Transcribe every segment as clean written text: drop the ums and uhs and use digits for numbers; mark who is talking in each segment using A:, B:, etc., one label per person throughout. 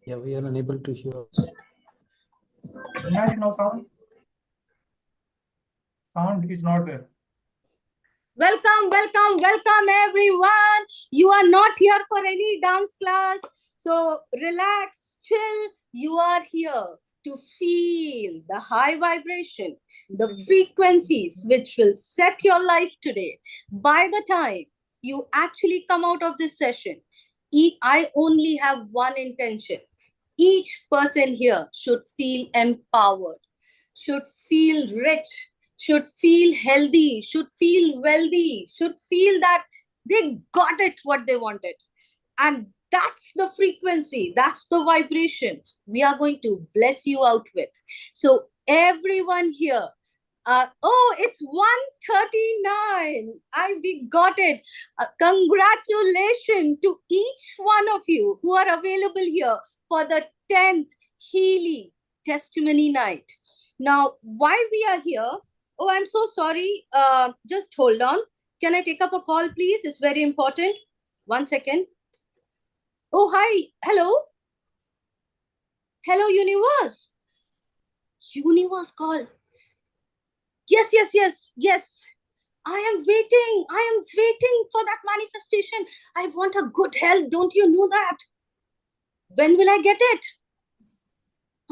A: Yeah, we are unable to hear.
B: No sound. Sound is not there.
C: Welcome, welcome, welcome everyone. You are not here for any dance class. So relax, chill. You are here to feel the high vibration, the frequencies which will set your life today. By the time you actually come out of this session, I only have one intention. Each person here should feel empowered, should feel rich, should feel healthy, should feel wealthy, should feel that they got it what they wanted. And that's the frequency, that's the vibration we are going to bless you out with. So everyone here, oh, it's 1:39. We got it. Congratulations to each one of you who are available here for the 10th Healy Testimony Night. Now, why we are here? Oh, I'm so sorry. Just hold on. Can I take up a call, please? It's very important. 1 second. Oh, hi. Hello. Hello, universe. Universe call. Yes. I am waiting for that manifestation. I want a good health. Don't you know that? When will I get it?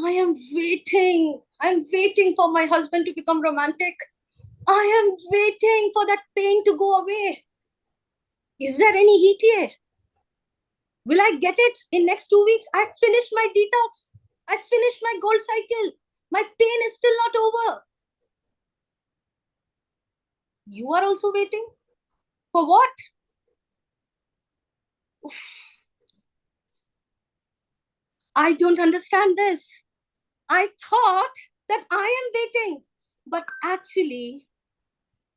C: I am waiting. I'm waiting for my husband to become romantic. I am waiting for that pain to go away. Is there any ETA? Will I get it in next 2 weeks? I finished my detox. I finished my gold cycle. My pain is still not over. You are also waiting? For what? I don't understand this. I thought that I am waiting, but actually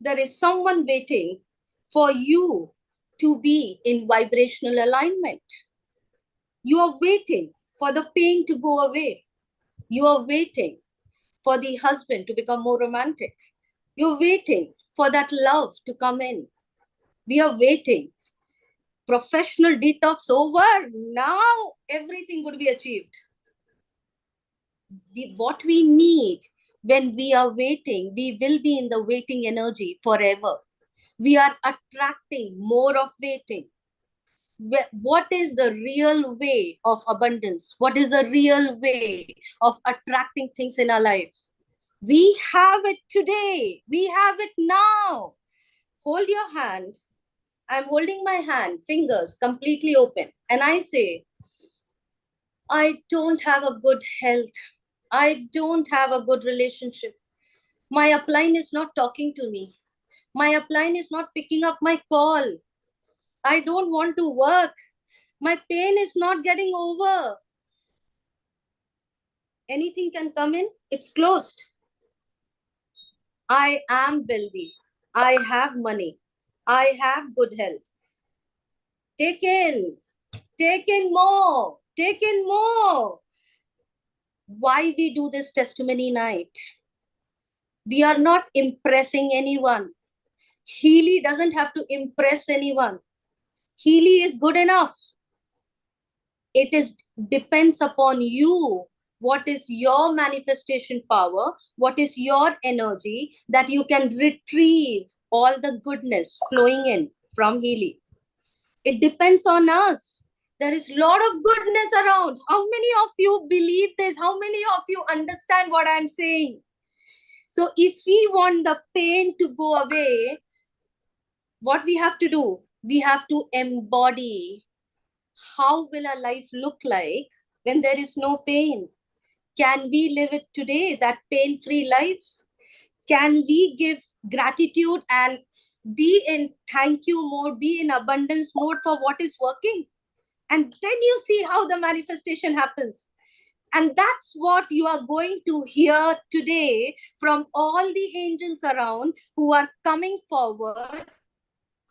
C: there is someone waiting for you to be in vibrational alignment. You are waiting for the pain to go away. You are waiting for the husband to become more romantic. You're waiting for that love to come in. We are waiting. Professional detox over. Now everything would be achieved. What we need when we are waiting, we will be in the waiting energy forever. We are attracting more of waiting. What is the real way of abundance? What is the real way of attracting things in our life? We have it today. We have it now. Hold your hand. I'm holding my hand, fingers completely open. And I say, I don't have a good health. I don't have a good relationship. My upline is not talking to me. My upline is not picking up my call. I don't want to work. My pain is not getting over. Anything can come in. It's closed. I am wealthy. I have money. I have good health. Take in more. Take in more. Why we do this testimony night? We are not impressing anyone. Healy doesn't have to impress anyone. Healy is good enough. It depends upon you. What is your manifestation power? What is your energy that you can retrieve all the goodness flowing in from Healy? It depends on us. There is a lot of goodness around. How many of you believe this? How many of you understand what I'm saying? So if we want the pain to go away, what we have to do? We have to embody. How will our life look like when there is no pain? Can we live it today, that pain-free life? Can we give gratitude and be in thank you mode, be in abundance mode for what is working. And then you see how the manifestation happens. And that's what you are going to hear today from all the angels around who are coming forward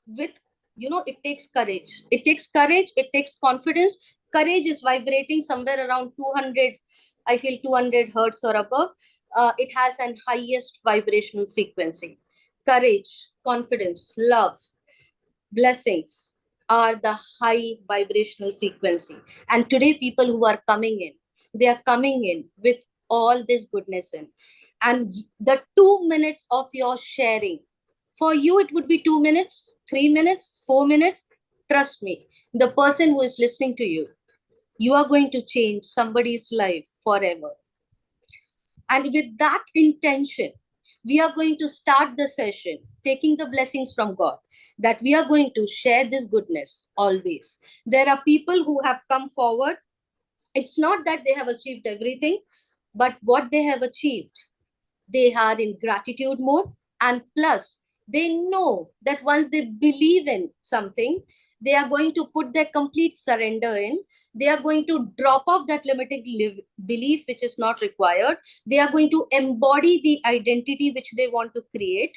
C: with, it takes courage. It takes courage. It takes confidence. Courage is vibrating somewhere around 200, I feel 200 hertz or above. It has an highest vibrational frequency. Courage, confidence, love, blessings are the high vibrational frequency. And today, people who are coming in, they are coming in with all this goodness in. And the 2 minutes of your sharing, for you, it would be 2 minutes, 3 minutes, 4 minutes. Trust me, the person who is listening to you, you are going to change somebody's life forever. And with that intention, we are going to start the session taking the blessings from God, that we are going to share this goodness always. There are people who have come forward. It's not that they have achieved everything, but what they have achieved, they are in gratitude mode. And plus, they know that once they believe in something, they are going to put their complete surrender in. They are going to drop off that limited belief which is not required. They are going to embody the identity which they want to create.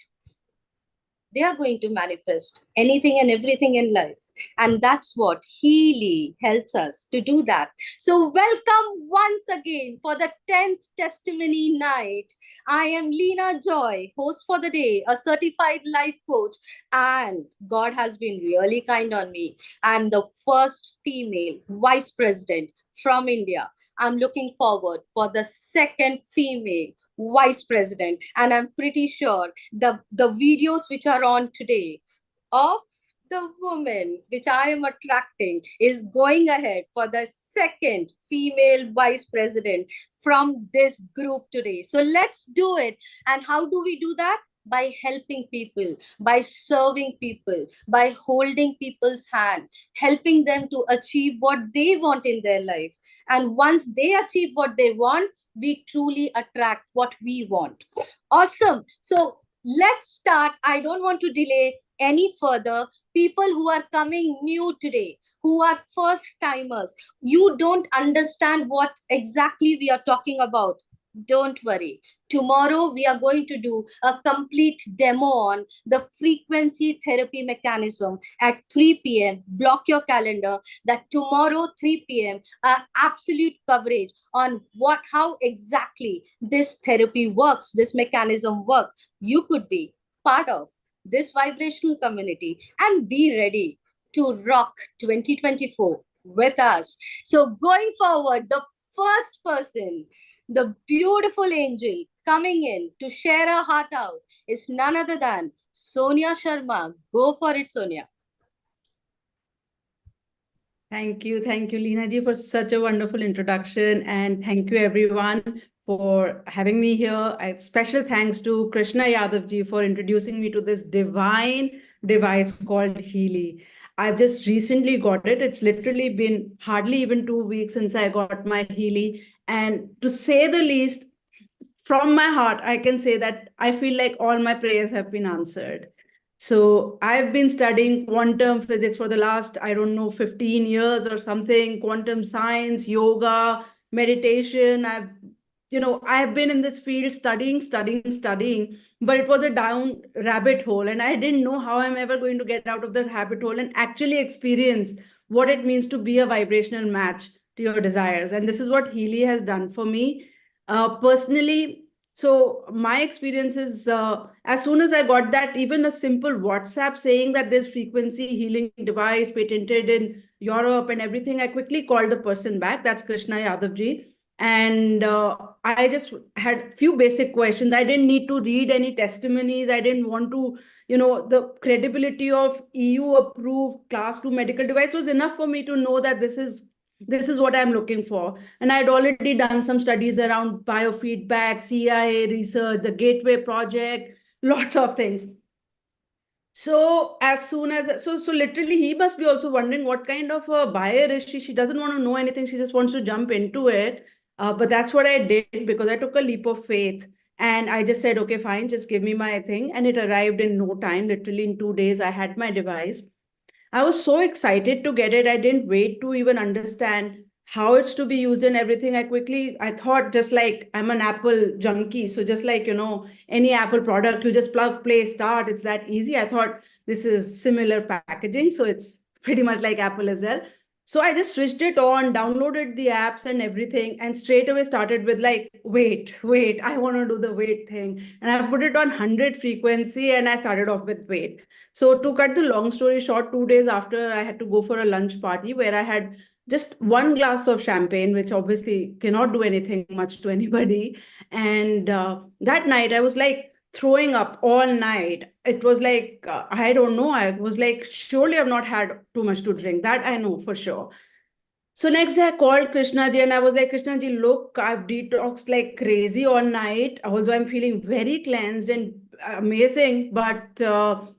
C: They are going to manifest anything and everything in life. And that's what Healy helps us to do that. So welcome once again for the 10th testimony night. I am Leena Joy, host for the day, a certified life coach, and God has been really kind on me. I'm the first female vice president from India. I'm looking forward for the second female vice president, and I'm pretty sure the videos which are on today of the woman which I am attracting is going ahead for the second female vice president from this group today. So let's do it. And how do we do that? By helping people, by serving people, by holding people's hand, helping them to achieve what they want in their life. And once they achieve what they want, we truly attract what we want. Awesome. So let's start. I don't want to delay any further. People who are coming new today, who are first timers, you don't understand what exactly we are talking about. Don't worry. Tomorrow we are going to do a complete demo on the frequency therapy mechanism at 3 p.m. Block your calendar that tomorrow 3 p.m. Absolute coverage on how exactly this therapy works, this mechanism works. You could be part of this vibrational community and be ready to rock 2024 with us. So going forward, the first person, the beautiful angel coming in to share her heart out is none other than Sonia Sharma. Go for it, Sonia.
B: Thank you, Leena ji, for such a wonderful introduction, and thank you everyone for having me here. Special thanks to Krishna Yadav ji for introducing me to this divine device called Healy. I've just recently got it. It's literally been hardly even 2 weeks since I got my Healy, and to say the least, from my heart, I can say that I feel like all my prayers have been answered. So I've been studying quantum physics for the last, I don't know, 15 years or something, quantum science, yoga, meditation. I've been in this field studying, but it was a down rabbit hole. And I didn't know how I'm ever going to get out of that rabbit hole and actually experience what it means to be a vibrational match to your desires. And this is what Healy has done for me. Personally, so my experience is as soon as I got that, even a simple WhatsApp saying that there's frequency healing device patented in Europe and everything, I quickly called the person back. That's Krishna Yadav ji. And I just had few basic questions. I didn't need to read any testimonies. I didn't want to, the credibility of EU approved class 2 medical device was enough for me to know that this is what I'm looking for. And I'd already done some studies around biofeedback, CIA research, the Gateway Project, lots of things. So as soon as, so literally he must be also wondering what kind of a buyer is she. She doesn't want to know anything. She just wants to jump into it. But that's what I did, because I took a leap of faith. And I just said, okay, fine, just give me my thing. And it arrived in no time. Literally in 2 days, I had my device. I was so excited to get it. I didn't wait to even understand how it's to be used and everything. I thought just like I'm an Apple junkie. So just like, any Apple product, you just plug, play, start. It's that easy. I thought this is similar packaging. So it's pretty much like Apple as well. So I just switched it on, downloaded the apps and everything, and straight away started with like, wait, I want to do the wait thing. And I put it on 100 frequency and I started off with wait. So to cut the long story short, 2 days after, I had to go for a lunch party where I had just one glass of champagne, which obviously cannot do anything much to anybody. And that night, I was like throwing up all night. It was like, I don't know. I was like, surely I've not had too much to drink. That I know for sure. So next day I called Krishna ji and I was like, Krishna ji, look, I've detoxed like crazy all night, although I'm feeling very cleansed and amazing. But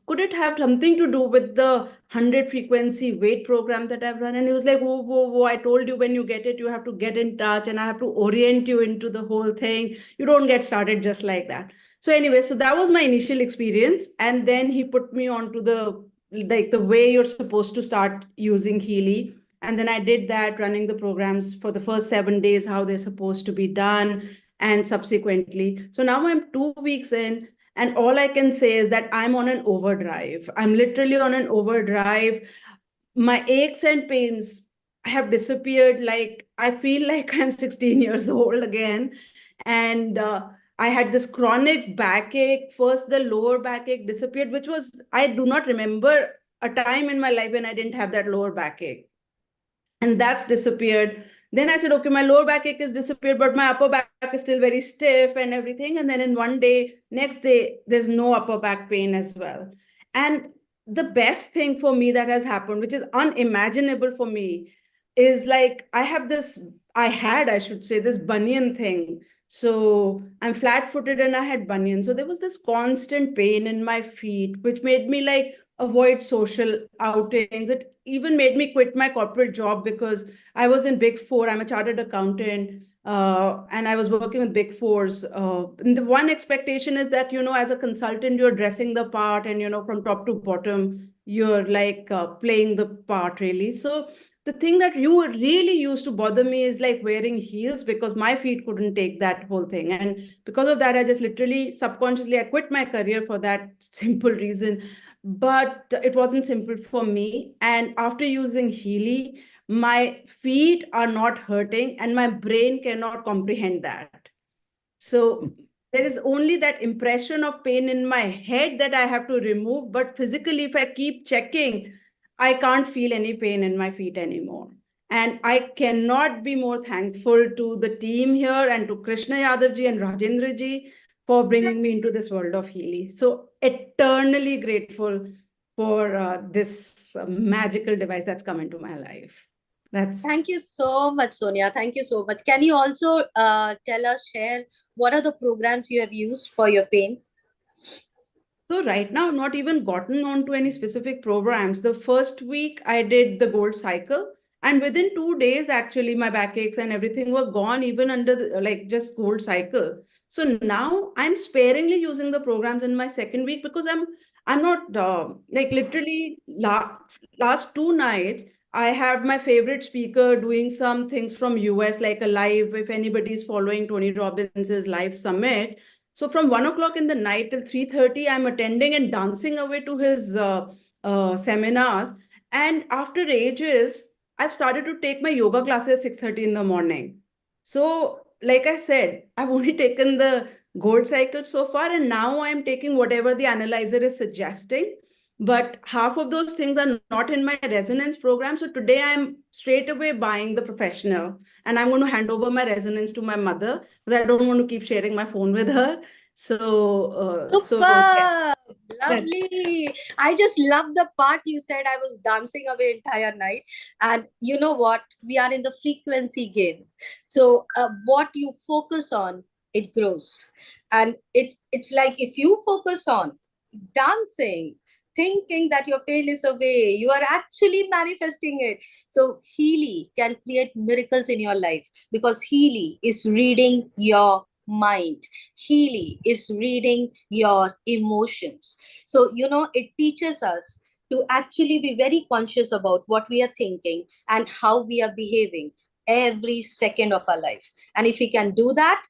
B: could it have something to do with the 100 frequency weight program that I've run? And he was like, whoa, whoa, whoa, I told you when you get it, you have to get in touch and I have to orient you into the whole thing. You don't get started just like that. So anyway, so that was my initial experience. And then he put me onto the way you're supposed to start using Healy. And then I did that, running the programs for the first 7 days, how they're supposed to be done, and subsequently. So now I'm 2 weeks in, and all I can say is that I'm on an overdrive. I'm literally on an overdrive. My aches and pains have disappeared. Like, I feel like I'm 16 years old again. And I had this chronic backache. First, the lower backache disappeared, which was, I do not remember a time in my life when I didn't have that lower backache, and that's disappeared. Then I said, okay, my lower backache is disappeared, but my upper back is still very stiff and everything. And then in one day, next day, there's no upper back pain as well. And the best thing for me that has happened, which is unimaginable for me, is like I should say, this bunion thing. So I'm flat footed and I had bunion. So there was this constant pain in my feet, which made me like avoid social outings. It even made me quit my corporate job because I was in Big Four. I'm a chartered accountant, and I was working with Big Fours. And the one expectation is that, as a consultant, you're dressing the part and, from top to bottom, you're like playing the part really. So the thing that you really used to bother me is like wearing heels, because my feet couldn't take that whole thing. And because of that, I just literally subconsciously, I quit my career for that simple reason. But it wasn't simple for me. And after using Healy, my feet are not hurting and my brain cannot comprehend that. So there is only that impression of pain in my head that I have to remove. But physically, if I keep checking, I can't feel any pain in my feet anymore. And I cannot be more thankful to the team here and to Krishna Yadavji and Rajendra for bringing me into this world of Healy. So eternally grateful for this magical device that's come into my life.
C: Thank you so much, Sonia. Thank you so much. Can you also share what are the programs you have used for your pain?
B: So right now, I've not even gotten on to any specific programs. The first week I did the gold cycle, and within 2 days, actually, my backaches and everything were gone, even under like just gold cycle. So now I'm sparingly using the programs in my second week because I'm not like literally last 2 nights. I have my favorite speaker doing some things from US, like a live, if anybody's following Tony Robbins's live summit. So from 1 o'clock in the night till 3:30, I'm attending and dancing away to his seminars. And after ages, I've started to take my yoga classes at 6:30 in the morning. So, like I said, I've only taken the gold cycle so far, and now I'm taking whatever the analyzer is suggesting. But half of those things are not in my resonance program. So today I'm straight away buying the professional, and I'm going to hand over my resonance to my mother because I don't want to keep sharing my phone with her. So,
C: Superb! Lovely. I just love the part you said I was dancing away entire night. And you know what? We are in the frequency game. So what you focus on, it grows. And it's like if you focus on dancing, thinking that your pain is away, you are actually manifesting it. So Healy can create miracles in your life because Healy is reading your mind. Healy is reading your emotions. So, it teaches us to actually be very conscious about what we are thinking and how we are behaving every second of our life. And if we can do that,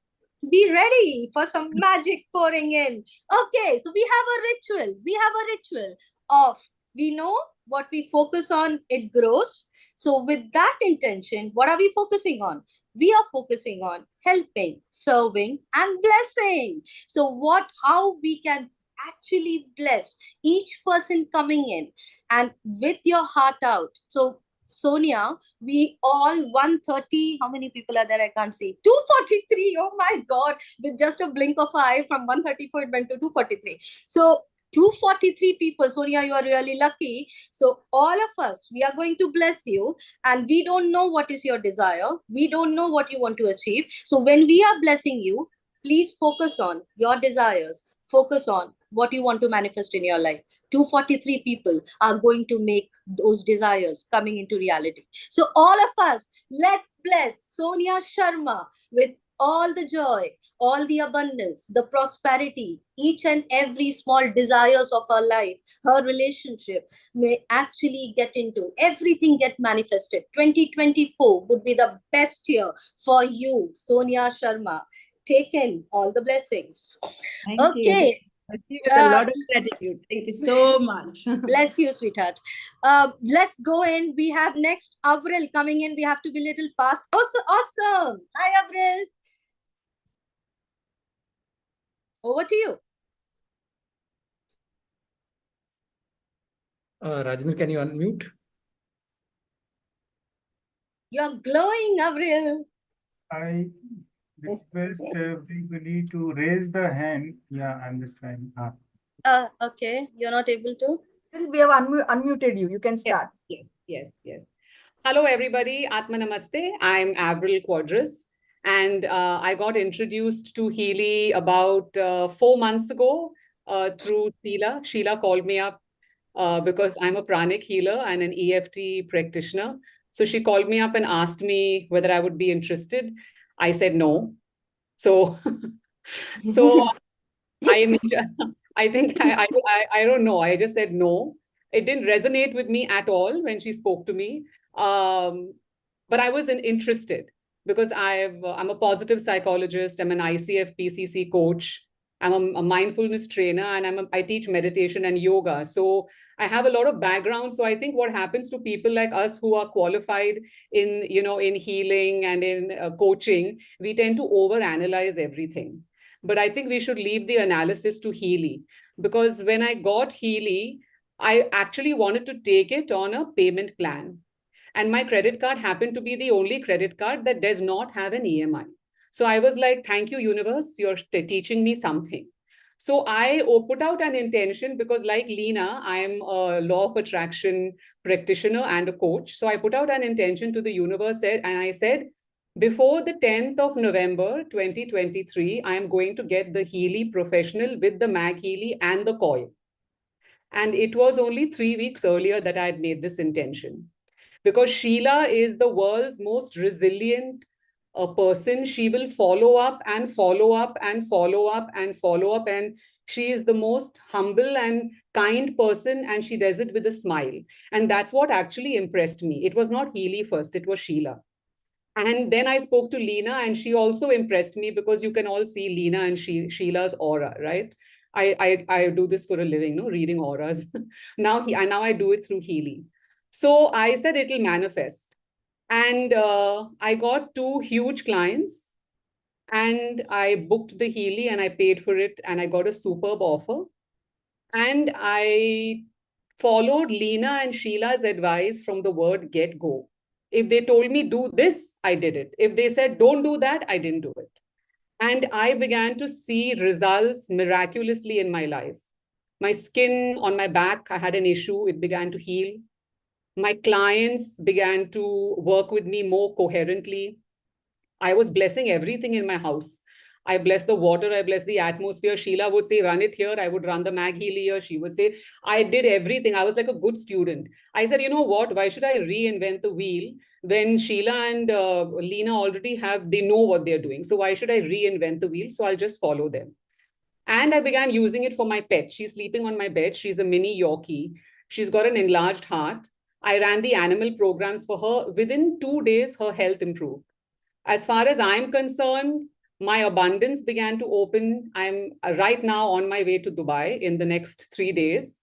C: be ready for some magic pouring in. Okay, so we have a ritual. We have a ritual of, we know what we focus on, it grows. So with that intention, what are we focusing on? We are focusing on helping, serving, and blessing. So how we can actually bless each person coming in and with your heart out. So Sonia, we all 130, how many people are there? I can't see. 243. Oh my God. With just a blink of an eye, from 134, it went to 243. So 243 people. Sonia, you are really lucky. So all of us, we are going to bless you. And we don't know what is your desire. We don't know what you want to achieve. So when we are blessing you, please focus on your desires. Focus on what you want to manifest in your life. 243 people are going to make those desires coming into reality. So all of us, let's bless Sonia Sharma with all the joy, all the abundance, the prosperity, each and every small desires of her life, her relationship may actually get into, everything get manifested. 2024 would be the best year for you, Sonia Sharma. Take in all the blessings.
B: Thank
C: Okay.
B: you. With a lot of gratitude. Thank you so much.
C: Bless you, sweetheart. Let's go in. We have next Avril coming in. We have to be a little fast. Awesome. Hi, Avril. Over to you.
A: Rajendra, can you unmute?
C: You're glowing, Avril.
D: I request everybody to raise the hand. Yeah, I'm just trying.
C: Okay. You're not able to?
E: We have unmuted you. You can start.
F: Yes. Hello, everybody. Atma Namaste. I'm Avril Quadras, and I got introduced to Healy about 4 months ago through Sheila. Sheila called me up because I'm a pranic healer and an EFT practitioner. So she called me up and asked me whether I would be interested. I said no. So, so I think I don't know. I just said no. It didn't resonate with me at all when she spoke to me. But I was interested because I'm a positive psychologist. I'm an ICF PCC coach. I'm a mindfulness trainer, and I teach meditation and yoga. So I have a lot of background. So I think what happens to people like us who are qualified in healing and in coaching, we tend to overanalyze everything. But I think we should leave the analysis to Healy, because when I got Healy, I actually wanted to take it on a payment plan. And my credit card happened to be the only credit card that does not have an EMI. So I was like, thank you, universe, you're teaching me something. So I put out an intention because, like Leena, I'm a law of attraction practitioner and a coach. So I put out an intention to the universe and I said, before the 10th of November, 2023, I am going to get the Healy Professional with the Mag Healy and the coil. And it was only 3 weeks earlier that I had made this intention. Because Sheila is the world's most resilient person. She will follow up and follow up and follow up and follow up. And she is the most humble and kind person, and she does it with a smile. And that's what actually impressed me. It was not Healy first, it was Sheila. And then I spoke to Leena, and she also impressed me because you can all see Leena and Sheila's aura, right? I do this for a living, no, reading auras. now I do it through Healy. So I said it'll manifest. And I got 2 huge clients, and I booked the Healy and I paid for it, and I got a superb offer. And I followed Leena and Sheila's advice from the word get go. If they told me do this, I did it. If they said don't do that, I didn't do it. And I began to see results miraculously in my life. My skin on my back, I had an issue, it began to heal. My clients began to work with me more coherently. I was blessing everything in my house. I bless the water, I bless the atmosphere. Sheila would say, run it here. I would run the Mag Healy here. She would say, I did everything. I was like a good student. I said, you know what? Why should I reinvent the wheel when Sheila and Lena already they know what they're doing? So why should I reinvent the wheel? So I'll just follow them. And I began using it for my pet. She's sleeping on my bed. She's a mini Yorkie. She's got an enlarged heart. I ran the animal programs for her. Within 2 days, her health improved. As far as I'm concerned, my abundance began to open. I'm right now on my way to Dubai in the next 3 days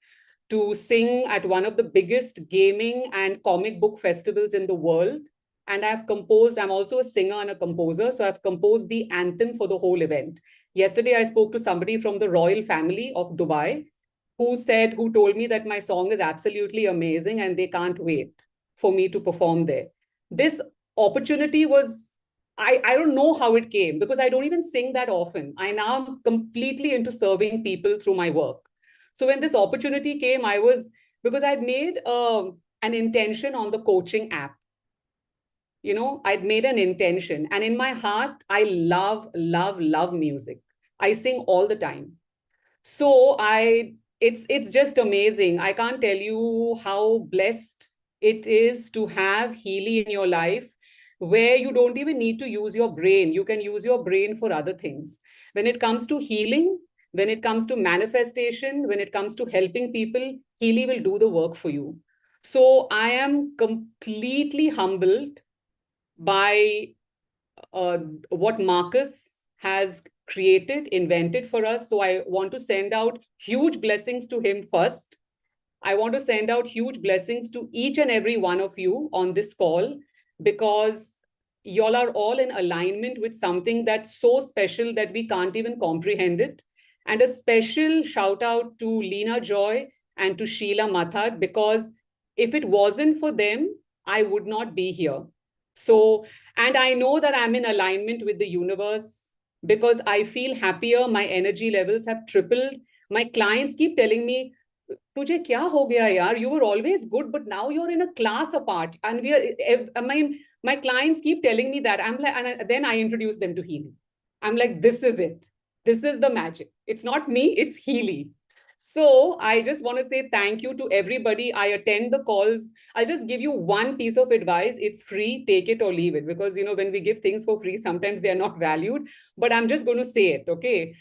F: to sing at one of the biggest gaming and comic book festivals in the world. And I'm also a singer and a composer. So I've composed the anthem for the whole event. Yesterday, I spoke to somebody from the royal family of Dubai who told me that my song is absolutely amazing and they can't wait for me to perform there. This opportunity was, I don't know how it came because I don't even sing that often. I now am completely into serving people through my work. So when this opportunity came, because I'd made an intention on the coaching app. I'd made an intention, and in my heart, I love, love, love music. I sing all the time. So it's just amazing. I can't tell you how blessed it is to have Healy in your life, where you don't even need to use your brain. You can use your brain for other things. When it comes to healing, when it comes to manifestation, when it comes to helping people, Healy will do the work for you. So I am completely humbled by what Marcus has invented for us. So I want to send out huge blessings to him first. I want to send out huge blessings to each and every one of you on this call, because y'all are all in alignment with something that's so special that we can't even comprehend it. And a special shout out to Lena Joy and to Sheila Mathad, because if it wasn't for them, I would not be here. So, and I know that I'm in alignment with the universe because I feel happier. My energy levels have tripled. My clients keep telling me, "Tujhe kya ho gaya, yaar? You were always good, but now you're in a class apart." And my clients keep telling me that. I'm like, and then I introduce them to Healy. I'm like, this is it. This is the magic. It's not me, it's Healy. So I just want to say thank you to everybody. I attend the calls. I'll just give you one piece of advice. It's free, take it or leave it. Because, when we give things for free, sometimes they are not valued. But I'm just going to say it, okay?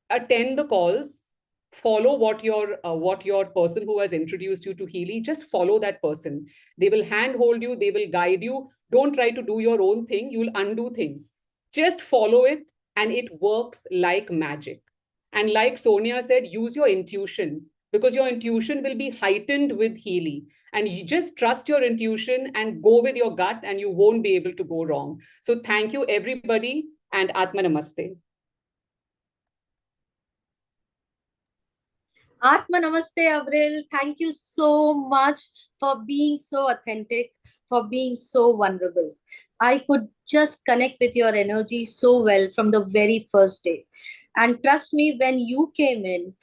F: Attend the calls. Follow what your person who has introduced you to Healy, just follow that person. They will handhold you. They will guide you. Don't try to do your own thing. You'll undo things. Just follow it and it works like magic. And like Sonia said, use your intuition, because your intuition will be heightened with Healy. And you just trust your intuition and go with your gut and you won't be able to go wrong. So thank you, everybody, and Atma Namaste.
C: Atma Namaste, Avril. Thank you so much for being so authentic, for being so vulnerable. I could just connect with your energy so well from the very first day. And trust me, when you came in,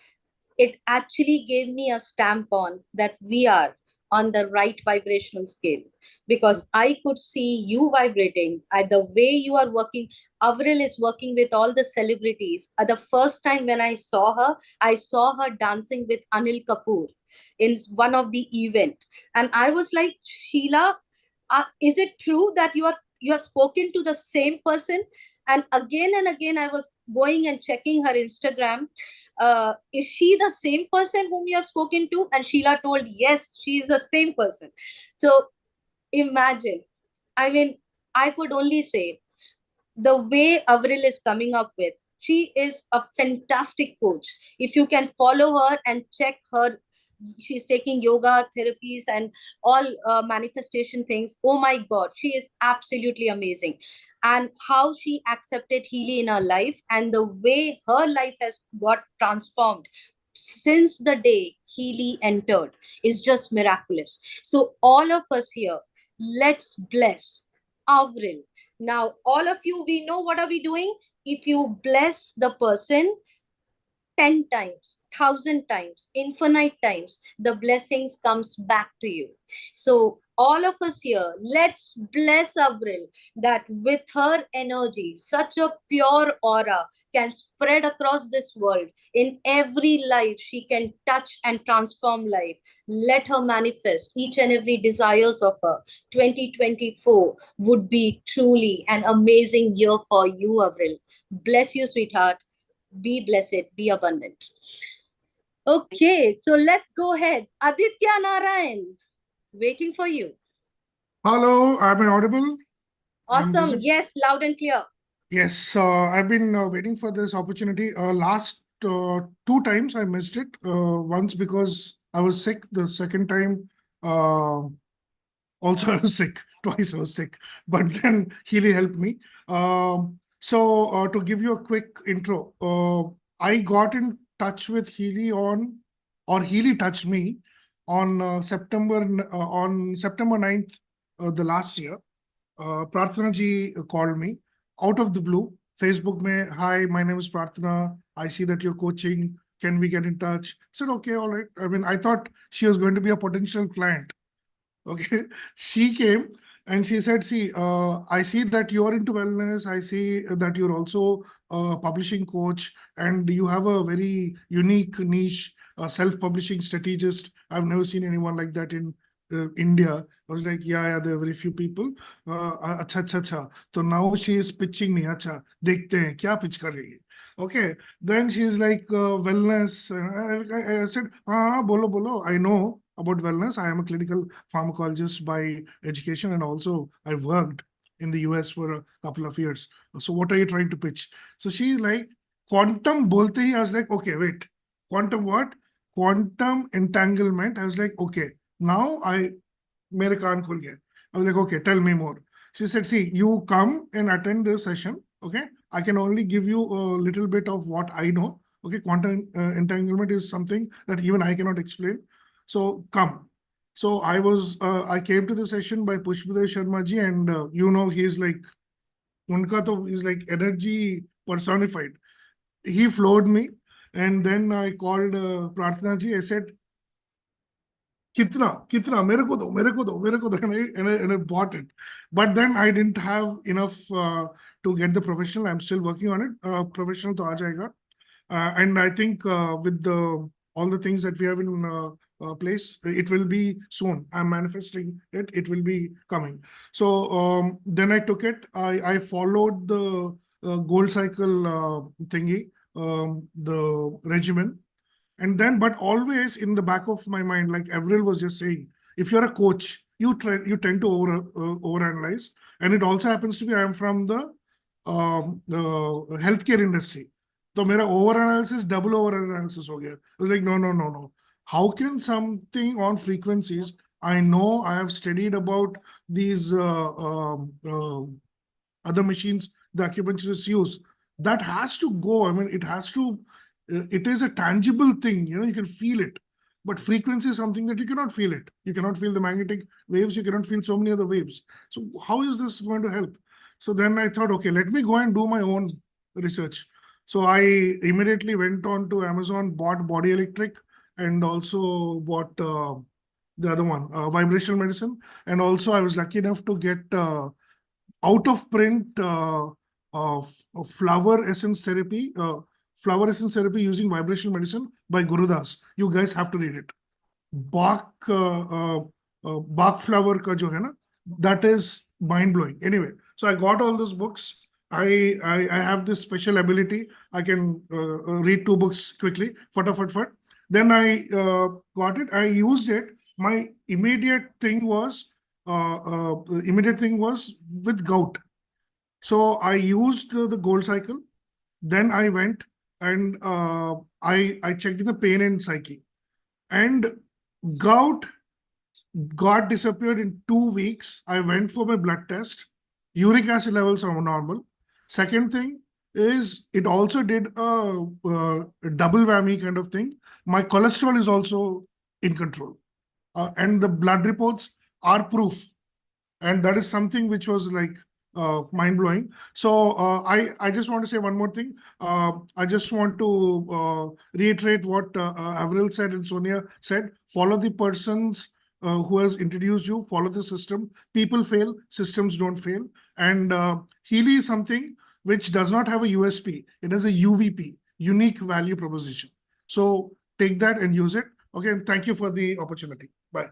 C: it actually gave me a stamp on that we are on the right vibrational scale, because I could see you vibrating at the way you are working. Avril is working with all the celebrities. At the first time when I saw her dancing with Anil Kapoor in one of the event. And I was like, Sheila, is it true that you have spoken to the same person? And again, I was going and checking her Instagram. Is she the same person whom you have spoken to? And Sheila told, yes, she is the same person. So imagine, I could only say the way Avril is coming up with, she is a fantastic coach. If you can follow her and check her, she's taking yoga therapies and all manifestation things. Oh my God, she is absolutely amazing. And how she accepted Healy in her life and the way her life has got transformed since the day Healy entered is just miraculous. So all of us here, let's bless Avril. Now, all of you, we know what are we doing? If you bless the person 10 times, 1,000 times, infinite times, the blessings comes back to you. So all of us here, let's bless Avril that with her energy, such a pure aura can spread across this world. In every life, she can touch and transform life. Let her manifest each and every desires of her. 2024 would be truly an amazing year for you, Avril. Bless you, sweetheart. Be blessed, be abundant. Okay, so let's go ahead. Aditya Narayan, waiting for you.
G: Hello, am I audible?
C: Awesome. Yes, loud and clear.
G: Yes, I've been waiting for this opportunity. Last 2 times I missed it. Once because I was sick. The second time, also I was sick. Twice I was sick. But then Healy helped me. So to give you a quick intro, I got in touch with Healy or Healy touched me on September 9th, the last year. Prarthana ji called me out of the blue. Facebook mein, hi, my name is Prarthana. I see that you're coaching. Can we get in touch? I said, okay, all right. I mean, I thought she was going to be a potential client. Okay. She came and she said, see, I see that you're into wellness. I see that you're also a publishing coach and you have a very unique niche, self-publishing strategist. I've never seen anyone like that in India. I was like, yeah, there are very few people. Acha, acha, acha. So now she is pitching me. Acha, dekhte hain, kya pitch kar rahi hai? Okay. Then she's like, wellness. I said, bolo, bolo. I know about wellness. I am a clinical pharmacologist by education and also I worked in the US for a couple of years. So what are you trying to pitch? So she's like, quantum bolte hi. I was like, okay, wait. Quantum what? Quantum entanglement. I was like, okay. Now mere kaan khul gaye. I was like, okay, tell me more. She said, see, you come and attend this session. Okay. I can only give you a little bit of what I know. Okay. Quantum entanglement is something that even I cannot explain. So come. So I came to the session by Pushpadev Sharma ji and he's like, he's like energy personified. He floored me. And then I called Prarthana ji. I said, kitna, mere ko do, and I bought it. But then I didn't have enough to get the professional. I'm still working on it. Professional to aa jayega. And I think with all the things that we have in place, it will be soon. I'm manifesting it. It will be coming. So then I took it. I followed the gold cycle thingy, the regimen. And then, but always in the back of my mind, like Avril was just saying, if you're a coach, you tend to overanalyze. And it also happens to be, I am from the healthcare industry. So my overanalysis, double overanalysis ho gaya. I was like, no. How can something on frequencies? I know I have studied about these other machines the acupuncturists use. That has to go. I mean, it is a tangible thing. You can feel it. But frequency is something that you cannot feel it. You cannot feel the magnetic waves. You cannot feel so many other waves. So how is this going to help? So then I thought, okay, let me go and do my own research. So I immediately went on to Amazon, bought Body Electric, and also bought the other one, vibrational medicine. And also I was lucky enough to get out of print flower essence therapy using vibrational medicine by Gurudas. You guys have to read it. Bach flower ka jo hai na, that is mind blowing. Anyway, so I got all those books. I have this special ability. I can read 2 books quickly. Fat. Then I got it. I used it. My immediate thing was with gout. So I used the gold cycle. Then I went and I checked in the pain and psyche. And gout got disappeared in 2 weeks. I went for my blood test. Uric acid levels are normal. Second thing is it also did a double whammy kind of thing. My cholesterol is also in control. And the blood reports are proof. And that is something which was like mind-blowing. So I just want to say one more thing. I just want to reiterate what Avril said and Sonia said. Follow the person's who has introduced you. Follow the system. People fail, systems don't fail. And Healy is something which does not have a USP. It has a UVP, unique value proposition. So take that and use it. Okay, and thank you for the opportunity. Bye.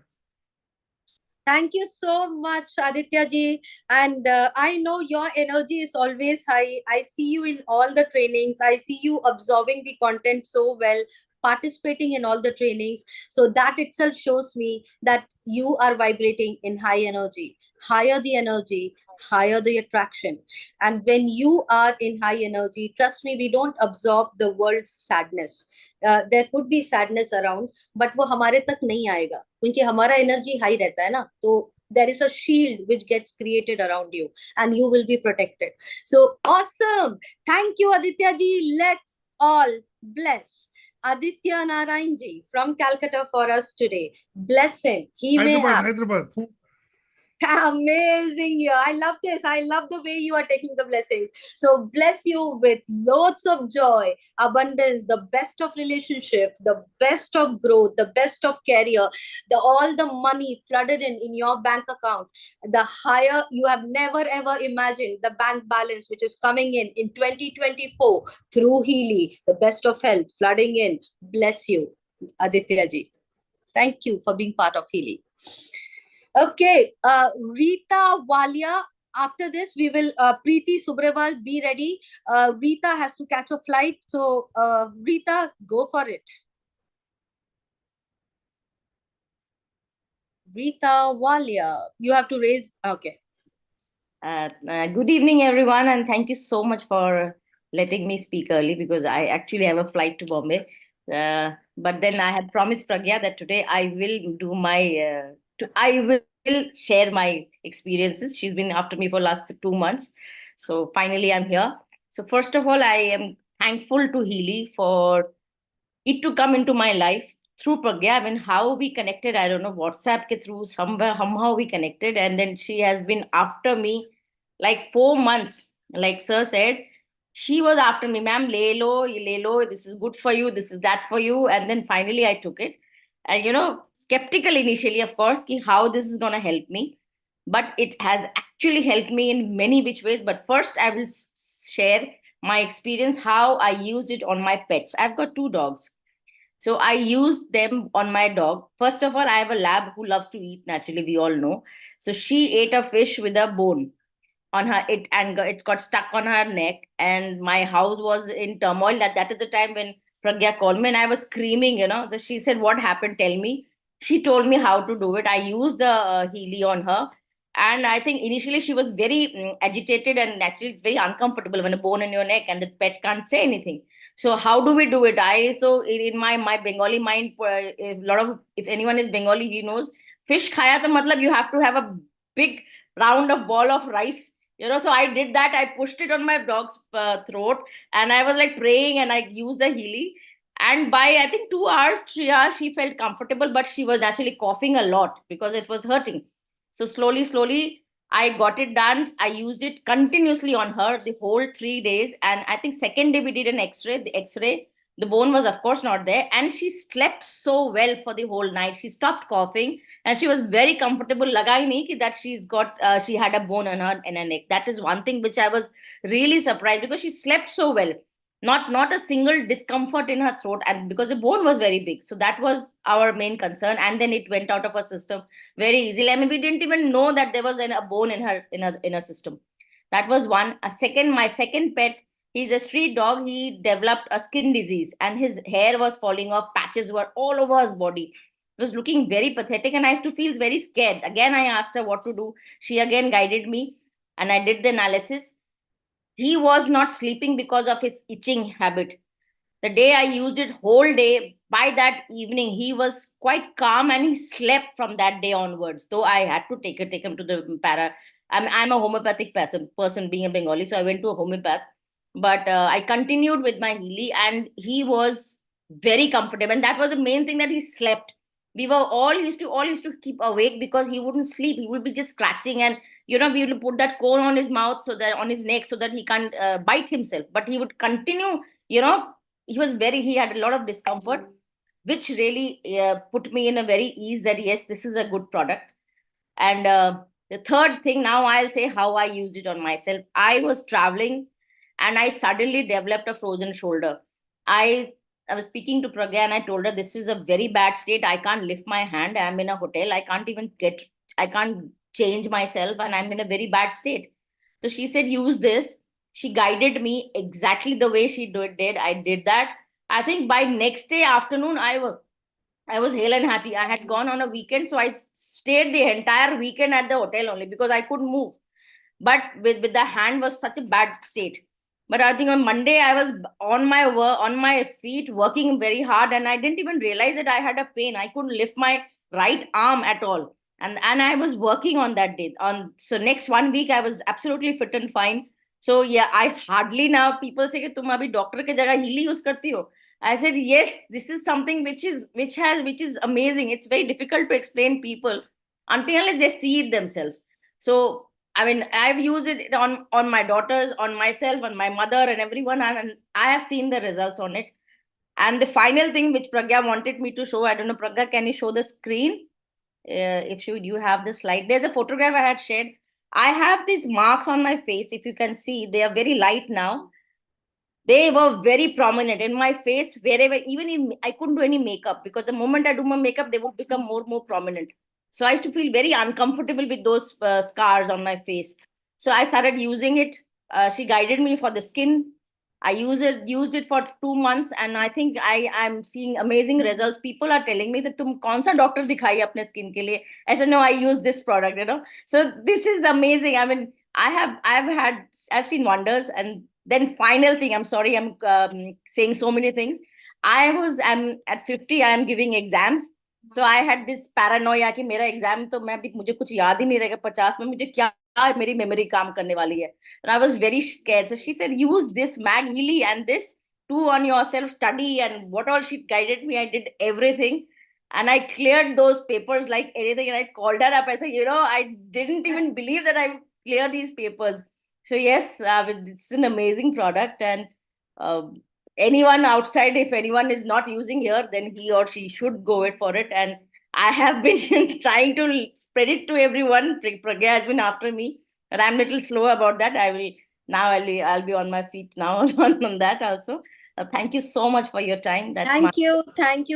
C: Thank you so much, Aditya ji. And I know your energy is always high. I see you in all the trainings. I see you absorbing the content so well, participating in all the trainings. So that itself shows me that you are vibrating in high energy. Higher the energy, higher the attraction. And when you are in high energy, trust me, we don't absorb the world's sadness. There could be sadness around, but वो हमारे तक नहीं आएगा क्योंकि हमारा energy high रहता है ना, तो there is a shield which gets created around you and you will be protected. So awesome. Thank you, Aditya ji. Let's all bless Aditya Narayan ji from Calcutta for us today. Bless him. He may have
G: Hyderabad.
C: amazing year. I love this. I love the way you are taking the blessings. So bless you with loads of joy, abundance, the best of relationship, the best of growth, the best of career, all the money flooded in your bank account, the higher you have never ever imagined the bank balance which is coming in 2024 through Healy, the best of health flooding in. Bless you, Aditya ji. Thank you for being part of Healy. Okay, Rita Walia. After this, we will, Preeti Subrawal, be ready. Rita has to catch a flight. So, Rita, go for it. Rita Walia, you have to raise, okay.
H: Good evening, everyone, and thank you so much for letting me speak early because I actually have a flight to Bombay. But then I had promised Pragya that today I will do my, I will share my experiences. She's been after me for last 2 months. So finally I'm here. So first of all, I am thankful to Healy for it to come into my life through Pragya. I mean, how we connected, I don't know, WhatsApp ke through, somehow we connected. And then she has been after me like 4 months. Like sir said, she was after me, ma'am, le lo, this is good for you, this is that for you. And then finally I took it. And, you know, skeptical initially, of course, ki how this is going to help me. But it has actually helped me in many which ways. But first, I will share my experience, how I used it on my pets. I've got 2 dogs. So I used them on my dog. First of all, I have a lab who loves to eat naturally, we all know. So she ate a fish with a bone on her, it got stuck on her neck. And my house was in turmoil. That is the time when Pragya called me and I was screaming, you know. So she said, what happened? Tell me. She told me how to do it. I used the Healy on her. And I think initially she was very agitated, and actually it's very uncomfortable when a bone in your neck and the pet can't say anything. So how do we do it? So in my Bengali mind, if anyone is Bengali, he knows fish khaya to matlab you have to have a big round of ball of rice. You know, so I did that. I pushed it on my dog's throat, and I was like praying, and I used the Healy. And by I think 2 hours, 3 hours, she felt comfortable, but she was actually coughing a lot because it was hurting. So slowly, I got it done. I used it continuously on her the whole 3 days. And I think second day we did an X-ray. The X-ray, the bone was of course not there. And she slept so well for the whole night. She stopped coughing and she was very comfortable. Laga hi nahi ki that she had a bone in her neck. That is one thing which I was really surprised because she slept so well. Not a single discomfort in her throat, and because the bone was very big. So that was our main concern. And then it went out of her system very easily. I mean, we didn't even know that there was a bone in her system. That was one. My second pet, he's a street dog. He developed a skin disease and his hair was falling off. Patches were all over his body. It was looking very pathetic, and I used to feel very scared. Again, I asked her what to do. She again guided me, and I did the analysis. He was not sleeping because of his itching habit. The day I used it whole day, by that evening, he was quite calm and he slept from that day onwards. Though I had to take him to the para. I'm a homeopathic person being a Bengali, so I went to a homeopath. But I continued with my Healy and he was very comfortable. And that was the main thing, that he slept. We were all used to keep awake because he wouldn't sleep. He would be just scratching, and we would put that cone on his mouth, so that on his neck, so that he can't bite himself. But he would continue. He had a lot of discomfort. which really put me in a very ease that yes, this is a good product. And the third thing, now I'll say how I used it on myself. I was traveling and I suddenly developed a frozen shoulder. I was speaking to Pragya and I told her this is a very bad state. I can't lift my hand. I'm in a hotel. I can't change myself and I'm in a very bad state. So she said, use this. She guided me exactly the way she did. I did that. I think by next day afternoon, I was hale and hearty. I had gone on a weekend, so I stayed the entire weekend at the hotel only because I couldn't move. But with the hand was such a bad state. But I think on Monday I was on my feet working very hard, and I didn't even realize that I had a pain. I couldn't lift my right arm at all, and I was working on that day. So next 1 week I was absolutely fit and fine. So yeah, I hardly now people say कि तुम अभी doctor के जगह Healy use करती हो. I said yes, this is something which is amazing. It's very difficult to explain people until unless they see it themselves. So I mean, I've used it on my daughters, on myself, on my mother, and everyone, and I have seen the results on it. And the final thing which Pragya wanted me to show, I don't know, Pragya, can you show the screen? If you have the slide, there's a photograph I had shared. I have these marks on my face. If you can see, they are very light now. They were very prominent in my face wherever, even if I couldn't do any makeup, because the moment I do my makeup, they would become more prominent. So I used to feel very uncomfortable with those scars on my face. So I started using it. She guided me for the skin. I used it for 2 months, and I think I'm seeing amazing results. People are telling me that तुम कौन सा doctor दिखाई अपने skin के लिए? I said no, I use this product, you know. So this is amazing. I mean, I've seen wonders. And then final thing, I'm sorry, I'm saying so many things. I'm at 50, I am giving exams. So I had this paranoia कि मेरा exam तो मैं भी मुझे कुछ याद ही नहीं रहेगा 50 में मुझे क्या मेरी मेमोरी काम करने वाली है. And I was very scared. So she said, use this Mag Healy and this, do on yourself, study, and what all she guided me. I did everything. And I cleared those papers like anything. And I called her up. I said, I didn't even believe that I cleared these papers. So yes, it's an amazing product. And anyone outside, if anyone is not using here, then he or she should go it for it. And I have been trying to spread it to everyone. Pragya has been after me, but I'm a little slow about that. I'll be on my feet now on that also. Thank you so much for your time.
C: Thank you,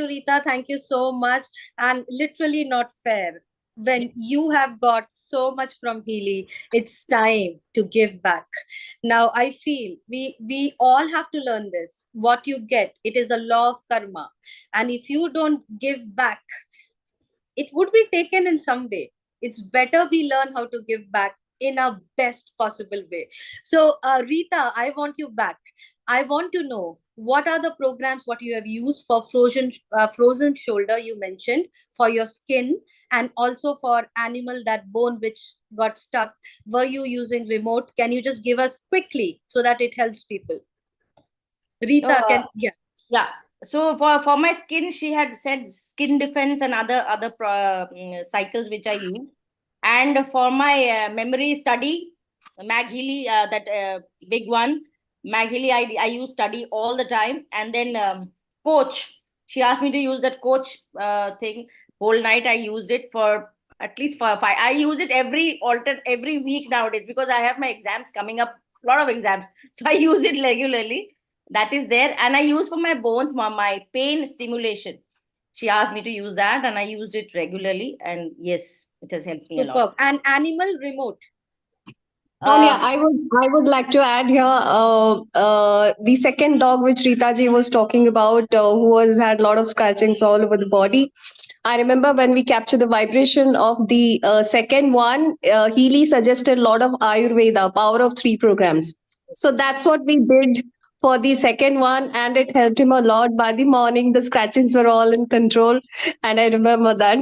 C: Rita. Thank you so much. And literally not fair. When you have got so much from Healy, it's time to give back. Now, I feel we all have to learn this. What you get, it is a law of karma. And if you don't give back, it would be taken in some way. It's better we learn how to give back in a best possible way. So, Rita, I want you back. I want to know, what are the programs what you have used for frozen shoulder you mentioned, for your skin, and also for animal, that bone which got stuck? Were you using remote? Can you just give us quickly so that it helps people? Rita,
H: yeah. So for my skin, she had said skin defense and other cycles which I use. And for my memory study, Mag Healy, that big one, Mag Healy, I use study all the time. And then coach, she asked me to use that coach thing whole night. I used it for at least for 5. I use it every week nowadays because I have my exams coming up, a lot of exams. So I use it regularly. That is there. And I use for my bones, my pain stimulation. She asked me to use that, and I used it regularly. And yes, it has helped me a lot.
C: And animal remote.
I: Sonia, I would like to add here the second dog which Rita ji was talking about, who has had a lot of scratchings all over the body. I remember when we captured the vibration of the second one, Healy suggested a lot of Ayurveda, Power of 3 programs. So that's what we did for the second one, and it helped him a lot. By the morning, the scratchings were all in control, and I remember that.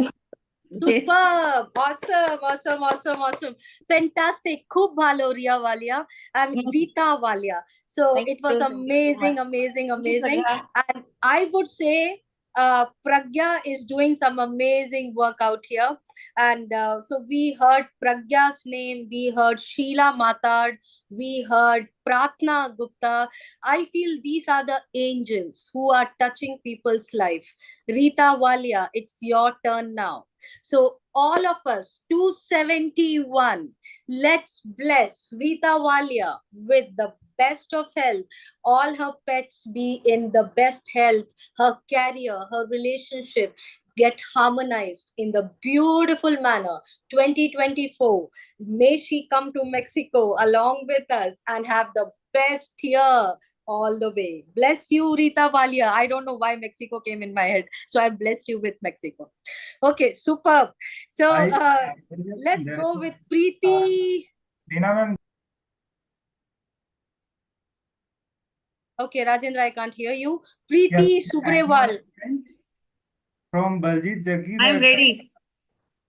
C: Superb. Awesome. Fantastic. Khub bhalo Ria Walia and Rita Walia. So it was amazing. And I would say Pragya is doing some amazing work out here. And so we heard Pragya's name, we heard Sheila Matad, we heard Pratna Gupta. I feel these are the angels who are touching people's life. Rita Walia, it's your turn now. So all of us, 271, let's bless Rita Walia with the best of health. All her pets be in the best health, her career, her relationship get harmonized in the beautiful manner. 2024, may she come to Mexico along with us and have the best year all the way. Bless you, Rita Valia. I don't know why Mexico came in my head, so I blessed you with Mexico. Okay, superb. So let's go with Preeti.
D: Leena ma'am,
C: Okay, Rajendra, I can't hear you. Preeti
D: yes,
C: Subrewal.
D: from Baljit Jaggi
F: I'm
D: that
F: ready.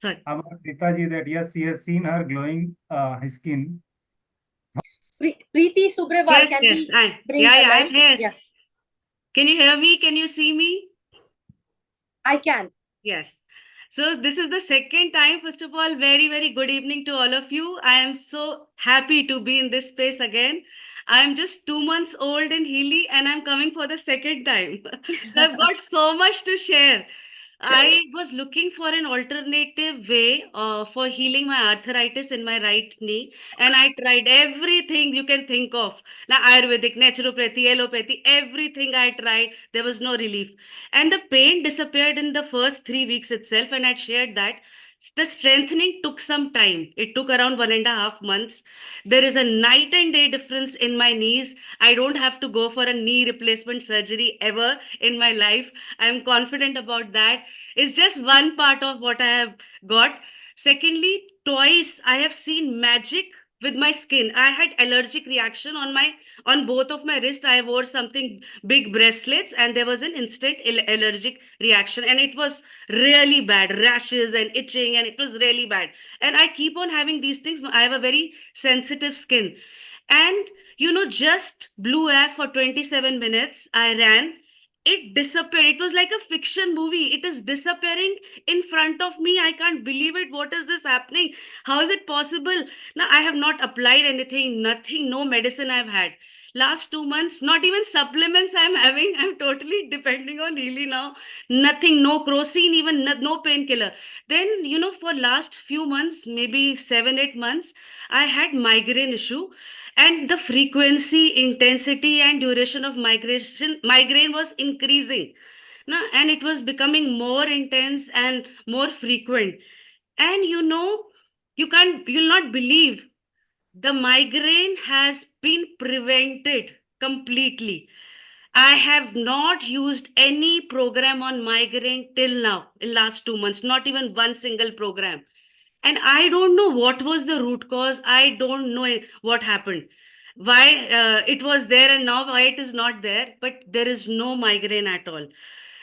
F: Sorry.
D: about Ritaji that yes, he has seen her glowing skin.
C: Preeti Subrewal,
F: Yes,
C: can
F: yes.
C: we bring
F: Yeah,
C: her
F: yeah, I'm
C: live?
F: here.
C: Yeah,
F: Can you hear me? Can you see me?
C: I can.
F: Yes. So this is the second time. First of all, very, very good evening to all of you. I am so happy to be in this space again. I'm just 2 months old in Healy and I'm coming for the second time. So I've got so much to share. I was looking for an alternative way for healing my arthritis in my right knee, and I tried everything you can think of. Now, Ayurvedic, naturopathy, allopathy, everything I tried, there was no relief. And the pain disappeared in the first 3 weeks itself, and I shared that. The strengthening took some time. It took around 1.5 months. There is a night and day difference in my knees. I don't have to go for a knee replacement surgery ever in my life. I'm confident about that. It's just one part of what I have got. Secondly, twice I have seen magic with my skin. I had allergic reaction on both of my wrists. I wore something big bracelets and there was an instant allergic reaction and it was really bad, rashes and itching, and it was really bad. And I keep on having these things. I have a very sensitive skin. And just blue app for 27 minutes. I ran. It disappeared. It was like a fiction movie. It is disappearing in front of me. I can't believe it. What is this happening? How is it possible? Now, I have not applied anything, nothing, no medicine I've had. Last 2 months, not even supplements I'm having. I'm totally depending on Healy now. Nothing, no crocine, even no painkiller. Then, for last few months, maybe 7, 8 months, I had migraine issue. And the frequency, intensity, and duration of migraine was increasing. And it was becoming more intense and more frequent. And you'll not believe the migraine has been prevented completely. I have not used any program on migraine till now in last 2 months, not even one single program. And I don't know what was the root cause. I don't know what happened. Why it was there and now why it is not there, but there is no migraine at all.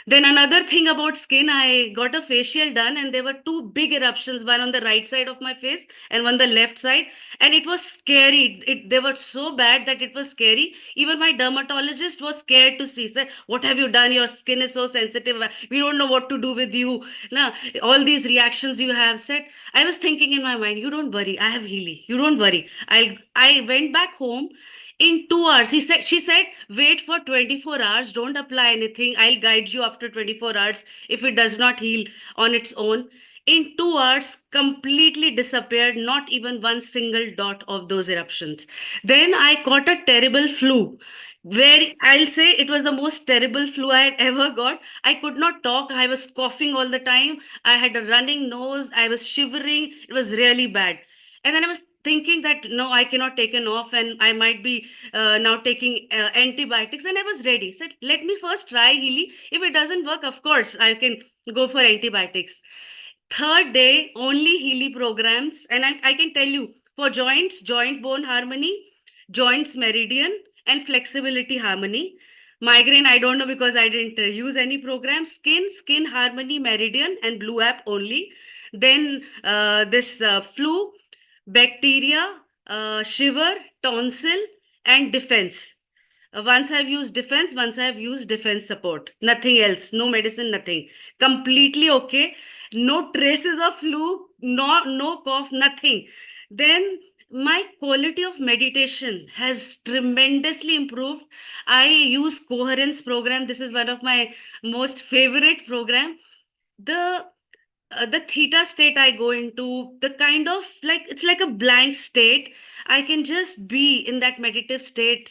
F: Then another thing about skin, I got a facial done and there were two big eruptions, one on the right side of my face and one the left side. And it was scary. They were so bad that it was scary. Even my dermatologist was scared to see. Said, "What have you done? Your skin is so sensitive. We don't know what to do with you. Now, all these reactions you have." Said, I was thinking in my mind, you don't worry. I have Healy. You don't worry. I went back home in 2 hours. She said, wait for 24 hours. Don't apply anything. I'll guide you after 24 hours if it does not heal on its own. In 2 hours, completely disappeared, not even one single dot of those eruptions. Then I caught a terrible flu. Where I'll say it was the most terrible flu I had ever got. I could not talk. I was coughing all the time. I had a running nose. I was shivering. It was really bad. And then I was thinking that no, I cannot take an off and I might be now taking antibiotics. And I was ready. Said, let me first try Healy. If it doesn't work, of course, I can go for antibiotics. Third day, only Healy programs. And I can tell you, for joints, joint bone harmony, joints meridian, and flexibility harmony. Migraine, I don't know because I didn't use any program. Skin harmony, meridian, and blue app only. Then this flu, bacteria, shiver, tonsil, and defense. Once I've used defense, once I've used defense support. Nothing else, no medicine, nothing. Completely okay. No traces of flu, no cough, nothing. Then
J: my quality of meditation has tremendously improved. I use coherence program. This is one of my most favorite program. The theta state I go into, the kind of like, it's like a blank state. I can just be in that meditative state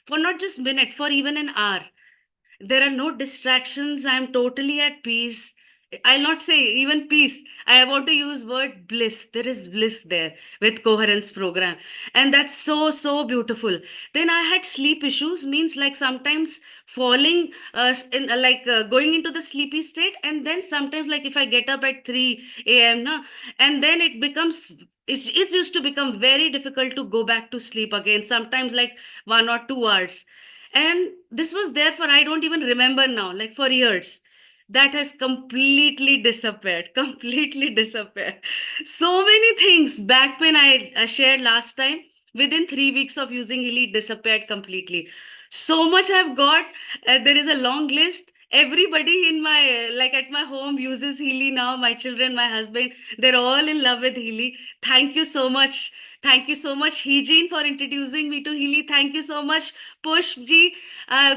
J: for not just minute, for even an hour. There are no distractions. I'm totally at peace. I'll not say even peace. I want to use word bliss. There is bliss there with coherence program. And that's so, so beautiful. Then I had sleep issues, means like sometimes falling in going into the sleepy state. And then sometimes like if I get up at 3 a.m. No, and then it becomes, it used to become very difficult to go back to sleep again. Sometimes like 1 or 2 hours. And this was there for, I don't even remember now, like for years. That has completely disappeared, completely disappeared. So many things. Back pain I shared last time, within 3 weeks of using Healy, disappeared completely. So much I've got. There is a long list. Everybody in my, like at my home uses Healy now. My children, my husband, they're all in love with Healy. Thank you so much. Thank you so much, Hijin, for introducing me to Healy. Thank you so much, Pushji.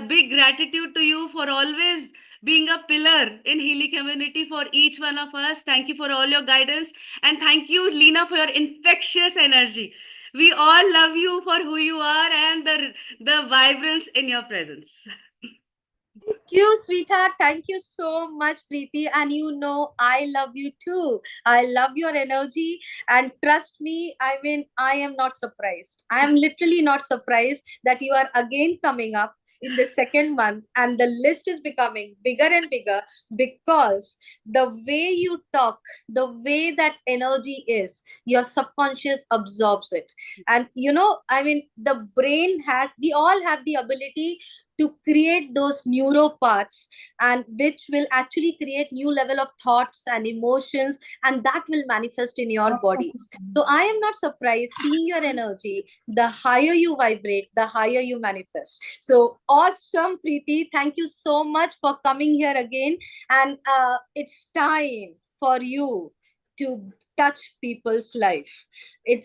J: Big gratitude to you for always being a pillar in Healy community for each one of us. Thank you for all your guidance. And thank you, Leena, for your infectious energy. We all love you for who you are and the vibrance in your presence.
C: Thank you, sweetheart. Thank you so much, Preeti. And you know, I love you too. I love your energy. And trust me, I mean, I am not surprised. I am literally not surprised that you are again coming up in the second month, and the list is becoming bigger and bigger, because the way you talk, the way that energy is, your subconscious absorbs it. And you know, I mean, the brain has, we all have the ability to create those neuropaths, and which will actually create new level of thoughts and emotions, and that will manifest in your body. So I am not surprised seeing your energy. The higher you vibrate, the higher you manifest. So awesome, Preeti. Thank you so much for coming here again. And it's time for you to touch people's life.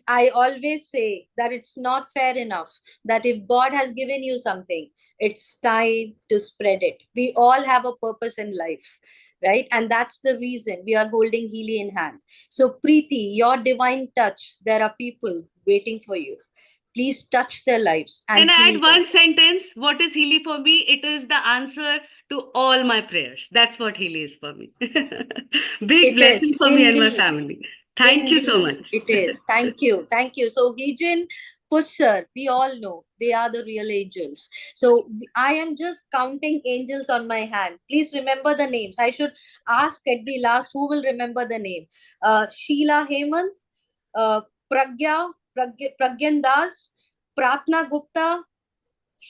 C: I always say that it's not fair enough that if God has given you something, it's time to spread it. We all have a purpose in life, right? And that's the reason we are holding Healy in hand. So Preeti, your divine touch, there are people waiting for you. Please touch their lives. And
J: Can I
C: heal
J: add one
C: them.
J: sentence? What is Healy for me? It is the answer to all my prayers. That's what Healy is for me. Big
C: It
J: blessing
C: is
J: for me and my
C: indeed.
J: family. Thank you so
C: Indeed,
J: much.
C: it is. Thank you. Thank you. So, Hijin, Pusher, we all know they are the real angels. So, I am just counting angels on my hand. Please remember the names. I should ask at the last who will remember the name. Sheila Hemant, Pragyan Das, Pratna Gupta,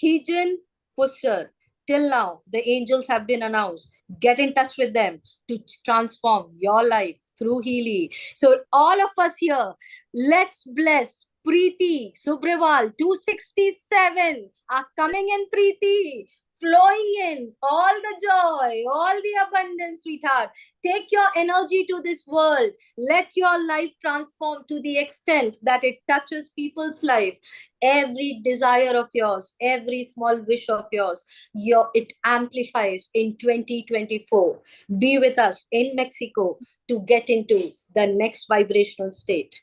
C: Hijin, Pusher. Till now, the angels have been announced. Get in touch with them to transform your life through Healy. So all of us here, let's bless Preeti Subrawal 267 are coming in, Preeti, flowing in all the joy, all the abundance, sweetheart. Take your energy to this world. Let your life transform to the extent that it touches people's life. Every desire of yours, every small wish of yours, it amplifies in 2024. Be with us in Mexico to get into the next vibrational state.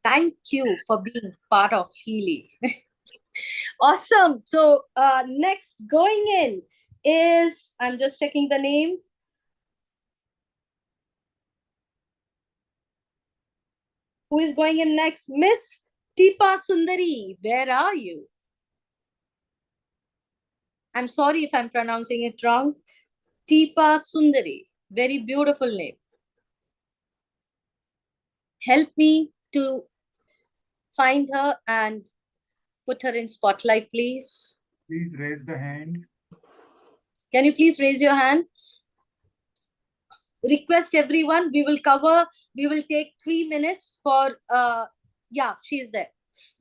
C: Thank you for being part of Healy. Awesome. So next going in is, I'm just checking the name. Who is going in next? Miss Tipa Sundari. Where are you? I'm sorry if I'm pronouncing it wrong. Tipa Sundari. Very beautiful name. Help me to find her and put her in spotlight, please.
D: Please raise the hand.
C: Can you please raise your hand? Request everyone, we will take 3 minutes for, yeah, she's there.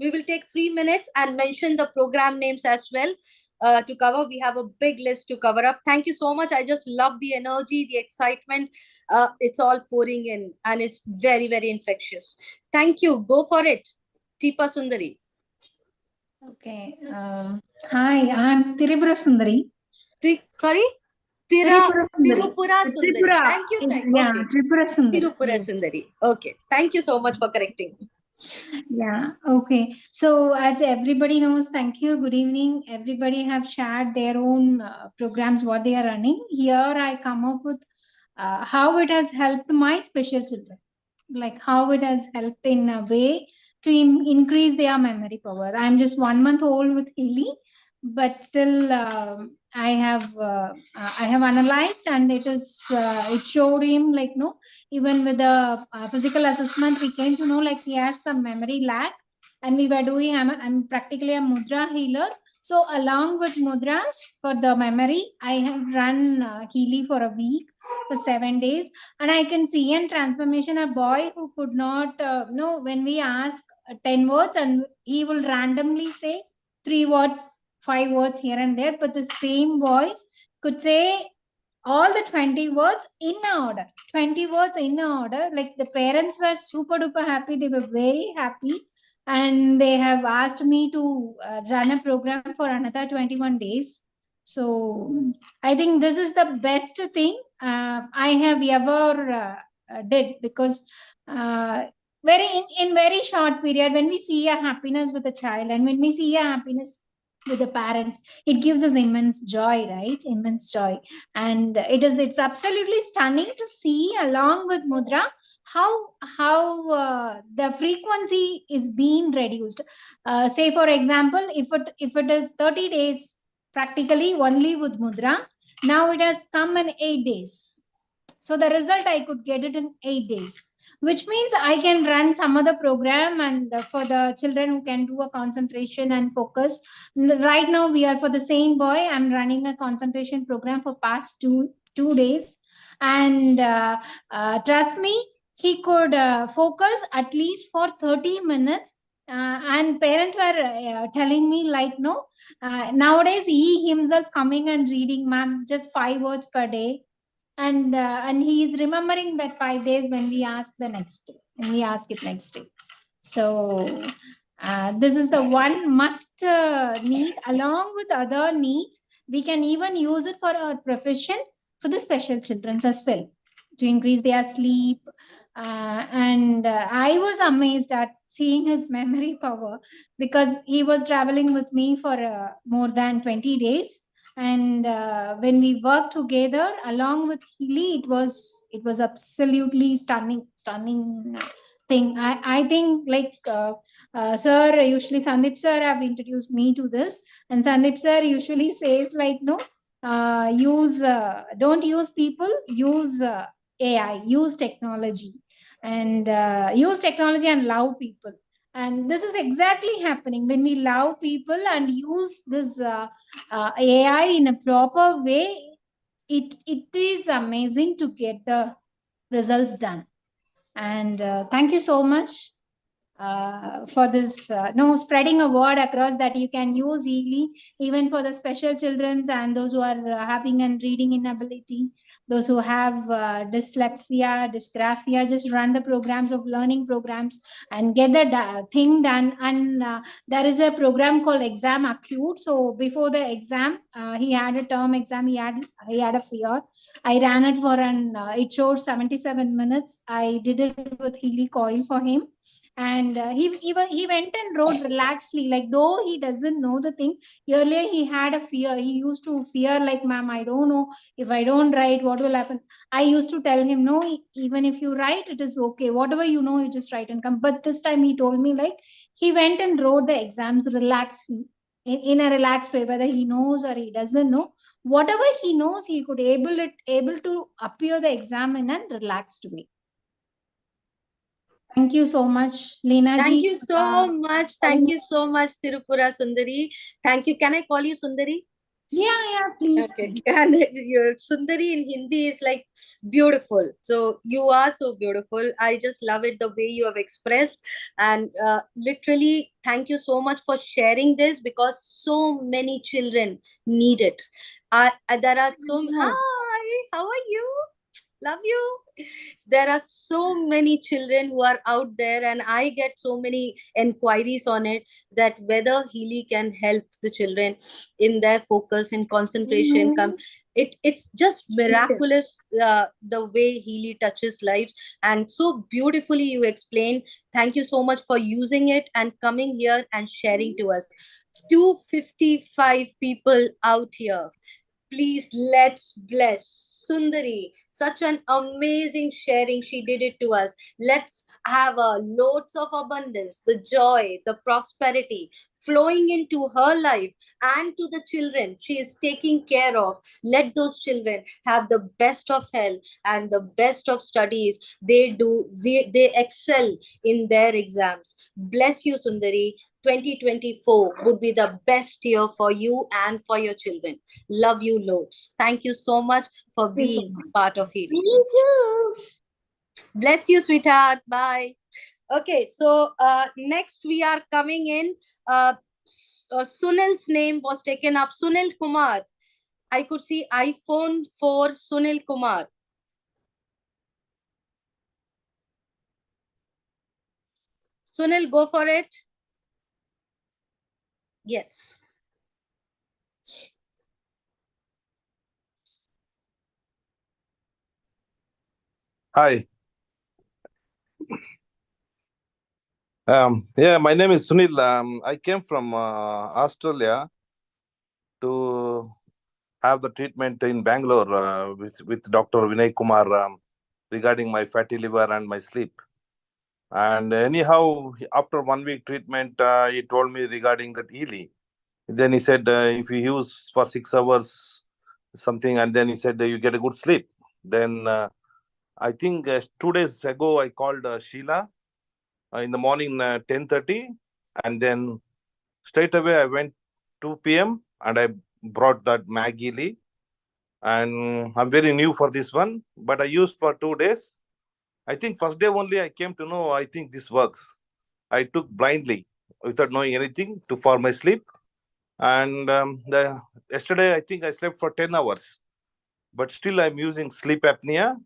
C: We will take 3 minutes and mention the program names as well to cover. We have a big list to cover up. Thank you so much. I just love the energy, the excitement. It's all pouring in and it's very, very infectious. Thank you. Go for it. Tipa Sundari.
K: Okay. Hi, I'm Tirupura Sundari.
C: Sorry?
K: Tirupura Sundari.
C: Tirupura Sundari.
K: Tripura.
C: Thank you.
K: Yeah,
C: Okay.
K: Tripura Sundari.
C: Tirupura
K: Yes.
C: Sundari. Okay. Thank you so much for correcting me.
K: Yeah, okay. So as everybody knows, thank you. Good evening. Everybody have shared their own programs, what they are running. Here I come up with how it has helped my special children. Like how it has helped in a way to increase their memory power. I'm just 1 month old with Healy, but still I have analyzed, and it showed him like no, even with the physical assessment we came to know like he has some memory lag, and we were doing I'm practically a mudra healer. So along with mudras for the memory, I have run Healy for a week for 7 days, and I can see in transformation a boy who could not know when we ask 10 words and he will randomly say 3 words, 5 words here and there, but the same boy could say all the 20 words in order. 20 words in order. Like the parents were super duper happy. They were very happy. And they have asked me to run a program for another 21 days. So I think this is the best thing I have ever did, because in very short period, when we see a happiness with a child and when we see a happiness with the parents, it gives us immense joy, right? Immense joy. And it's absolutely stunning to see along with mudra how the frequency is being reduced. Say for example, if it is 30 days practically only with mudra, now it has come in 8 days. So the result I could get it in 8 days, which means I can run some other program, and for the children who can do a concentration and focus. Right now we are for the same boy, I'm running a concentration program for past two days, and trust me, he could focus at least for 30 minutes. And parents were telling me like no, nowadays he himself coming and reading, ma'am, just 5 words per day, and he is remembering that 5 days when we ask the next day, and we ask it next day. So this is the one must need. Along with other needs, we can even use it for our profession for the special children as well, to increase their sleep. And I was amazed at seeing his memory power, because he was traveling with me for more than 20 days. And when we worked together along with Healy, it was absolutely stunning thing. I think like sir, usually Sandeep sir have introduced me to this, and Sandeep sir usually says like no, don't use people, use AI, use technology, and use technology and love people. And this is exactly happening when we love people and use this AI in a proper way. It is amazing to get the results done. And thank you so much for this spreading a word across that you can use Healy even for the special children and those who are having and reading inability, those who have dyslexia, dysgraphia. Just run the programs of learning programs and get the thing done. And there is a program called Exam Acute. So before the exam, he had a term exam. He had a fear. I ran it for it showed 77 minutes. I did it with Healy coil for him. And he went and wrote relaxedly, like though he doesn't know the thing. Earlier he had a fear. He used to fear like, ma'am, I don't know if I don't write what will happen. I used to tell him, no, even if you write, it is okay, whatever you know, you just write and come. But this time he told me like he went and wrote the exams relaxedly, in a relaxed way, whether he knows or he doesn't know. Whatever he knows, he could able to appear the exam in a relaxed way. Thank you so much, Leena ji.
C: Thank you so much. Thank you so much, Tirupura Sundari. Thank you. Can I call you Sundari?
K: Yeah, please.
C: Okay. And your Sundari in Hindi is like beautiful. So you are so beautiful. I just love it the way you have expressed. And literally, thank you so much for sharing this because so many children need it. There are so hi, how are you? Love you. There are so many children who are out there, and I get so many inquiries on it that whether Healy can help the children in their focus and concentration. It's just miraculous the way Healy touches lives, and so beautifully you explained. Thank you so much for using it and coming here and sharing to us. 255 people out here. Please, let's bless Sundari. Such an amazing sharing she did it to us. Let's have loads of abundance, the joy, the prosperity flowing into her life and to the children she is taking care of. Let those children have the best of health and the best of studies. They excel in their exams. Bless you, Sundari. 2024 would be the best year for you and for your children. Love you loads. Thank you so much for being part of Healy. Bless you, sweetheart. Bye. Okay, so next we are coming in. Sunil's name was taken up. Sunil Kumar. I could see iPhone 4 Sunil Kumar. Sunil, go for it. Yes.
L: Hi. Yeah, my name is Sunil. I came from Australia to have the treatment in Bangalore with Dr. Vinay Kumar regarding my fatty liver and my sleep. And anyhow, after 1 week treatment, he told me regarding that Healy. Then he said, if you use for 6 hours something, and then he said, you get a good sleep. Then I think 2 days ago, I called Sheila in the morning 10:30, and then straight away I went 2 p.m. and I brought that Maggie, and I'm very new for this one, but I used for 2 days. I think first day only I came to know I think this works. I took blindly without knowing anything for my sleep, and yesterday I think I slept for 10 hours, but still I'm using sleep apnea.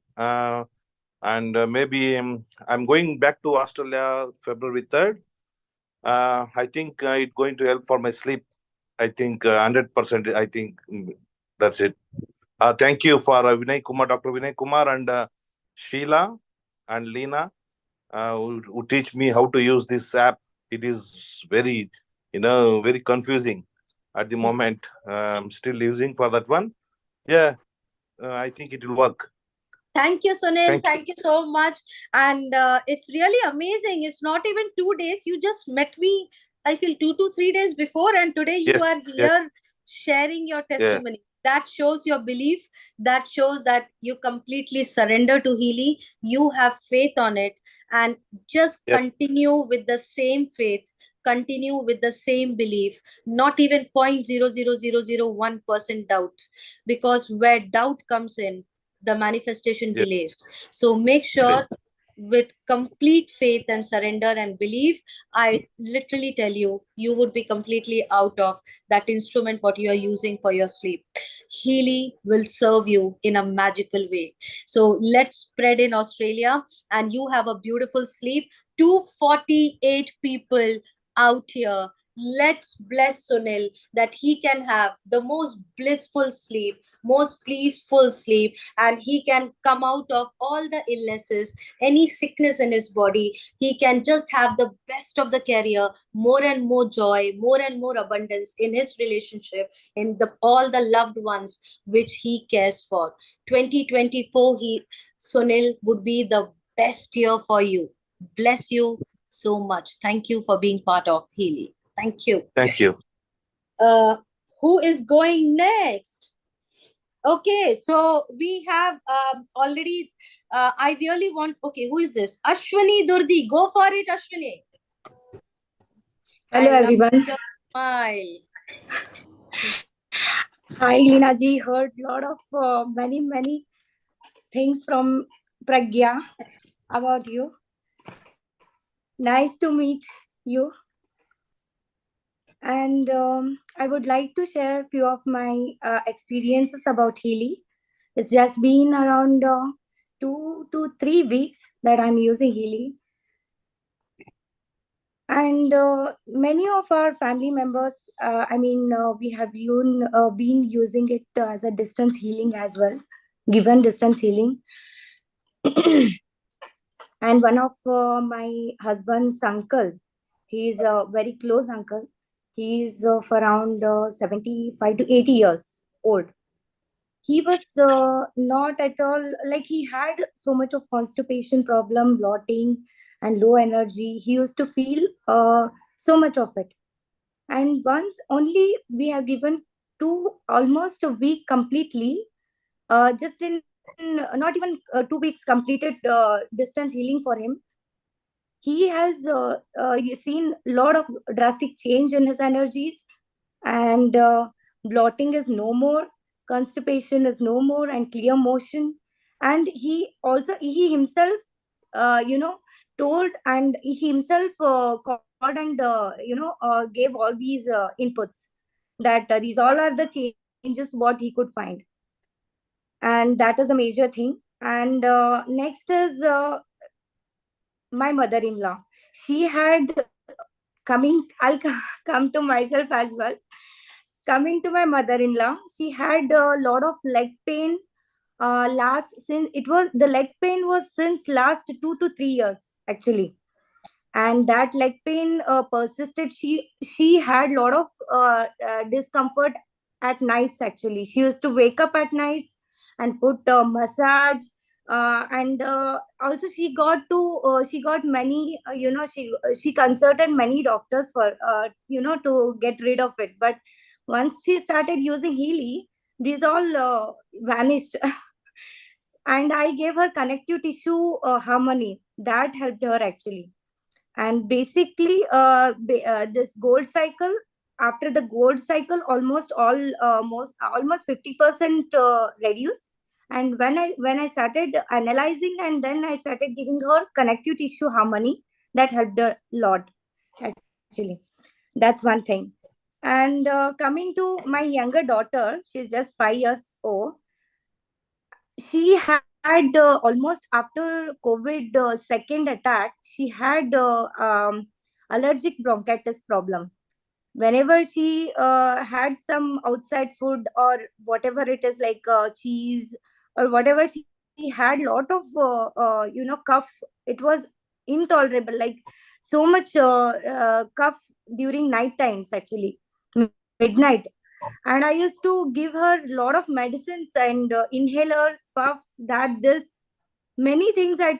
L: And maybe I'm going back to Australia February 3rd. I think it's going to help for my sleep. I think 100%. I think that's it. Thank you for Vinay Kumar, Dr. Vinay Kumar, and Sheila and Lena, who teach me how to use this app. It is very, very confusing at the moment. I'm still using for that one. Yeah, I think it will work.
C: Thank you, Sunil. Thank you so much. And it's really amazing. It's not even 2 days. You just met me, I feel 2 to 3 days before, and today you are here sharing your testimony. That shows your belief. That shows that you completely surrender to Healy. You have faith on it, and just continue with the same faith. Continue with the same belief. Not even 0.00001% doubt, because where doubt comes in, the manifestation delays. So make sure with complete faith and surrender and belief, I literally tell you, you would be completely out of that instrument what you are using for your sleep. Healy will serve you in a magical way. So let's spread in Australia and you have a beautiful sleep. 248 people out here. Let's bless Sunil that he can have the most blissful sleep, most peaceful sleep, and he can come out of all the illnesses, any sickness in his body. He can just have the best of the career, more and more joy, more and more abundance in his relationship, in all the loved ones which he cares for. 2024, Sunil, would be the best year for you. Bless you so much. Thank you for being part of Healy. Thank you.
L: Thank you.
C: Who is going next? Okay, so we have already, I really want, okay, who is this? Ashwini Durdi. Go for it, Ashwini.
M: Hello, everyone.
C: Smile.
M: Hi, Leena ji. Heard a lot of many things from Pragya about you. Nice to meet you. And I would like to share a few of my experiences about Healy. It's just been around 2 to 3 weeks that I'm using Healy. And many of our family members, we have been using it as a distance healing as well, given distance healing. And one of my husband's uncle, he's a very close uncle. He's of around 75 to 80 years old. He was not at all, like he had so much of constipation problem, bloating, and low energy. He used to feel so much of it. And once only we have given to almost a week completely, just in not even 2 weeks completed distance healing for him. He has seen a lot of drastic change in his energies, and bloating is no more, constipation is no more, and clear motion. And he himself told, and he himself called and gave all these inputs, that these all are the changes what he could find. And that is a major thing. And next is my mother-in-law. She had I'll come to myself as well. Coming to my mother-in-law, she had a lot of leg pain. The leg pain was since last 2 to 3 years actually, and that leg pain persisted. She had a lot of discomfort at nights actually. She used to wake up at nights and put massage, and also she got many she consulted many doctors for to get rid of it. But once she started using Healy, these all vanished. And I gave her connective tissue harmony that helped her actually. And basically this gold cycle, after the gold cycle, almost 50% reduced. And when I started analyzing, and then I started giving her connective tissue harmony, that helped a lot actually. That's one thing. And coming to my younger daughter, she's just 5 years old. She had almost after COVID second attack, she had allergic bronchitis problem. Whenever she had some outside food or whatever it is, like cheese or whatever, she had lot of cough. It was intolerable, like so much cough during night times actually, midnight. And I used to give her a lot of medicines and inhalers, puffs, that this many things that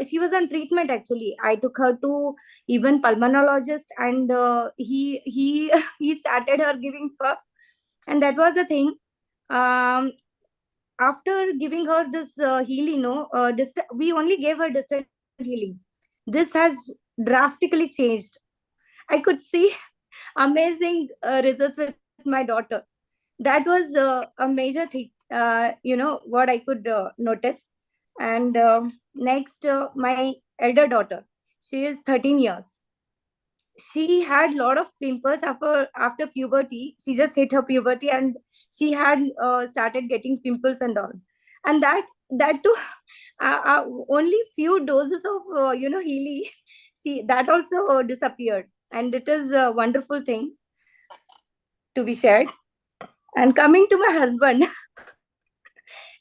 M: she was on treatment actually. I took her to even pulmonologist, and he he started her giving puff. And that was the thing. After giving her this healing, we only gave her distant healing. This has drastically changed. I could see amazing results with my daughter. That was a major thing, what I could notice. And next, my elder daughter, she is 13 years. She had a lot of pimples after puberty. She just hit her puberty, and she had started getting pimples and all. And that too, only few doses of Healy, that also disappeared. And it is a wonderful thing to be shared. And coming to my husband,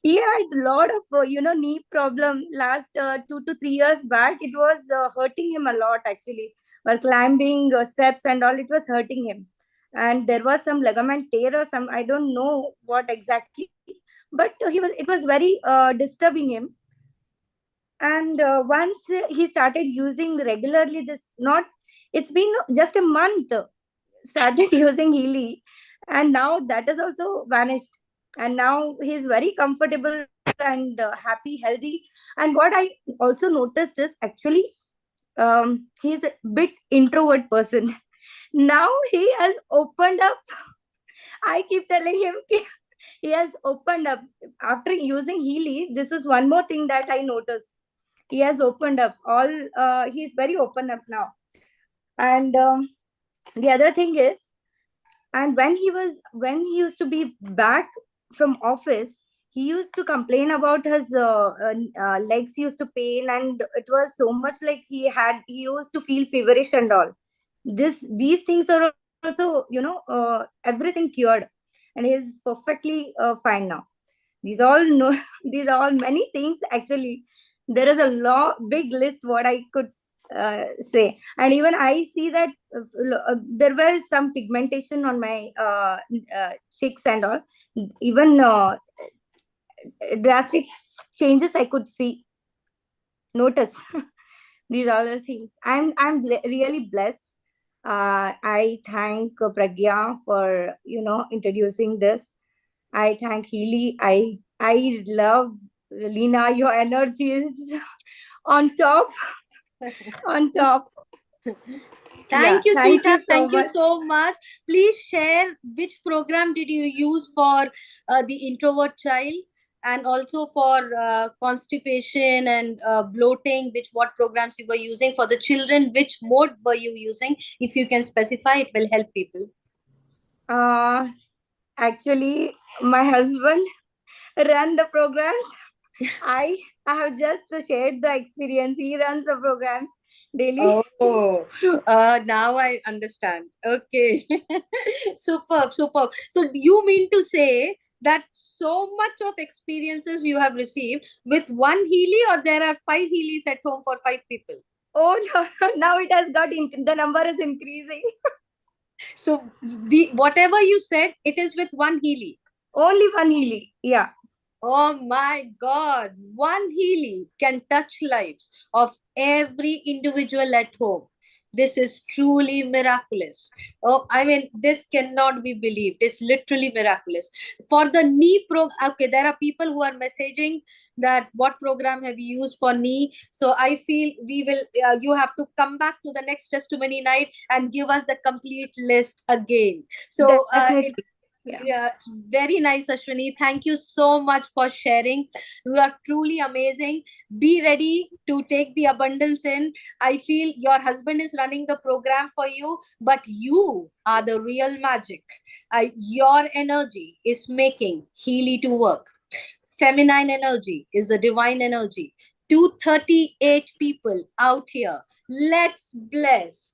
M: he had a lot of knee problem last 2 to 3 years back. It was hurting him a lot actually, while climbing steps and all. It was hurting him, and there was some ligament tear or some, I don't know what exactly, but it was very disturbing him. And once he started using regularly, it's been just a month, started using Healy, and now that has also vanished. And now he's very comfortable and happy, healthy. And what I also noticed is actually he's a bit introvert person. Now he has opened up I keep telling him he has opened up after using Healy. This is one more thing that I noticed. He has opened up. He's very open up now. And the other thing is, and when he used to be back from office, he used to complain about his legs used to pain, and it was so much like he used to feel feverish and all. These things are also, everything cured, and he's perfectly fine now. These all no these are all many things actually. There is a big list what I could say. And even I see that there were some pigmentation on my cheeks and all. Even drastic changes I could see, notice. These are the things. I'm really blessed. I thank Pragya for introducing this. I thank Healy. I love Lina. Your energy is on top. On top.
C: Thank you,
M: Thank you
C: sweetheart.
M: so
C: Thank you
M: much.
C: so much. Please share which program did you use for the introvert child, and also for constipation and bloating, what programs you were using for the children, which mode were you using? If you can specify, it will help people.
M: Actually, my husband ran the programs. I have just shared the experience. He runs the programs daily.
C: Oh, now I understand. Okay. Superb, superb. So you mean to say that so much of experiences you have received with one Healy, or there are 5 Healys at home for 5 people?
M: Oh no, now it has got the number is increasing.
C: So whatever you said, it is with one Healy.
M: Only one Healy, yeah.
C: Oh my God, one Healy can touch lives of every individual at home. This is truly miraculous. Oh, I mean, this cannot be believed. It's literally miraculous. For the knee okay, there are people who are messaging that what program have you used for knee. So I feel we will, you have to come back to the next testimony night and give us the complete list again. So
M: Definitely.
C: yeah, it's very nice, Ashwini. Thank you so much for sharing. You are truly amazing. Be ready to take the abundance in. I feel your husband is running the program for you, but you are the real magic. Your energy is making Healy to work. Feminine energy is the divine energy. 238 people out here. Let's bless.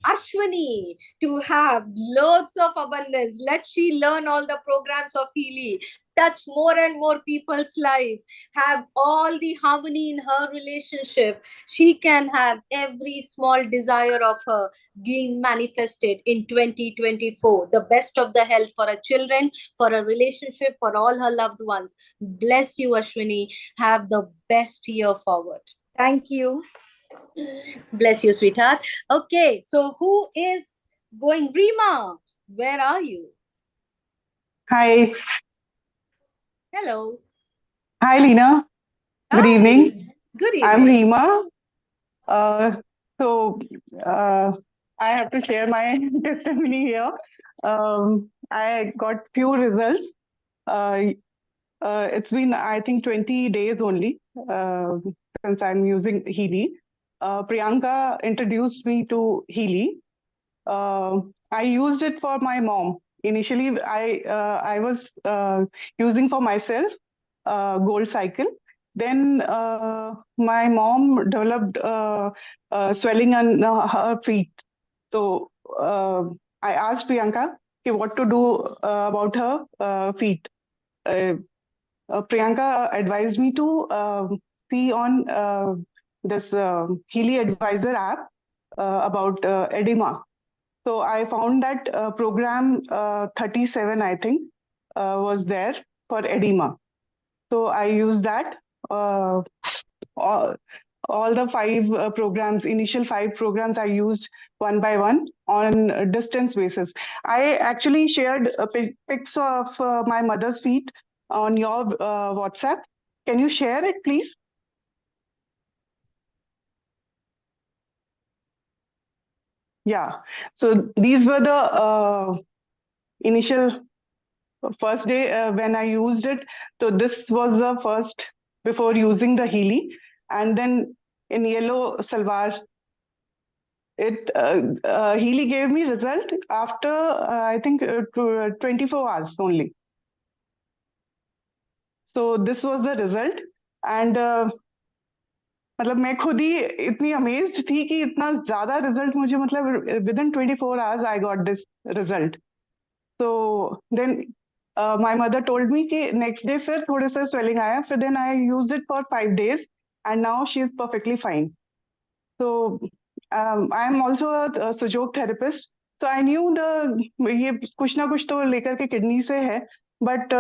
C: Ashwini to have loads of abundance. Let she learn all the programs of Healy, touch more and more people's lives, have all the harmony in her relationship. She can have every small desire of her being manifested in 2024. The best of the health for her children, for her relationship, for all her loved ones. Bless you, Ashwini. Have the best year forward.
M: Thank you.
C: Bless you, sweetheart. Okay, so who is going? Rima, where are you?
N: Hi.
C: Hello.
N: Hi, Lina. Good
C: Hi.
N: evening.
C: Good
N: I'm
C: evening.
N: Rima. So I have to share my testimony here. I got few results. It's been, I think, 20 days only since I'm using Healy. Priyanka introduced me to Healy. I used it for my mom. Initially, I was using for myself Gold Cycle. Then my mom developed swelling on her feet. So I asked Priyanka what to do about her feet. Priyanka advised me to see on this Healy Advisor app about edema. So I found that program 37, I think, was there for edema. So I used that. All the 5 programs, initial 5 programs, I used one by one on a distance basis. I actually shared pics of my mother's feet on your WhatsApp. Can you share it, please? Yeah. So these were the initial first day when I used it. So this was the first before using the Healy, and then in yellow salwar, it Healy gave me result after I think 24 hours only. So this was the result, and मतलब मैं खुद ही इतनी amazed थी कि इतना ज्यादा result मुझे मतलब within 24 hours I got this result. So then my mother told me कि नेक्स्ट डे फिर थोड़े से स्वेलिंग आया, फिर then I used it for 5 days and now she is perfectly fine. So I am also a Sujok therapist, so I knew ये कुछ ना कुछ तो लेकर के किडनी से है, बट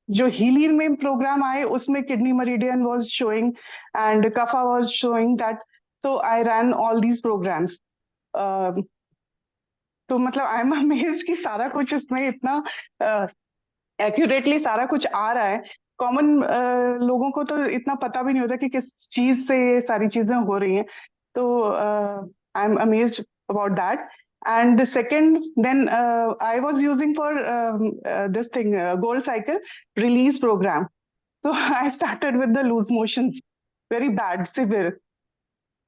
N: जो हीली में प्रोग्राम आए उसमें kidney meridian was showing and kapha was showing that, so I ran all these programs. तो मतलब आई एम अमेज्ड कि सारा कुछ इसमें इतना एक्यूरेटली सारा कुछ आ रहा है. कॉमन लोगों को तो इतना पता भी नहीं होता कि किस चीज से ये सारी चीजें हो रही हैं. तो I am amazed about that. And the second, then I was using for this thing, Gold Cycle release program. So I started with the loose motions, very bad, severe.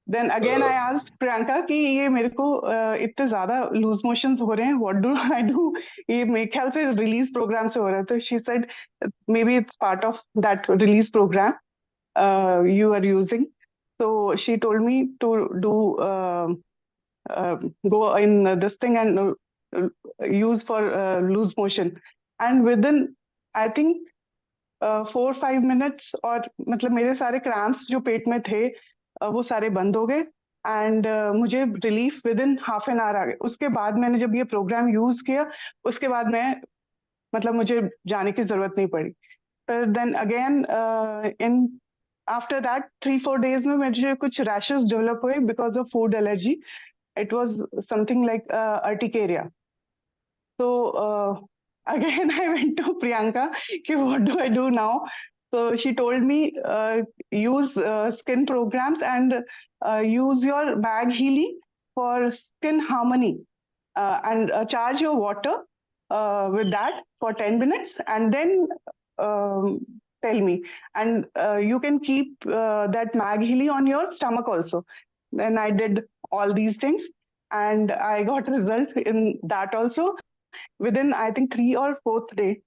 N: Then again I asked Priyanka कि ये मेरे को इतने ज्यादा loose motions हो रहे हैं, what do I do? ये मेरे ख्याल से रिलीज प्रोग्राम से हो रहा है. तो she said maybe it's part of that release program you are using. So she told me to do go in this thing and use for loose motion, and within I think 4-5 minutes और मतलब मेरे सारे cramps जो पेट में थे वो सारे बंद हो गए एंड मुझे relief within half an hour आ गए. उसके बाद मैंने जब ये प्रोग्राम यूज किया उसके बाद मैं मतलब मुझे जाने की जरूरत नहीं पड़ी. पर then again in after that 3-4 days में मुझे कुछ रैशेस डेवलप हुए because of food allergy. It was something like urticaria. So again I went to Priyanka कि what do I do now? So she told me use skin programs and use your bag Healy for skin harmony and charge your water with that for 10 minutes and then tell me. And you can keep that mag Healy on your stomach also. Then I did all these things and I got results in that also. Within I think 3 or 4th day,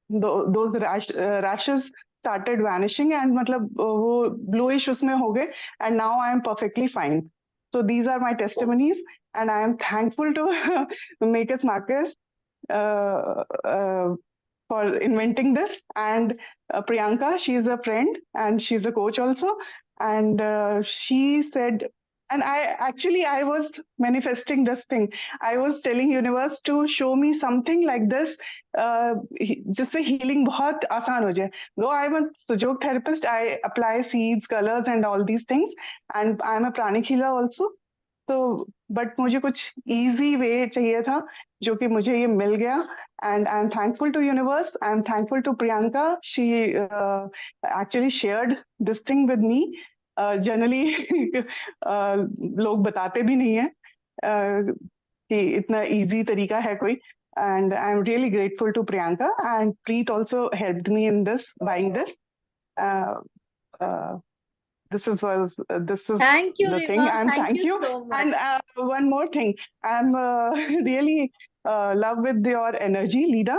N: those rashes started vanishing and मतलब वो bluish उसमें हो गए and now I am perfectly fine. So these are my testimonies and I am thankful to Makers Marcus for inventing this, and Priyanka, she is a friend and she's a coach also, and she said, and I was manifesting this thing. I was telling universe to show me something like this जिससे healing बहुत आसान हो जाए. Though I am a Sujok therapist, I apply seeds, colors and all these things, and I am a pranic healer also. तो but मुझे कुछ easy way चाहिए था जो कि मुझे ये मिल गया. And I'm thankful to universe. I'm thankful to Priyanka. She actually shared this thing with me. Generally लोग बताते भी नहीं है कि इतना easy तरीका है कोई. And I'm really grateful to Priyanka, and Preet also helped me in this, buying this. This is
C: Thank you,
N: the
C: Rima.
N: thing. And
C: Thank
N: thank
C: you
N: you.
C: so much.
N: And one more thing, I'm really love with your energy, Lida.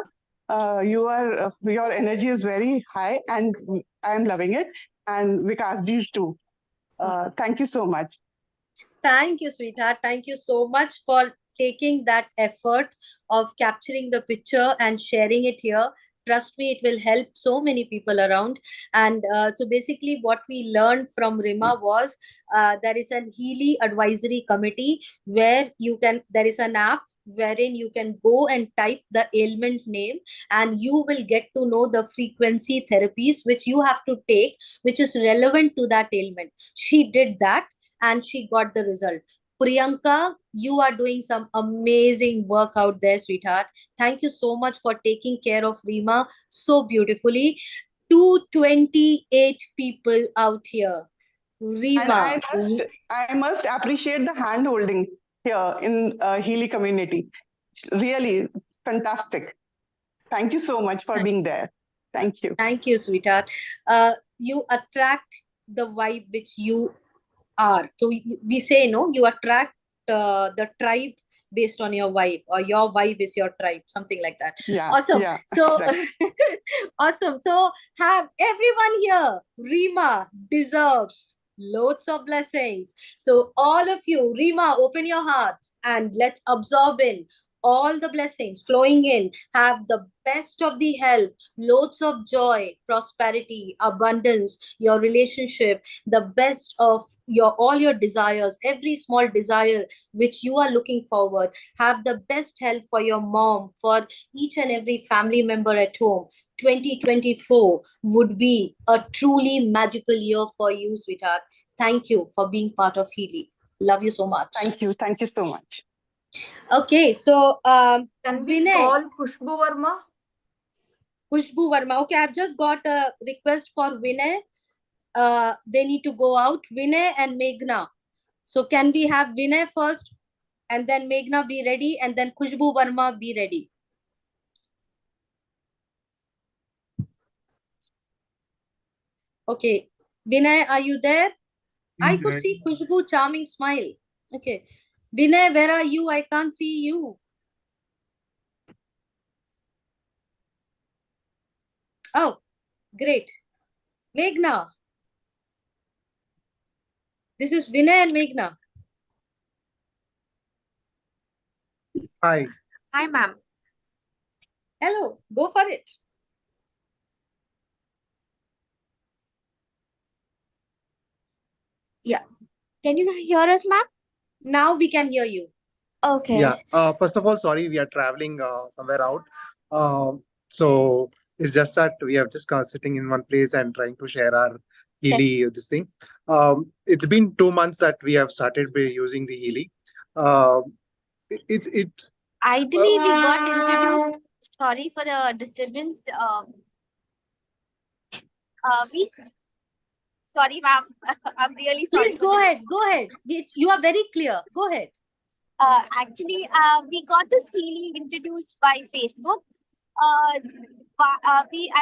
N: Your energy is very high, and I am loving it. And Vikasji's too. Thank you so much.
C: Thank you, sweetheart. Thank you so much for taking that effort of capturing the picture and sharing it here. Trust me, it will help so many people around. And so basically what we learned from Rima was there is an Healy advisory committee where there is an app wherein you can go and type the ailment name and you will get to know the frequency therapies which you have to take, which is relevant to that ailment. She did that and she got the result. Priyanka, you are doing some amazing work out there, sweetheart. Thank you so much for taking care of Rima so beautifully. 228 people out here. Rima.
N: And I must appreciate the hand holding here in Healy community. Really, fantastic. Thank you so much for being there. Thank you.
C: Thank you, sweetheart. You attract the vibe which you are. So we say, no, you attract the tribe based on your vibe, or your vibe is your tribe, something like that.
N: Yeah.
C: Awesome.
N: Yeah.
C: So
N: Right.
C: awesome. So have everyone here, Rima deserves loads of blessings. So all of you, Rima, open your hearts and let's absorb in all the blessings flowing in. Have the best of the health, loads of joy, prosperity, abundance, your relationship, the best of your all your desires, every small desire which you are looking forward. Have the best health for your mom, for each and every family member at home. 2024 would be a truly magical year for you, sweetheart. Thank you for being part of Healy. Love you so much.
N: Thank you. Thank you so much.
C: Okay, so
E: Can we
C: Vinay,
E: call Kushbu Verma?
C: Kushbu Verma. Okay, I've just got a request for Vinay. They need to go out. Vinay and Meghna. So can we have Vinay first, and then Meghna be ready, and then Kushbu Verma be ready? Okay, Vinay, are you there? I
D: He's
C: could
D: ready.
C: see Kushbu charming smile. Okay, Vinay, where are you? I can't see you. Oh, great. Meghna. This is Vinay and Meghna.
O: Hi.
C: Hi, ma'am. Hello, go for it.
O: Yeah. Can you hear us, ma'am?
C: Now we can hear you.
O: Okay. Yeah. First of all, sorry, we are traveling somewhere out. So it's just that we are just sitting in one place and trying to share our Healy this thing. It's been 2 months that we have started using the Healy. It. Ideally, we got introduced. Sorry for the disturbance. We. Sorry, ma'am. I'm really sorry.
C: Please go ahead. Go ahead. You are very clear. Go ahead.
O: Actually, we got this Healy introduced by Facebook. I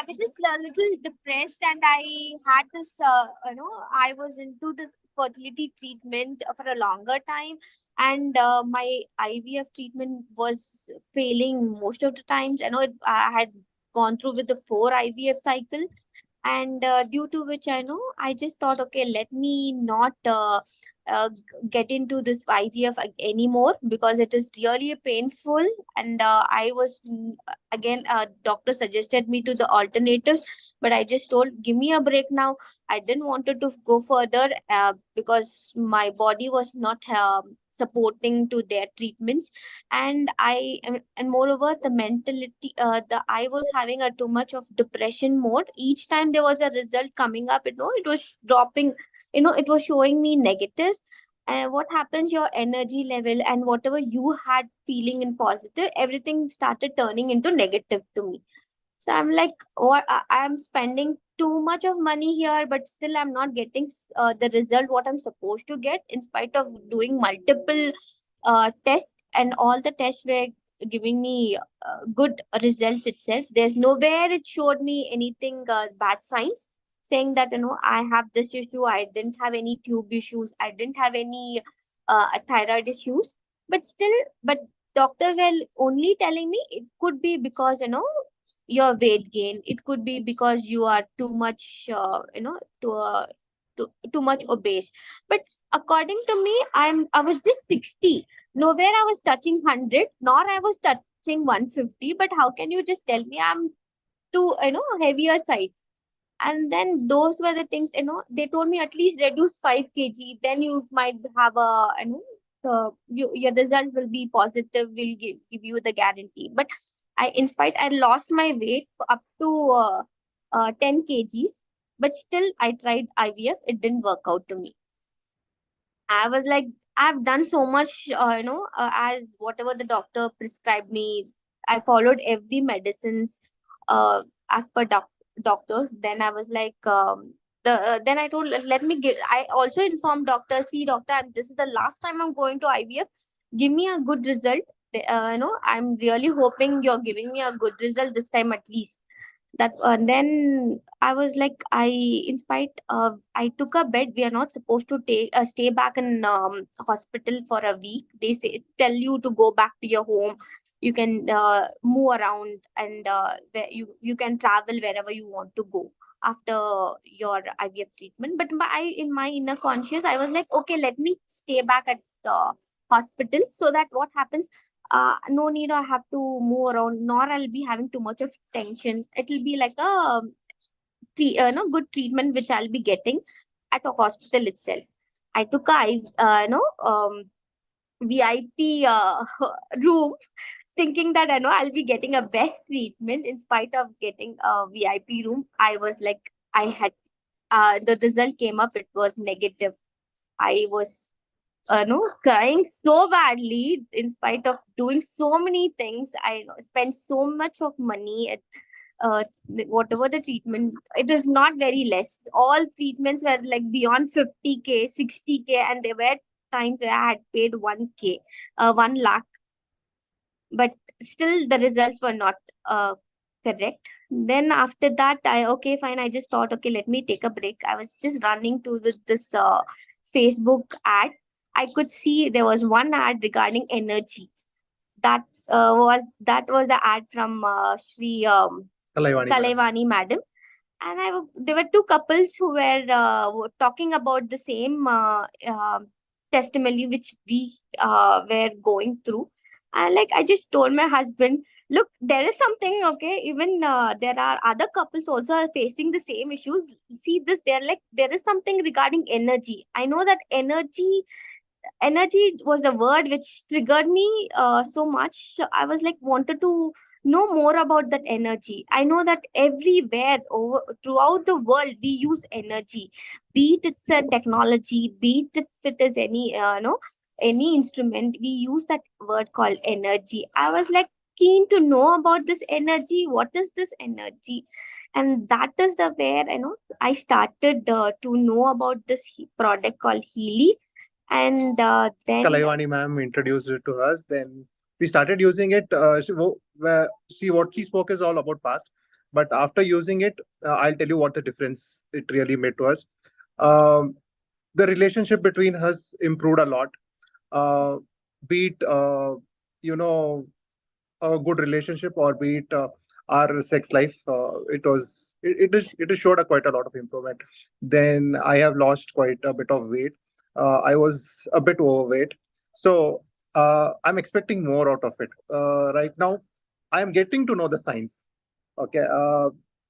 O: was just a little depressed, and I had this, I was into this fertility treatment for a longer time, and my IVF treatment was failing most of the times. I had gone through with the 4 IVF cycle, and due to which I just thought, okay, let me not get into this IVF anymore, because it is really painful. And I was again, doctor suggested me to the alternatives, but I just told, give me a break now. I didn't wanted to go further because my body was not supporting to their treatments, and and moreover the mentality, I was having a too much of depression mode. Each time there was a result coming up, it was dropping, it was showing me negatives. And what happens, your energy level and whatever you had feeling in positive, everything started turning into negative to me. So I'm like, what, I'm spending too much of money here, but still I'm not getting the result what I'm supposed to get, in spite of doing multiple tests, and all the tests were giving me good results itself. There's nowhere it showed me anything bad signs, saying that I have this issue. I didn't have any tube issues. I didn't have any thyroid issues. But doctor were only telling me it could be because your weight gain. It could be because you are too much too much obese. But according to me, I was just 60. Nowhere I was touching 100, nor I was touching 150. But how can you just tell me I'm too heavier side? And then those were the things, they told me at least reduce 5 kg, then you might have a your result will be positive, will give you the guarantee. But in spite, I lost my weight up to 10 kgs, but still I tried IVF. It didn't work out to me. I was like, I've done so much, as whatever the doctor prescribed me. I followed every medicines as per doctors. Then I was like, then I told, let me give. I also informed doctor, see doctor, this is the last time I'm going to IVF. Give me a good result. I'm really hoping you're giving me a good result this time at least. That then I was like, in spite I took a bed. We are not supposed to stay back in hospital for a week. They tell you to go back to your home. You can move around, and where you can travel wherever you want to go after your IVF treatment. But in my inner conscious, I was like, okay, let me stay back at hospital, so that what happens, no need I have to move around, nor I'll be having too much of tension. It'll be like a no good treatment which I'll be getting at a hospital itself. I took a VIP room, thinking that I know I'll be getting a best treatment. In spite of getting a VIP room, I was like, I had the result came up, it was negative. I was crying so badly. In spite of doing so many things, I spent so much of money at whatever the treatment. It was not very less. All treatments were like beyond 50K, 60K, and there were times where I had paid 1K, 1 lakh. But still, the results were not correct. Then after that, okay, fine. I just thought, okay, let me take a break. I was just running to this Facebook ad. I could see there was one ad regarding energy. That was the ad from Shri Kalaivani madam. And there were two couples who were talking about the same testimony which we were going through. And like, I just told my husband, look, there is something, okay, even there are other couples also are facing the same issues. See this, they're like, there is something regarding energy. I know that energy was the word which triggered me so much. So I was like, wanted to know more about that energy. I know that everywhere throughout the world we use energy, be it it's a technology, be it if it is any any instrument, we use that word called energy. I was like keen to know about this energy. What is this energy? And that is the where I started to know about this product called Healy. And then
P: Kalaivani ma'am introduced it to us. Then we started using it. What she spoke is all about past, but after using it, I'll tell you what the difference it really made to us. Um, the relationship between us improved a lot. Be it a good relationship, or be it our sex life, it has showed quite a lot of improvement. Then I have lost quite a bit of weight. I was a bit overweight, so I'm expecting more out of it. Right now, I am getting to know the signs. Okay,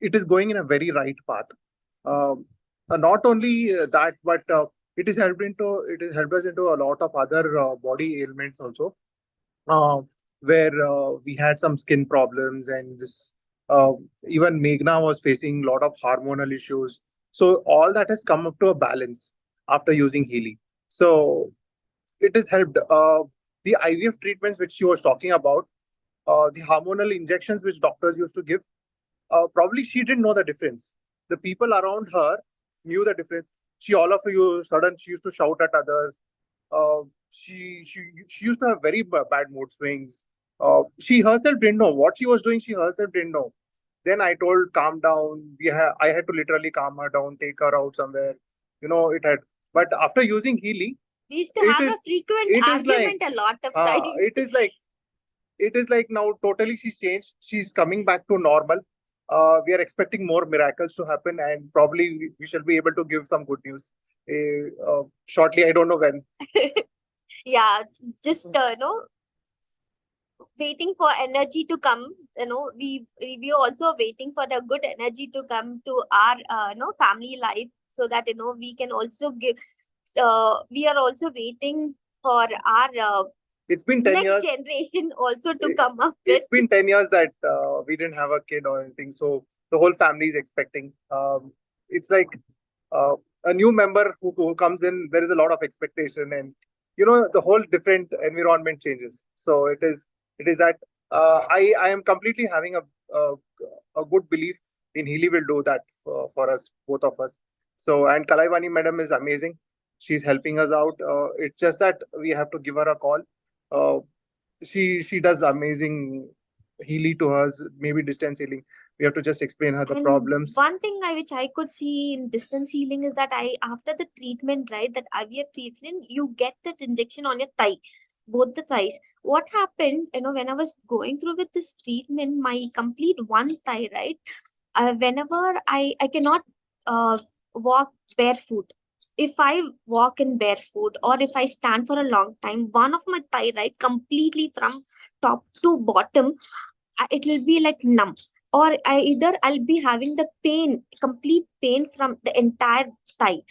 P: it is going in a very right path. Not only that, but it has helped us into a lot of other body ailments also, uh, where we had some skin problems, and this uh, even Meghna was facing a lot of hormonal issues. So all that has come up to a balance after using Healy. So it has helped. The IVF treatments which she was talking about, the hormonal injections which doctors used to give, probably she didn't know the difference. The people around her knew the difference. All of you sudden she used to shout at others. She used to have very bad mood swings. She herself didn't know what she was doing. She herself didn't know. Then I told, calm down. I had to literally calm her down, take her out somewhere. It had. But after using Healy,
O: we used to have a frequent argument a lot of times.
P: It is like now totally she's changed. She's coming back to normal. We are expecting more miracles to happen, and probably we shall be able to give some good news shortly. I don't know when.
O: Yeah, just waiting for energy to come. We are also waiting for the good energy to come to our family life, so that we can also give. We are also waiting for our
P: it's been 10
O: next
P: years
O: generation also to come up with.
P: It's been 10 years that we didn't have a kid or anything, so the whole family is expecting. It's like a new member who comes in. There is a lot of expectation, and the whole different environment changes. So it is that I am completely having a good belief in Healy will do that for us, both of us. So, and Kalaivani madam is amazing. She's helping us out. It's just that we have to give her a call. she does amazing healing to us, maybe distance healing. We have to just explain her the
O: And
P: problems.
O: one thing which I could see in distance healing is that after the treatment, right, that IVF treatment, you get that injection on your thigh, both the thighs. What happened, when I was going through with this treatment, my complete one thigh, right, whenever I cannot walk barefoot. If I walk in barefoot or if I stand for a long time, one of my thigh, right, completely from top to bottom, it will be like numb, or I'll be having the pain, complete pain from the entire thigh.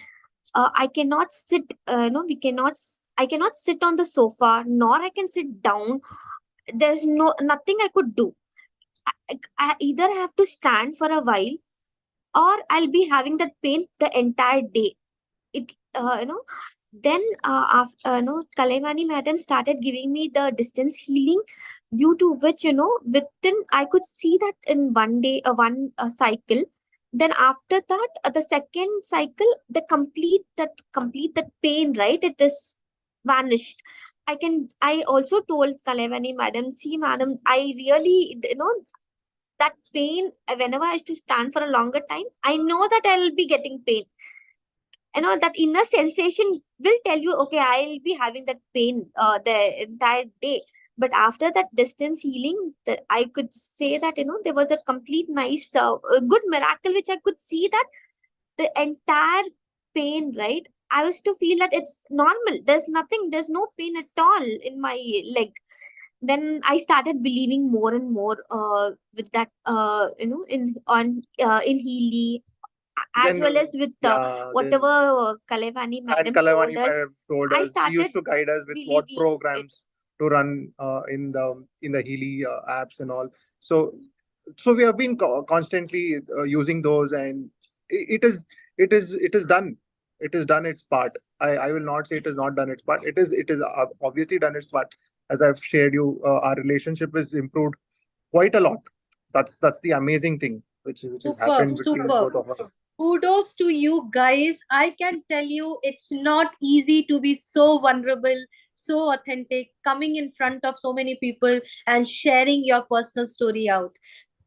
O: I cannot sit, I cannot sit on the sofa, nor I can sit down. There's nothing I could do. I either have to stand for a while, or I'll be having that pain the entire day. Then after Kalaimani madam started giving me the distance healing, due to which, within I could see that in one day, one cycle. Then after that, the second cycle, the complete that pain, right, it is vanished. I also told Kalaimani madam, see madam, I really, that pain, whenever I used to stand for a longer time, I know that I will be getting pain. That inner sensation will tell you, okay, I'll be having that pain the entire day. But after that distance healing, I could say that, there was a complete nice, good miracle, which I could see that the entire pain, right, I used to feel that it's normal. There's no pain at all in my leg. Then I started believing more and more with that, in Healy, as
P: Then,
O: well as with
P: yeah,
O: whatever Kalaivani
P: and
O: madam
P: Kalavani
O: told us.
P: madam told
O: I
P: us, she used
O: started
P: to guide us with what
O: believing it.
P: programs to run in the Healy apps and all. So we have been constantly using those, and it is done. It has done its part. I will not say it has not done its part. It is obviously done its part. As I've shared you, our relationship is improved quite a lot. That's the amazing thing which has happened between both of us.
M: Kudos to you guys. I can tell you it's not easy to be so vulnerable, so authentic, coming in front of so many people and sharing your personal story out.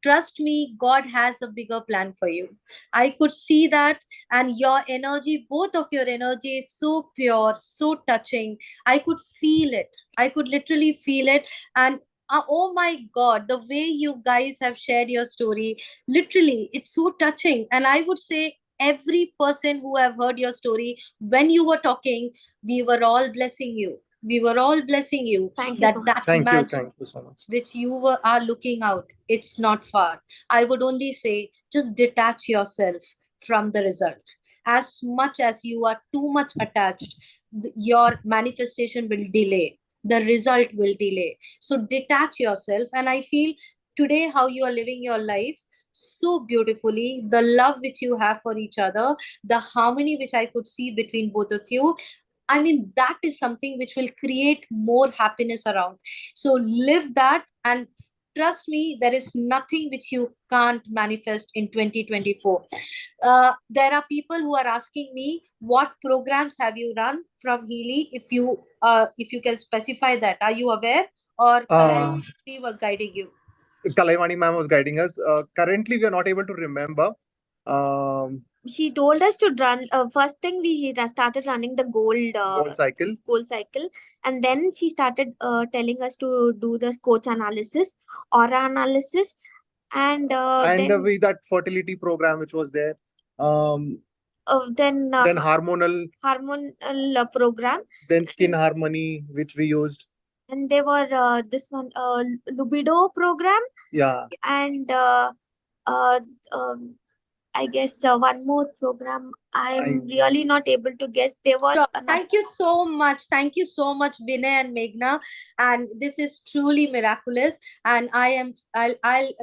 M: Trust me, God has a bigger plan for you. I could see that, and your energy, both of your energy is so pure, so touching. I could feel it. I could literally feel it. And oh my God, the way you guys have shared your story, literally, it's so touching. And I would say, every person who have heard your story, when you were talking, we were all blessing you. We were all blessing you.
O: Thank you so much.
M: That
P: Thank you.
M: magic
P: Thank you so much.
M: which you are looking out, it's not far. I would only say, just detach yourself from the result. As much as you are too much attached, your manifestation will delay, the result will delay. So detach yourself. And I feel today how you are living your life so beautifully, the love which you have for each other, the harmony which I could see between both of you, I mean, that is something which will create more happiness around. So live that, and trust me, there is nothing which you can't manifest in 2024. There are people who are asking me, what programs have you run from Healy? If you can specify that, are you aware, or Kalaimani was guiding you?
P: Kalaimani ma'am was guiding us. Currently, we are not able to remember.
O: She told us to run. First thing, we started running the
P: Gold cycle.
O: and then she started telling us to do the coach analysis, aura analysis, and then
P: with that fertility program which was there.
O: Then
P: hormonal
O: program,
P: then skin harmony which we used.
O: and they were this one, libido program,
P: Yeah.
O: and I guess one more program. I'm really not able to guess. There was
M: Sure. Thank you so much. Thank you so much, Vinay and Meghna. And this is truly miraculous. And I'll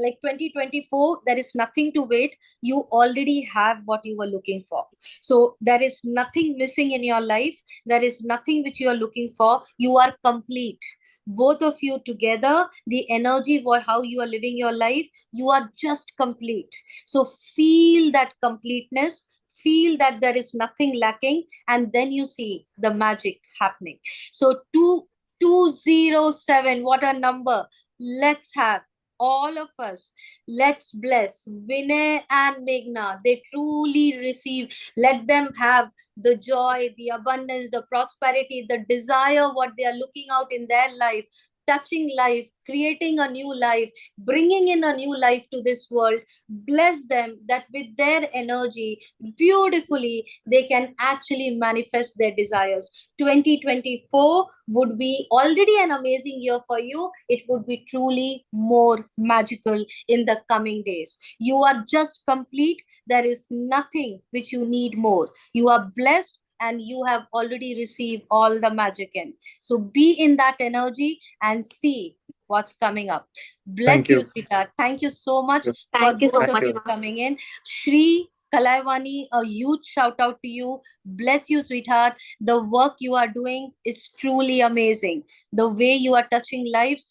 M: like 2024, there is nothing to wait. You already have what you were looking for. So there is nothing missing in your life. There is nothing which you are looking for. You are complete. Both of you together, the energy for how you are living your life, you are just complete. So feel that completeness, feel that there is nothing lacking, and then you see the magic happening. So to
C: 207. What a number. Let's have all of us. Let's bless Vinay and Meghna. They truly receive. Let them have the joy, the abundance, the prosperity, the desire, what they are looking out in their life, touching life, creating a new life, bringing in a new life to this world. Bless them that with their energy, beautifully, they can actually manifest their desires. 2024 would be already an amazing year for you. It would be truly more magical in the coming days. You are just complete. There is nothing which you need more. You are blessed and you have already received all the magic in. So be in that energy and see what's coming up. Bless
P: Thank you.
C: you, sweetheart. Thank you so much for
O: Thank you so
C: both of
O: much.
C: you coming in. Shri Kalaivani, a huge shout out to you. Bless you, sweetheart. The work you are doing is truly amazing. The way you are touching lives.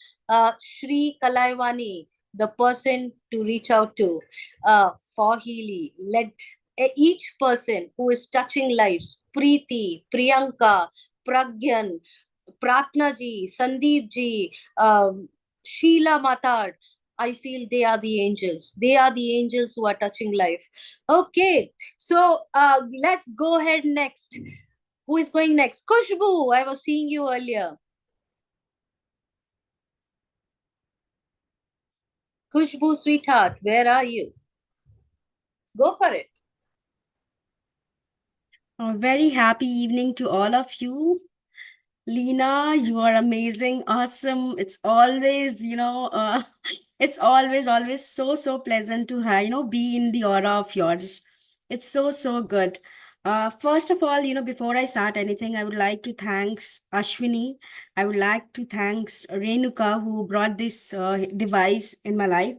C: Shri Kalaivani, the person to reach out to for Healy. Let each person who is touching lives, Preeti, Priyanka, Pragyan, Pratna ji, Sandeep ji, Sheila Matad, I feel they are the angels. They are the angels who are touching life. Okay, so let's go ahead next. Who is going next? Kushbu, I was seeing you earlier. Kushbu, sweetheart, where are you? Go for it.
Q: A very happy evening to all of you. Lena, you are amazing, awesome. It's always, it's always so pleasant to have, be in the aura of yours. It's so good. First of all, before I start anything, I would like to thanks Ashwini. I would like to thanks Renuka who brought this device in my life.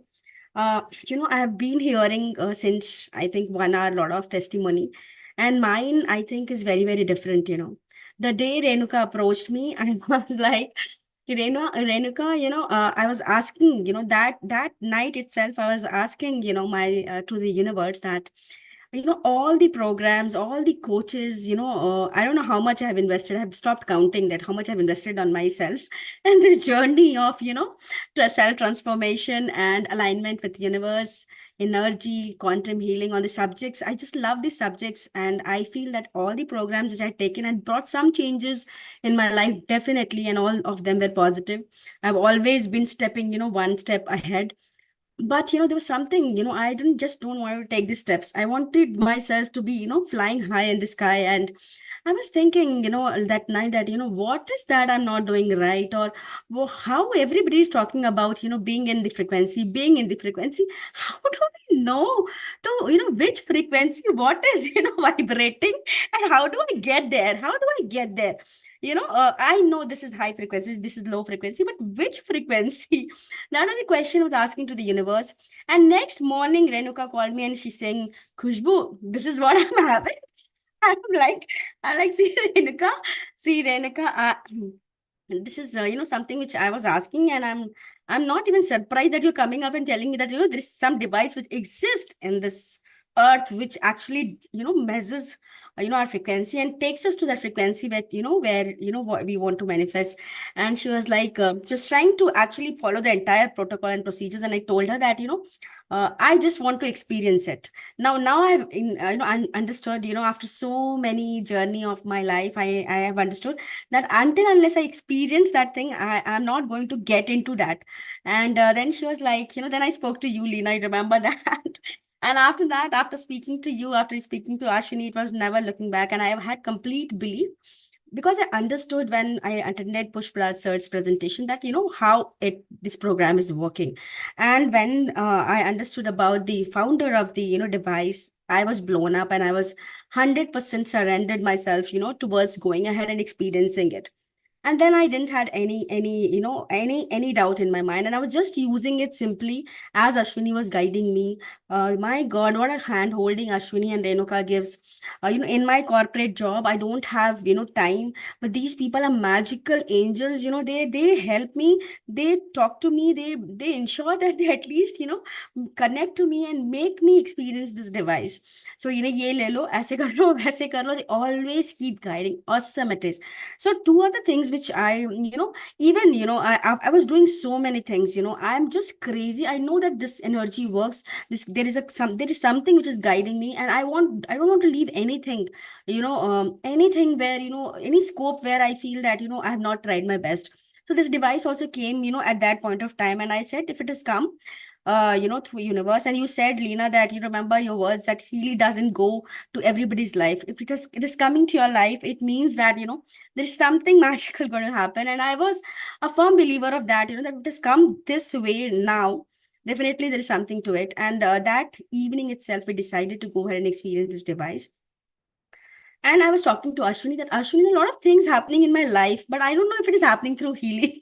Q: I have been hearing since I think 1 hour a lot of testimony, and mine I think is very different. The day Renuka approached me, I was like, Renuka, I was asking, that night itself, I was asking, my to the universe that, all the programs, all the coaches, I don't know how much I have invested. I have stopped counting that how much I've invested on myself and this journey of, self transformation and alignment with the universe, energy, quantum healing on the subjects. I just love these subjects. And I feel that all the programs which I've taken had brought some changes in my life, definitely. And all of them were positive. I've always been stepping, one step ahead. But there was something, I didn't just don't want to take these steps. I wanted myself to be, flying high in the sky. And I was thinking, that night that, what is that I'm not doing right? Or how everybody is talking about, being in the frequency, being in the frequency. How do we know to, which frequency, what is, vibrating, and how do I get there? How do I get there? I know this is high frequencies, this is low frequency, but which frequency? That was the question I was asking to the universe. And next morning, Renuka called me and she's saying, Khushbu, this is what I'm having. I'm like, see, Renuka, this is something which I was asking, and I'm not even surprised that you're coming up and telling me that there is some device which exists in this earth which actually measures our frequency and takes us to that frequency where what we want to manifest. And she was like just trying to actually follow the entire protocol and procedures, and I told her that I just want to experience it. Now I've understood, after so many journey of my life, I have understood that unless I experience that thing, I'm not going to get into that. And then she was like, then I spoke to you, Lena, I remember that. And after that, after speaking to you, after speaking to Ashwini, it was never looking back. And I have had complete belief because I understood when I attended Push Sir's presentation that, how this program is working. And when I understood about the founder of the, device, I was blown up and I was 100% surrendered myself, towards going ahead and experiencing it. And then I didn't had any doubt in my mind, and I was just using it simply as Ashwini was guiding me. My God, what a hand holding Ashwini and Renuka gives. In my corporate job, I don't have time, but these people are magical angels. They help me, they talk to me, they ensure that they at least connect to me and make me experience this device. So ye le lo, aise kar lo, waise kar lo. They always keep guiding. Awesome it is. So two other things which I was doing so many things, I'm just crazy. I know that this energy works. There is something which is guiding me, and I don't want to leave anything, anything where, any scope where I feel that, I have not tried my best. So this device also came, at that point of time, and I said, if it has come, through universe. And you said, Lena, that you remember your words that Healy doesn't go to everybody's life. If it is coming to your life, it means that, there's something magical going to happen. And I was a firm believer of that, that it has come this way now. Definitely there is something to it. And that evening itself, we decided to go ahead and experience this device. And I was talking to Ashwini that, Ashwini, there are a lot of things happening in my life, but I don't know if it is happening through Healy.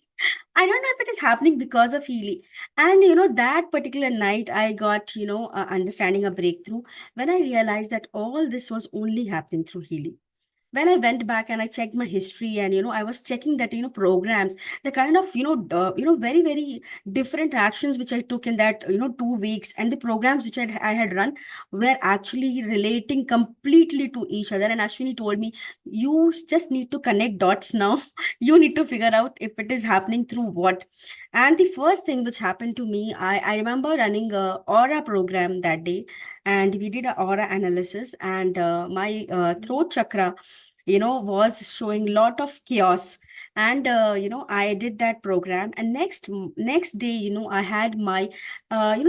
Q: I don't know if it is happening because of Healy. And, that particular night, I got, understanding a breakthrough when I realized that all this was only happening through Healy. When I went back and I checked my history, and I was checking that programs, the kind of very very different actions which I took in that 2 weeks, and the programs which I had run were actually relating completely to each other. And Ashwini told me, you just need to connect dots now. You need to figure out if it is happening through what. And the first thing which happened to me, I remember running a aura program that day, and we did an aura analysis, and my throat chakra was showing lot of chaos. And I did that program, and next day, I had my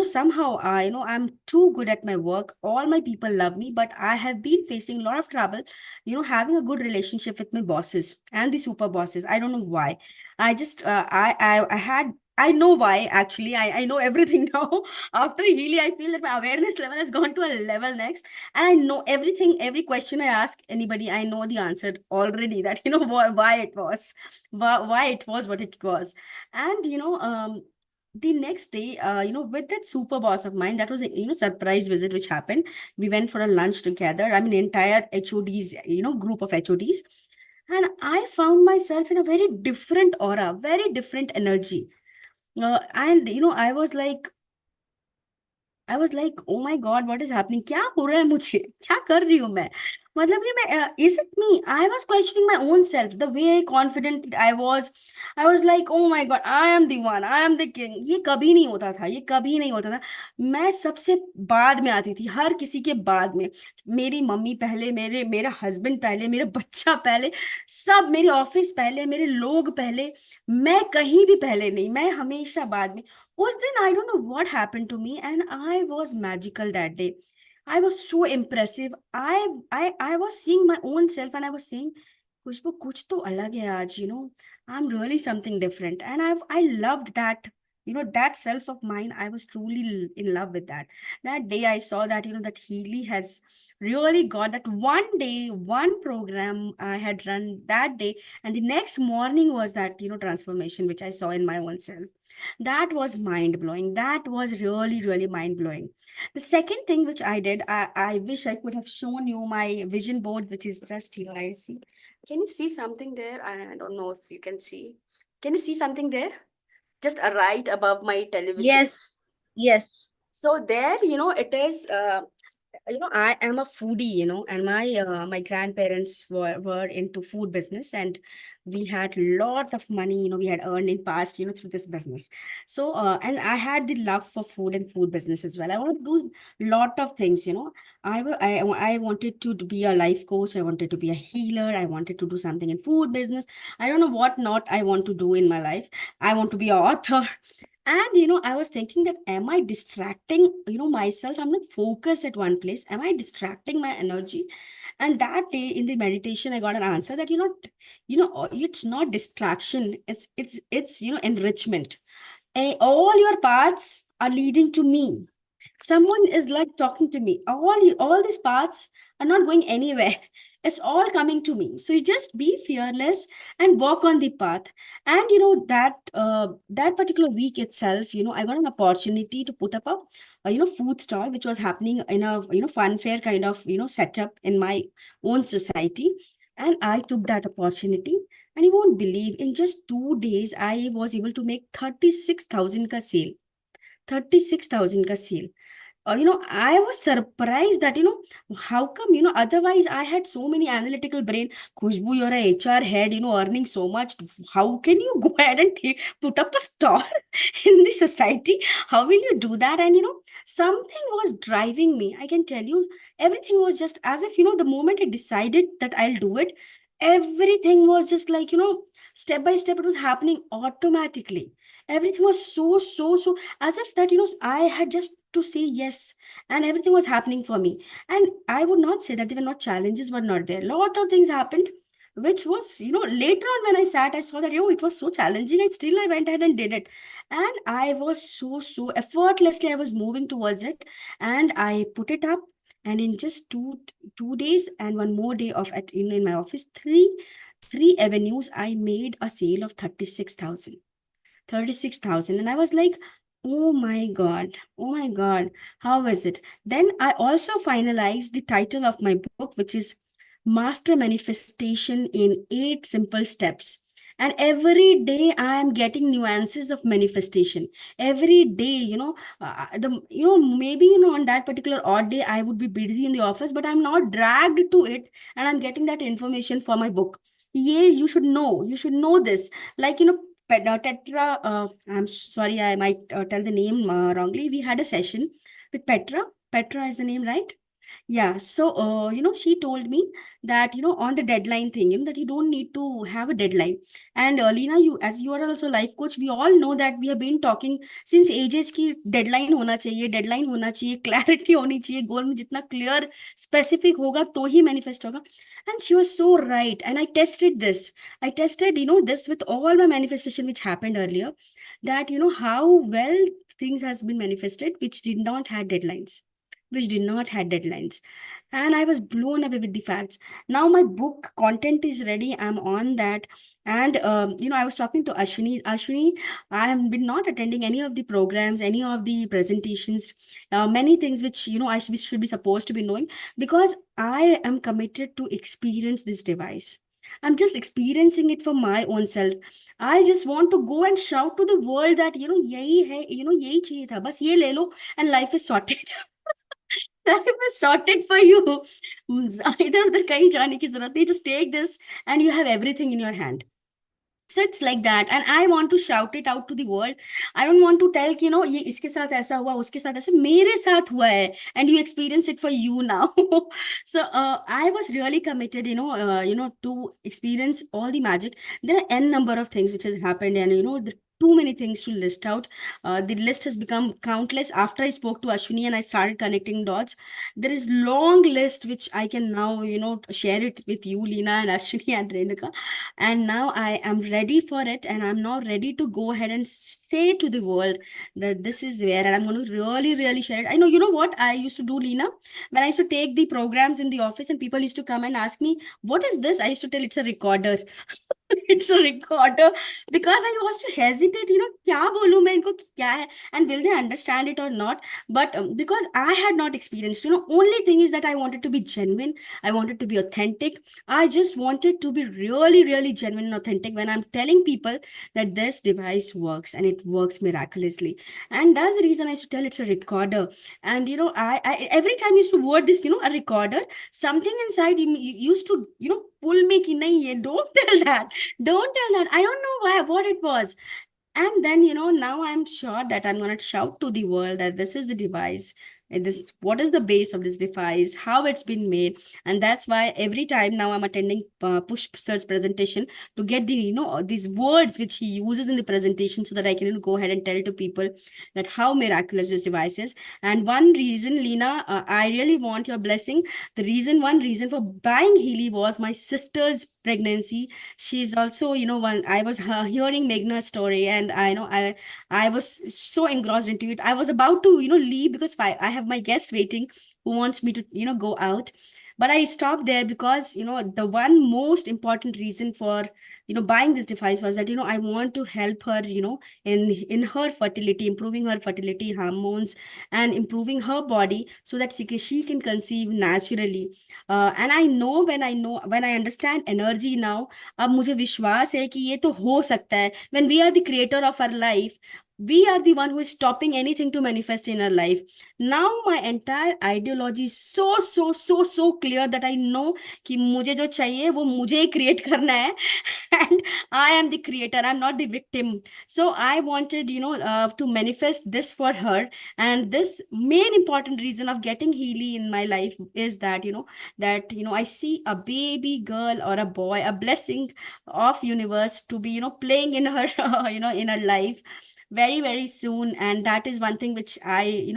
Q: somehow I'm too good at my work. All my people love me, but I have been facing a lot of trouble having a good relationship with my bosses and the super bosses. I don't know why. I just I had I know why, actually. I know everything now. After Healy, I feel that my awareness level has gone to a level next. And I know everything, every question I ask anybody, I know the answer already, that, why it was, why it was what it was. And, the next day, with that super boss of mine, that was a, surprise visit which happened. We went for a lunch together. I mean, entire HODs, group of HODs. And I found myself in a very different aura, very different energy. And I was like, oh my God, what is happening? क्या हो रहा है मुझे? क्या कर रही हूँ मैं? मतलब कि मैं, is it me? I was questioning my own self, the way confident I was. I was like, oh my God, I am the one, I am the king. ये कभी नहीं होता था, ये कभी नहीं होता था. मैं सबसे बाद में आती थी, हर किसी के बाद में. मेरी मम्मी पहले, मेरा हस्बैंड पहले, मेरा बच्चा पहले, सब, मेरी ऑफिस पहले, मेरे लोग पहले. मैं कहीं भी पहले नहीं, मैं हमेशा बाद में. Was then I don't know what happened to me, and I was magical that day. I was so impressive. I was seeing my own self, and I was saying, Kushbu, kuch to alag hai aaj, I'm really something different. And I loved that, that self of mine. I was truly in love with that. That day I saw that, that Healy has really got that one day, one program I had run that day. And the next morning was that, transformation which I saw in my own self. That was mind blowing. That was really, really mind blowing. The second thing which I did, I wish I could have shown you my vision board, which is just here. I see. Can you see something there? I don't know if you can see. Can you see something there? Just right above my television.
C: Yes. Yes.
Q: So there, it is. I am a foodie, and my grandparents were into food business, and we had a lot of money, we had earned in past, through this business. So, and I had the love for food and food business as well. I wanted to do a lot of things, I wanted to be a life coach. I wanted to be a healer. I wanted to do something in food business. I don't know what not I want to do in my life. I want to be an author. And, I was thinking that, am I distracting, myself? I'm not focused at one place. Am I distracting my energy? And that day in the meditation, I got an answer that, it's not distraction. It's enrichment. All your paths are leading to me. Someone is like talking to me. All these paths are not going anywhere. It's all coming to me. So you just be fearless and walk on the path. And that particular week itself, I got an opportunity to put up a food stall, which was happening in a fun fair kind of setup in my own society. And I took that opportunity. And you won't believe, in just 2 days, I was able to make 36,000 ka sale. 36,000 ka sale. I was surprised that, how come, otherwise I had so many analytical brain. Khushbu, you're a HR head, earning so much. How can you go ahead and put up a stall in the society? How will you do that? And, something was driving me. I can tell you, everything was just as if, the moment I decided that I'll do it, everything was just like, step by step, it was happening automatically. Everything was so as if that, I had just to say yes, and everything was happening for me. And I would not say that there were not challenges, were not there. A lot of things happened, which was, later on when I sat, I saw that, it was so challenging, and still I went ahead and did it. And I was so effortlessly, I was moving towards it, and I put it up. And in just two days and one more day of at in my office, three avenues, I made a sale of 36,000. 36,000. And I was like, oh my God, how is it? Then I also finalized the title of my book, which is Master Manifestation in 8 Simple Steps. And every day I am getting nuances of manifestation. Every day, maybe, on that particular odd day, I would be busy in the office, but I'm not dragged to it. And I'm getting that information for my book. Yeah, you should know this. Like, Tetra, I'm sorry, I might tell the name wrongly. We had a session with Petra. Petra is the name, right? Yeah. So, she told me that, on the deadline thing, that you don't need to have a deadline. And Leena, as you are also life coach, we all know that we have been talking since ages ki deadline hona chahiye, clarity honi chahiye, goal mein jitna clear, specific hoga, to hi manifest hoga. And she was so right. And I tested this. I tested, this with all my manifestation, which happened earlier, that, how well things has been manifested, which did not have deadlines. And I was blown away with the facts. Now my book content is ready. I'm on that. And, I was talking to Ashwini, I have been not attending any of the programs, any of the presentations, many things which, I should be supposed to be knowing, because I am committed to experience this device. I'm just experiencing it for my own self. I just want to go and shout to the world that, yahi hai, yahi chahiye tha, bas ye le lo, and life is sorted. Life is sorted for you. Either उधर कहीं जाने की जरूरत नहीं. Just take this and you have everything in your hand. So it's like that, and I want to shout it out to the world. I don't want to tell कि ये इसके साथ ऐसा हुआ, उसके साथ ऐसा, मेरे साथ हुआ है, and you experience it for you now. So I was really committed, to experience all the magic. There are n number of things which has happened, and the too many things to list out. The list has become countless after I spoke to Ashwini and I started connecting dots. There is long list which I can now, share it with you, Leena and Ashwini and Renuka. And now I am ready for it, and I'm now ready to go ahead and say to the world that this is where, and I'm going to really share it. I know, what I used to do, Leena, when I used to take the programs in the office and people used to come and ask me, what is this? I used to tell it's a recorder. It's a recorder, because I was to hesitate, kya bolu main inko, kya hai, and will they understand it or not? But because I had not experienced, only thing is that I wanted to be genuine. I wanted to be authentic. I just wanted to be really genuine and authentic when I'm telling people that this device works, and it works miraculously. And that's the reason I used to tell it's a recorder. And, I every time I used to word this, a recorder, something inside used to, pull me ki nahi, don't tell that. Don't tell that. I don't know why, what it was. And then, now I'm sure that I'm going to shout to the world that this is the device. And this, what is the base of this device, how it's been made. And that's why every time now I'm attending Push Sir's presentation to get the, these words which he uses in the presentation, so that I can go ahead and tell to people that how miraculous this device is. And one reason, Leena, I really want your blessing. One reason for buying Healy was my sister's pregnancy. She's also, one, I was hearing Meghna's story, and I was so engrossed into it. I was about to, leave, because I have my guest waiting who wants me to, go out. But I stopped there because, the one most important reason for, buying this device was that, I want to help her, in her fertility, improving her fertility hormones, and improving her body, so that she can conceive naturally. And I know when I understand energy now, अब मुझे विश्वास है कि ये तो हो सकता है. When we are the creator of our life, We are the one who is stopping anything to manifest in our life. Now my entire ideology is so clear that I know कि मुझे जो चाहिए वो मुझे ही create करना है and I am the creator, I'm not the victim. So I wanted, to manifest this for her. And this main important reason of getting Healy in my life is that, I see a baby girl or a boy, a blessing of universe to be, playing in her, in her life very soon. And that is one thing which I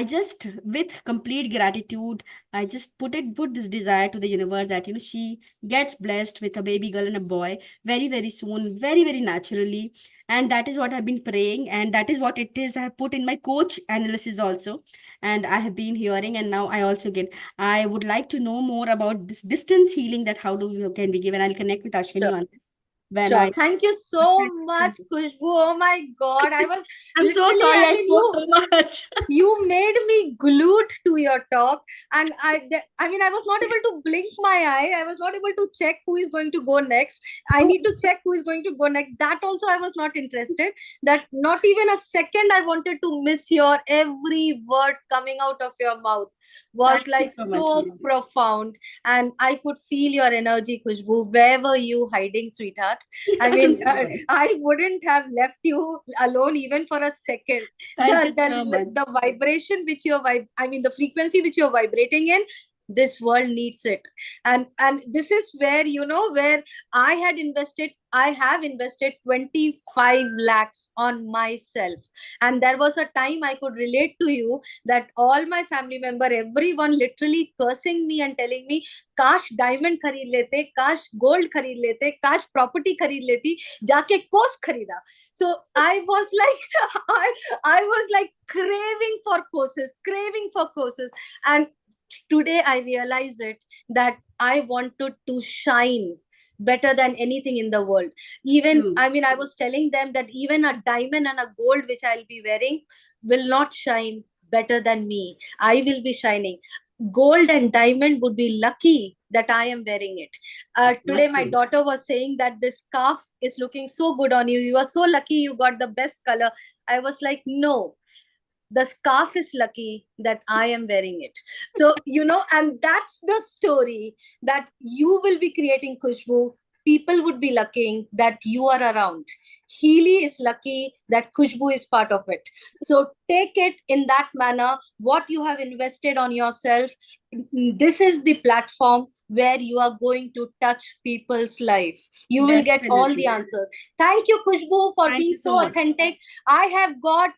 Q: just, with complete gratitude, I just put this desire to the universe that, she gets blessed with a baby girl and a boy very soon, very naturally. And that is what I've been praying, and that is what it is I have put in my coach analysis also. And I have been hearing, and now I also get, I would like to know more about this distance healing, that how can be given. I'll connect with Ashwini
C: Sure.
Q: on this when
C: Sure.
Q: I
C: Thank you so much, Khushbu. Oh my God. I was
Q: I'm so
C: literally,
Q: sorry, I
C: mean,
Q: spoke so much.
C: you made me glued to your talk. And I mean, I was not able to blink my eye. I was not able to check who is going to go next. I need to check who is going to go next. That also I was not interested. That not even a second I wanted to miss your every word coming out of your mouth was
Q: Thank you
C: like
Q: so much,
C: so
Q: Neha.
C: profound. And I could feel your energy, Khushbu. Where were you hiding, sweetheart? I mean,
Q: I'm sorry.
C: I wouldn't have left you alone even for a second.
Q: Thank you so much.
C: The vibration which you're I mean, the frequency which you're vibrating in, this world needs it. And this is where, where I have invested 25 lakhs on myself. And there was a time I could relate to you that all my family member, everyone literally cursing me and telling me, काश diamond खरीद लेते, काश gold खरीद लेते, काश property खरीद लेती, जाके कोर्स खरीदा. So I was like, I was like craving for courses. And today I realized it, that I wanted to shine better than anything in the world. Even, I mean, I was telling them that even a diamond and a gold which I'll be wearing will not shine better than me. I will be shining. Gold and diamond would be lucky that I am wearing it. Today, my
Q: Awesome.
C: daughter was saying that this scarf is looking so good on you. You are so lucky you got the best color. I was like, no, the scarf is lucky that I am wearing it. So, and that's the story that you will be creating, Khushbu. People would be lucky that you are around. Healy is lucky that Khushbu is part of it. So take it in that manner, what you have invested on yourself. This is the platform where you are going to touch people's life. You will get all the
Q: Definitely.
C: answers. Thank you, Khushbu, for
Q: Thank
C: being
Q: you so
C: so
Q: much.
C: authentic. I have got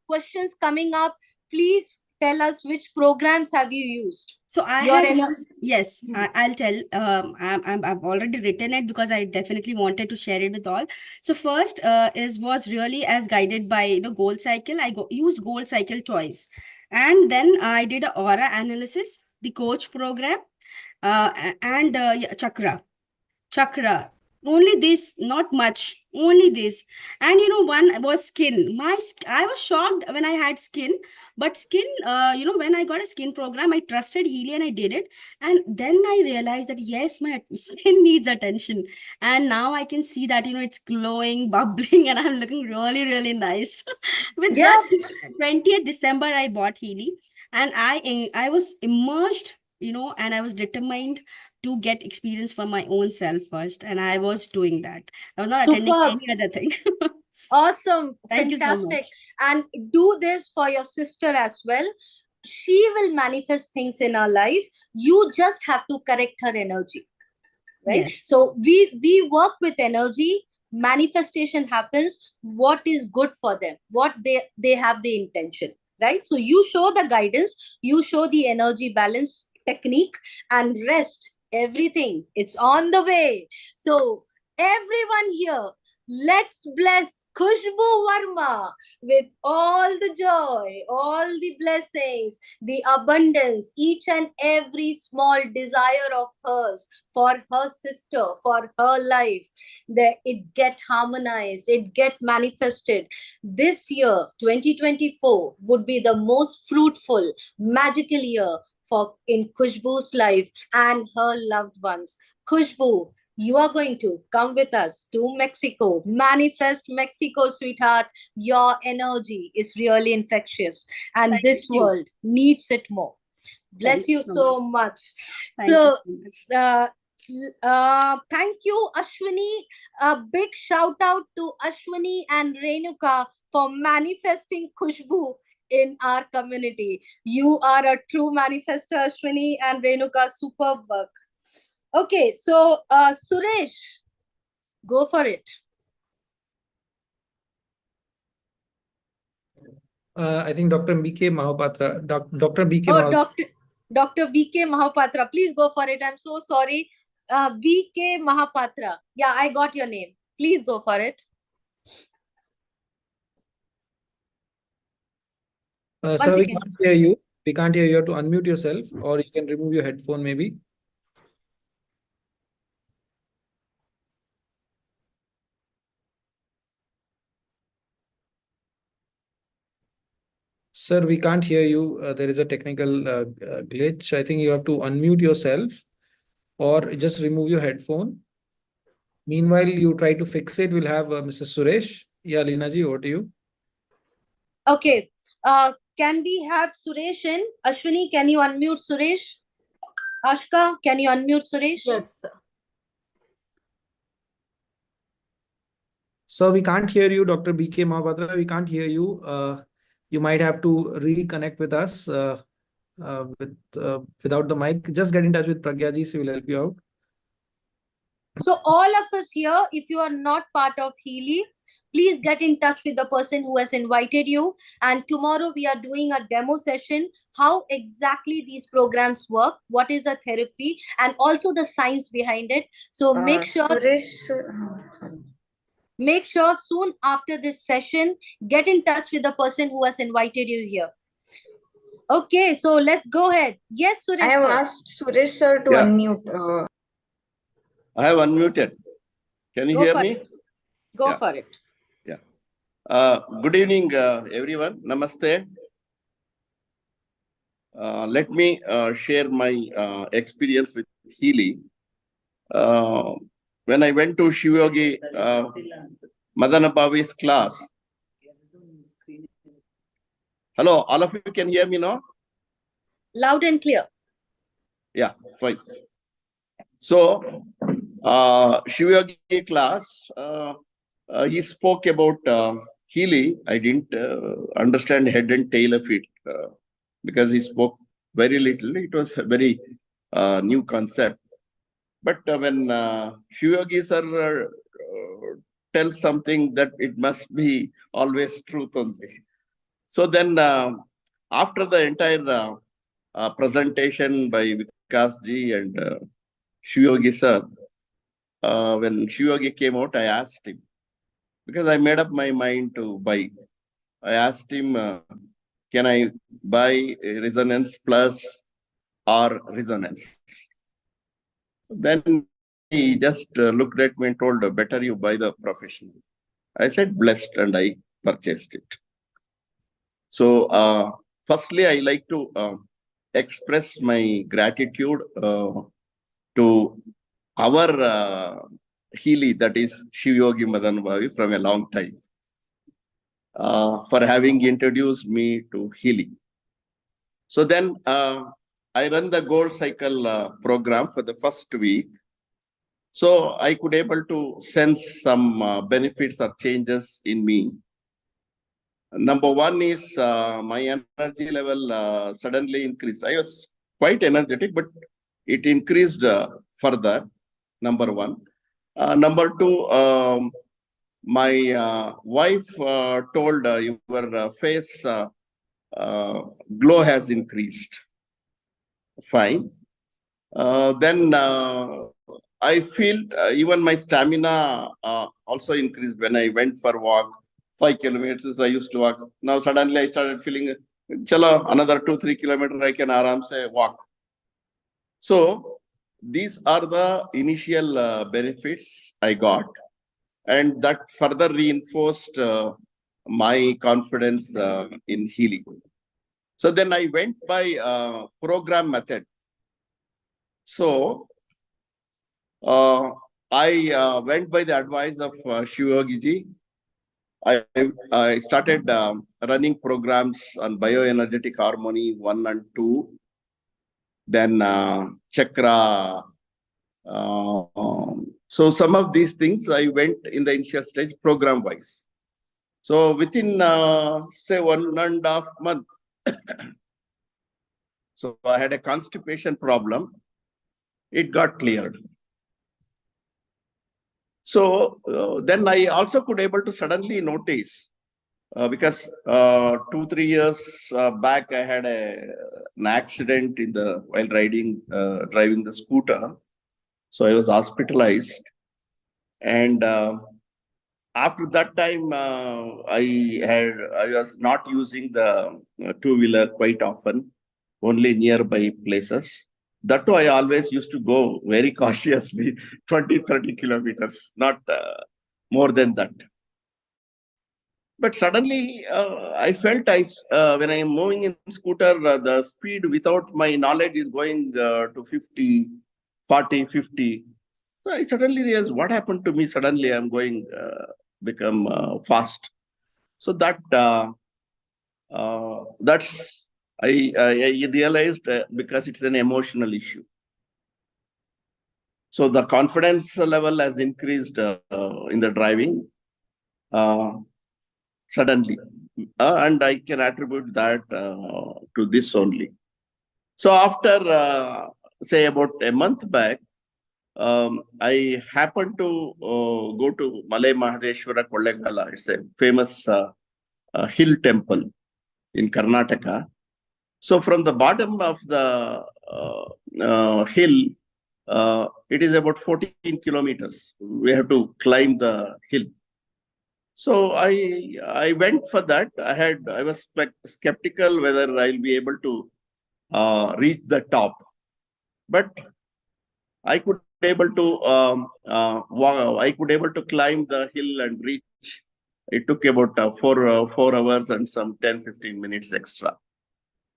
C: questions coming up. Please tell us which programs have you used.
Q: So I
C: Your
Q: have used, yes, I'll tell. I've already written it because I definitely wanted to share it with all. So first, was really as guided by Gold Cycle. Used Gold Cycle twice, and then I did a aura analysis, the coach program, and yeah, chakra. Only this, not much. Only this. And one was skin. I was shocked when I had skin, but skin, when I got a skin program, I trusted Healy and I did it. And then I realized that yes, my skin needs attention. And now I can see that, it's glowing, bubbling, and I'm looking really nice. With
C: Yes.
Q: just 20th December, I bought Healy, and I was immersed, and I was determined to get experience for my own self first, and I was doing that. I was not attending
C: Superb.
Q: any other thing.
C: Awesome.
Q: Thank you so
C: Fantastic.
Q: much.
C: And do this for your sister as well. She will manifest things in her life. You just have to correct her energy. Right?
Q: Yes.
C: So we work with energy. Manifestation happens. What is good for them? What they have the intention. Right? So you show the guidance. You show the energy balance technique, and rest. Everything. It's on the way. So everyone here, let's bless Khushbu Verma with all the joy, all the blessings, the abundance, each and every small desire of hers for her sister, for her life, that it get harmonized, it get manifested. This year, 2024, would be the most fruitful, magical year in Khushbu's life and her loved ones. Khushbu, You are going to come with us to Mexico. Manifest Mexico, sweetheart. Your energy is really infectious, and this world needs it more. Bless you so much. So, thank you, Ashwini. A big shout out to Ashwini and Renuka for manifesting Khushbu in our community. You are a true manifester, Ashwini and Renuka. Superb work. Okay, so Suresh, go for it.
A: I think Dr. BK Mahapatra. Dr. BK
C: Oh, Dr. BK Mahapatra, please go for it. I'm so sorry. BK Mahapatra. Yeah, I got your name. Please go for it.
A: Sir, we can't hear you. We can't hear you. You have to unmute yourself, or you can remove your headphone maybe. Sir, we can't hear you. There is a technical glitch. I think you have to unmute yourself or just remove your headphone. Meanwhile, you try to fix it. We'll have Mr. Suresh. Yeah, Linaji, over to you.
C: Okay. Can we have Suresh in? Ashwini, can you unmute Suresh? Ashka, can you unmute Suresh?
E: Yes, sir.
A: So we can't hear you, Dr. BK Mahapatra. We can't hear you. You might have to reconnect with us without the mic. Just get in touch with Pragya ji. She will help you out.
C: So all of us here, if you are not part of Healy, please get in touch with the person who has invited you. And tomorrow we are doing a demo session, how exactly these programs work, what is a therapy, and also the science behind it. So make sure soon after this session, get in touch with the person who has invited you here. Okay, so let's go ahead. Yes, Suresh.
R: I have asked Suresh sir to unmute.
S: I have unmuted. Can you hear me?
C: Go for it.
S: Yeah. Good evening, everyone. Namaste. Let me share my experience with Healy. When I went to Shivayogi Madanabhavi's class. Hello, all of you can hear me now?
C: Loud and clear.
S: Yeah, fine. So, Shivayogi class, he spoke about Healy. I didn't understand head and tail of it because he spoke very little. It was a very new concept. But when Shivayogi sir tells something, that it must be always truth only. So then after the entire presentation by Vikas ji and Shivayogi sir, when Shivayogi came out, I asked him, because I made up my mind to buy. I asked him, can I buy Resonance Plus or Resonance? Then he just looked at me and told, better you buy the professional. I said, blessed, and I purchased it. So, firstly, I like to express my gratitude to our Healy, that is Shivayogi Madanabhavi, from a long time, for having introduced me to Healy. So then I run the Gold Cycle program for the first week. So I could able to sense some benefits or changes in me. Number one is my energy level suddenly increased. I was quite energetic, but it increased further, number one. Number two, my wife told your face glow has increased. Fine. Then I feel even my stamina also increased when I went for walk. 5 kilometers I used to walk. Now suddenly I started feeling, chalo, another 2-3 kilometers I can aram se walk. So these are the initial benefits I got, and that further reinforced my confidence in Healy. So then I went by program method. So I went by the advice of Shivogiji. I started running programs on bioenergetic harmony 1 and 2, then chakra. So some of these things I went in the initial stage program wise. So within say 1.5 months, so I had a constipation problem. It got cleared. So then I also could able to suddenly notice because 2-3 years back I had an accident while driving the scooter. So I was hospitalized, and after that time I was not using the two-wheeler quite often, only nearby places. That too, I always used to go very cautiously, 20-30 kilometers, not more than that. But suddenly, I felt when I am moving in scooter, the speed without my knowledge is going to 50, 40, 50. So I suddenly realized what happened to me. Suddenly, I'm going become fast. So that's I realized because it's an emotional issue. So the confidence level has increased in the driving suddenly. And I can attribute that to this only. So after, say, about a month back, I happened to go to Malay Mahadeshwara Kollegala. It's a famous hill temple in Karnataka. So from the bottom of the hill, it is about 14 kilometers. We have to climb the hill. So I went for that. I was skeptical whether I'll be able to reach the top, but I could able to I could able to climb the hill and reach. It took about 4 hours and some 10-15 minutes extra.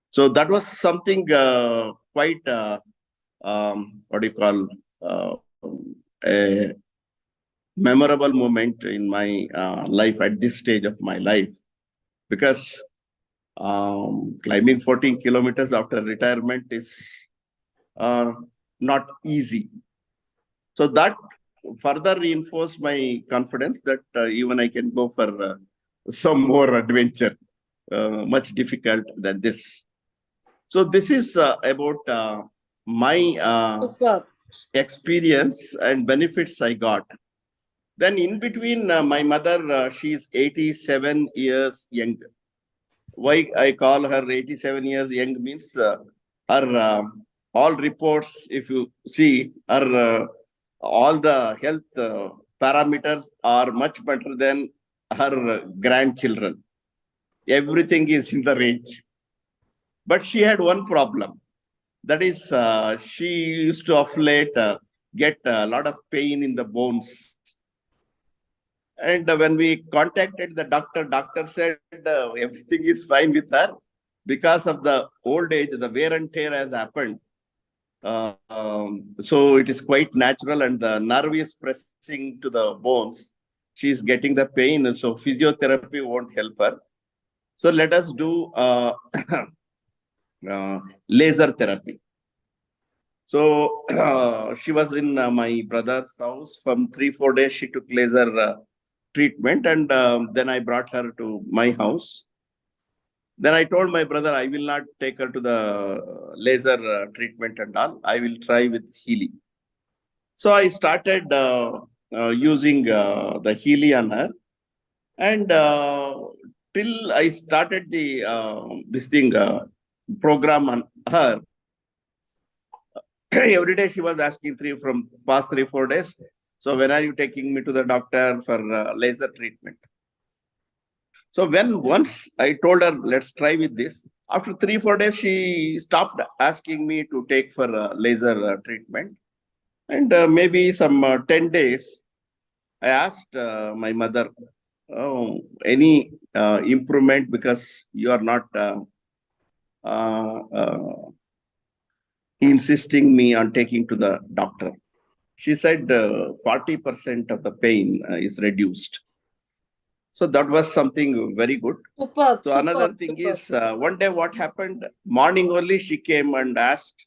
S: So that was something quite what do you call a memorable moment in my life at this stage of my life, because climbing 14 kilometers after retirement is not easy. So that further reinforced my confidence that even I can go for some more adventure, much difficult than this. So this is about my experience and benefits I got. Then in between, my mother, she's 87 years young. Why I call her 87 years young means her all reports, if you see, her all the health parameters are much better than her grandchildren. Everything is in the range. But she had one problem. That is, she used to of late get a lot of pain in the bones. And when we contacted the doctor said everything is fine with her. Because of the old age, the wear and tear has happened. So it is quite natural, and the nerve is pressing to the bones. She's getting the pain, so physiotherapy won't help her. So let us do laser therapy. So she was in my brother's house. From 3-4 days, she took laser treatment, and then I brought her to my house. Then I told my brother, I will not take her to the laser treatment and all. I will try with Healy. So I started using the Healy on her, and till I started the program on her. Every day she was asking from past 3-4 days. So when are you taking me to the doctor for laser treatment? So once I told her, let's try with this. After 3-4 days, she stopped asking me to take for laser treatment. And maybe some 10 days, I asked my mother, any improvement, because you are not insisting me on taking to the doctor. she said 40% of the pain is reduced. So that was something very good.
C: Superb.
S: So another thing is, one day what happened, morning only she came and asked,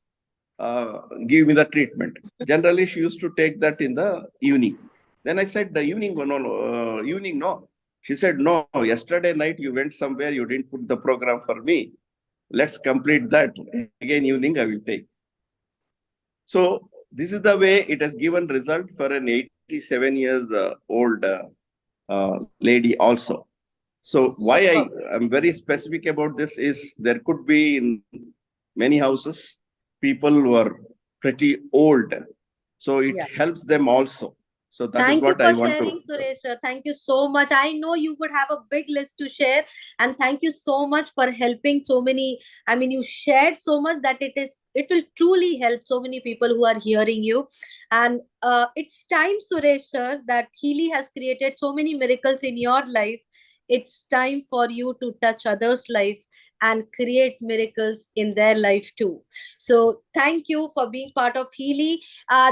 S: give me the treatment. Generally, she used to take that in the evening. Then I said, the evening, evening, no. She said, no, yesterday night you went somewhere, you didn't put the program for me. Let's complete that. Again, evening I will take. So this is the way it has given result for an 87 years old lady also. So why I am very specific about this is there could be in many houses people who are pretty old. So it helps them also. So that is
C: Thank you
S: what I
C: for
S: want
C: sharing,
S: to.
C: Suresh. Thank you so much. I know you would have a big list to share, and thank you so much for helping so many. I mean, you shared so much that it will truly help so many people who are hearing you. And it's time, Suresh sir, that Healy has created so many miracles in your life. It's time for you to touch others' life and create miracles in their life too. So thank you for being part of Healy.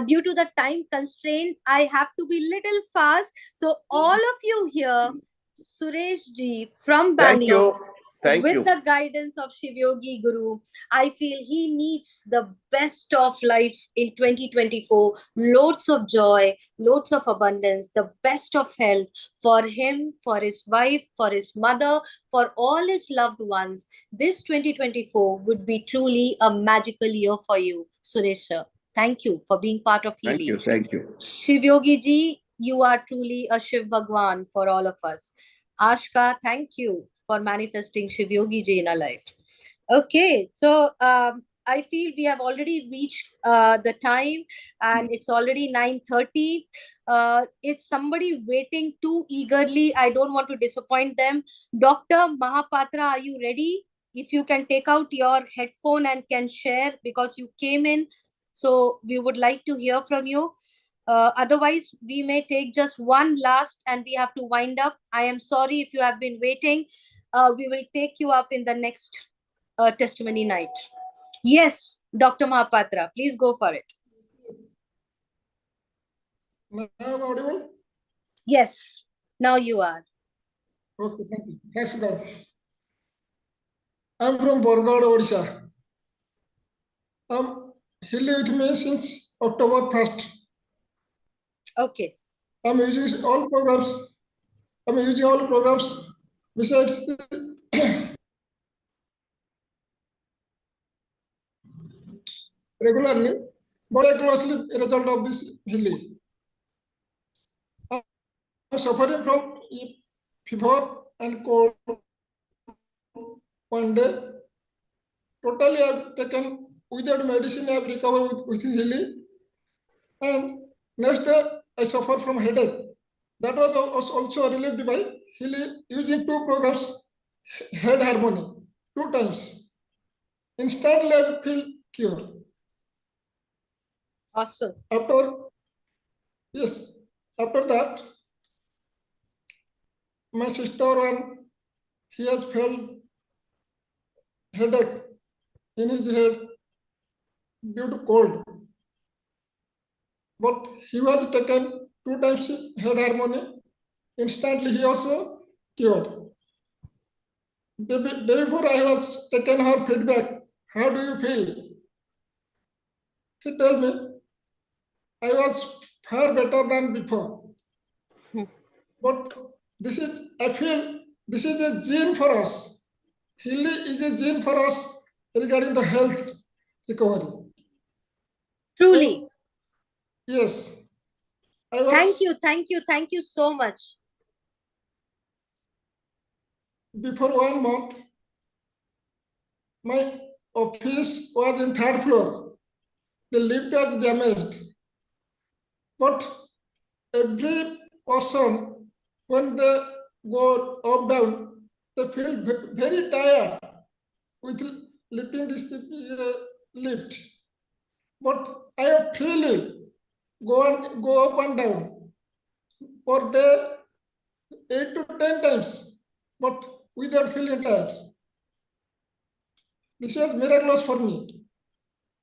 C: Due to the time constraint, I have to be little fast. So all of you here, Suresh ji from
S: Thank
C: Bangalore,
S: you. Thank
C: with
S: you.
C: the guidance of Shivyogi Guru, I feel he needs the best of life in 2024. Loads of joy, loads of abundance, the best of health for him, for his wife, for his mother, for all his loved ones. This 2024 would be truly a magical year for you, Suresh sir. Thank you for being part of
S: Thank
C: Healy.
S: you. Thank you.
C: Shivyogi ji, you are truly a Shiv Bhagwan for all of us. Ashka, thank you for manifesting Shivyogi ji in our life. Okay, so I feel we have already reached the time and it's already 9:30. Is somebody waiting too eagerly? I don't want to disappoint them. Dr. Mahapatra, are you ready? If you can take out your headphone and can share because you came in. So we would like to hear from you. Otherwise, we may take just one last and we have to wind up. I am sorry if you have been waiting. We will take you up in the next testimony night. Yes, Dr. Mahapatra, please go for it.
T: Now I'm audible?
C: Yes, now you are.
T: Okay, thank you. Thanks, God. I'm from Borgad, Odisha. I'm Healy with me since October 1st.
C: Okay.
T: I'm using all programs. Besides regularly, but I closely a result of this Healy. I'm suffering from fever and cold. One day, totally I've taken without medicine, I've recovered with Healy. And next day, I suffer from headache. That was also relieved by Healy using two programs, head harmony, 2 times. Instantly, I feel cure.
C: Awesome.
T: After that, my sister one, he has felt headache in his head due to cold. But he was taken 2 times head harmony. Instantly, he also cured. Day before I was taken her feedback. How do you feel? He told me I was far better than before. But I feel this is a gene for us. Healy is a gene for us regarding the health recovery.
C: Truly.
T: Yes.
C: Thank you so much.
T: Before 1 month, my office was in 3rd floor. The lift was damaged. But every person, when they go up down, they feel very tired with lifting this lift. But I have freely go up and down per day 8 to 10 times, but without feeling tired. This was miraculous for me.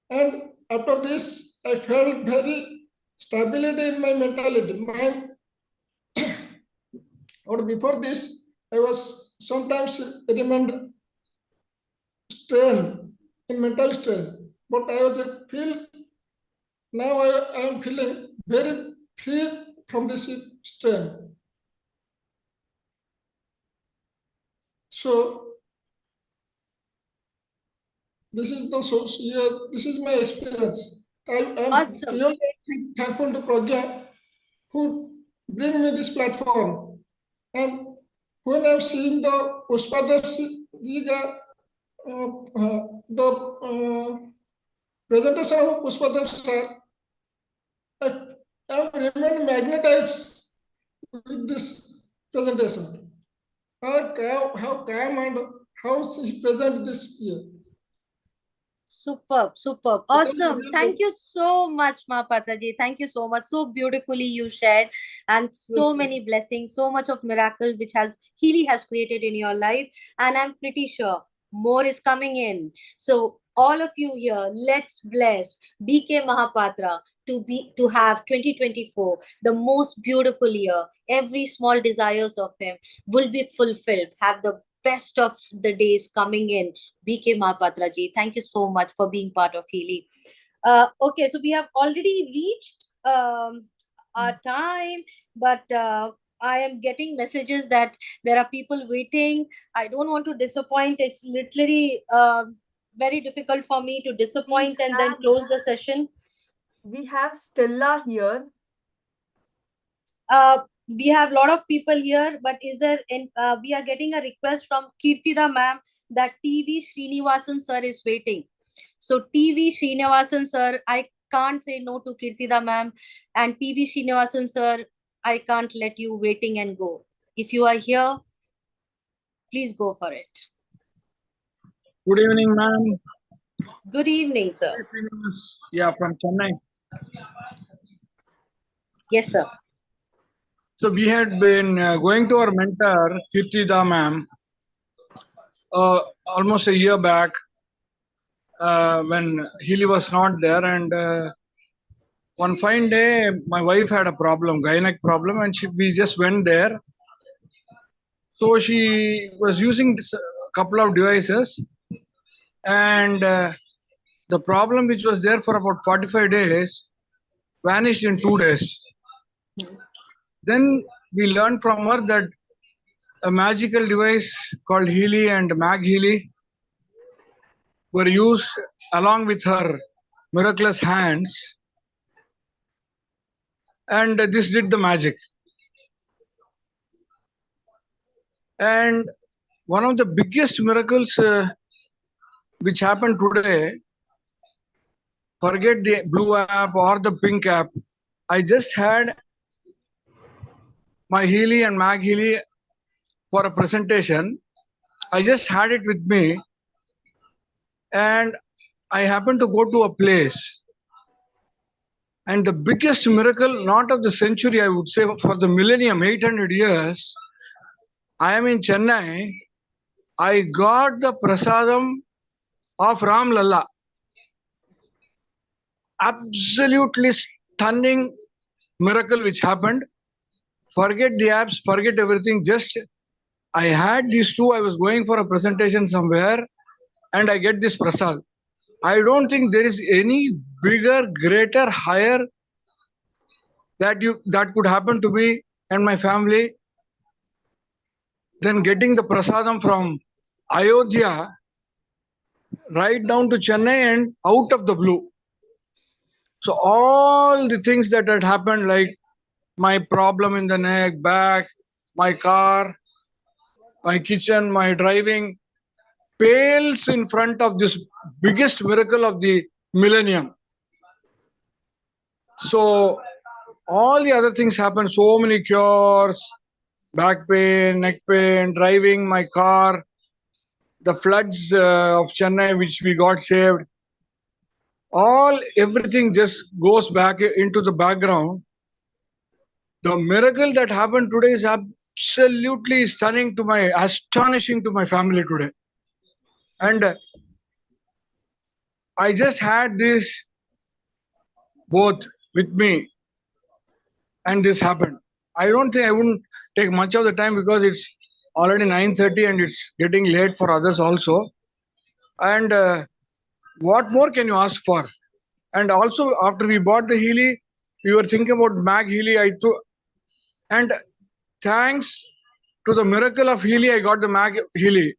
T: And after this, I felt very stability in my mentality. Or before this, I was sometimes remained strain in mental strain, but I was feel now I am feeling very free from this strain. So this is the source. Yeah, this is my experience. I am
C: Awesome.
T: really thankful to Pragya who bring me this platform. And when I've seen the Pushpadev the presentation of Pushpadev sir, I am remained magnetized with this presentation. How calm and how he present this here.
C: Superb, superb. Awesome. Thank you so much, Mahapataji. Thank you so much. So beautifully you shared, and so many blessings, so much of miracle which Healy has created in your life. And I'm pretty sure more is coming in. So all of you here, let's bless BK Mahapatra to have 2024, the most beautiful year. Every small desires of him will be fulfilled. Have the best of the days coming in. BK Mahapatra ji, thank you so much for being part of Healy. Okay, so we have already reached our time, but I am getting messages that there are people waiting. I don't want to disappoint. It's literally very difficult for me to disappoint and then close the session.
E: We have Stella here.
C: We have a lot of people here, but we are getting a request from Kirtida ma'am that TV Srinivasan sir is waiting. So TV Srinivasan sir, I can't say no to Kirtida ma'am, and TV Srinivasan sir, I can't let you waiting and go. If you are here, please go for it.
U: Good evening, ma'am.
C: Good evening, sir.
U: Yeah, from Chennai.
C: Yes, sir.
U: So we had been going to our mentor, Kirtida ma'am, almost a year back when Healy was not there. And one fine day, my wife had a problem, gynec problem, and we just went there. So she was using a couple of devices, and the problem which was there for about 45 days vanished in 2 days. Then we learned from her that a magical device called Healy and Mag Healy were used along with her miraculous hands, and this did the magic. And one of the biggest miracles which happened today, forget the blue app or the pink app, I just had my Healy and Mag Healy for a presentation. I just had it with me, and I happened to go to a place. And the biggest miracle, not of the century, I would say for the millennium, 800 years, I am in Chennai. I got the prasadam of Ram Lalla. Absolutely stunning miracle which happened. Forget the apps, forget everything. Just I had these two. I was going for a presentation somewhere, and I get this prasad. I don't think there is any bigger, greater, higher that could happen to me and my family than getting the prasadam from Ayodhya right down to Chennai and out of the blue. So all the things that had happened, like my problem in the neck, back, my car, my kitchen, my driving, pales in front of this biggest miracle of the millennium. So all the other things happen, so many cures, back pain, neck pain, driving my car, the floods of Chennai, which we got saved. Everything just goes back into the background. The miracle that happened today is absolutely astonishing to my family today. And I just had this both with me. and this happened. I don't think I wouldn't take much of the time because it's already 9:30 and it's getting late for others also. And what more can you ask for? And also, after we bought the Healy, we were thinking about Mag Healy. And thanks to the miracle of Healy, I got the Mag Healy.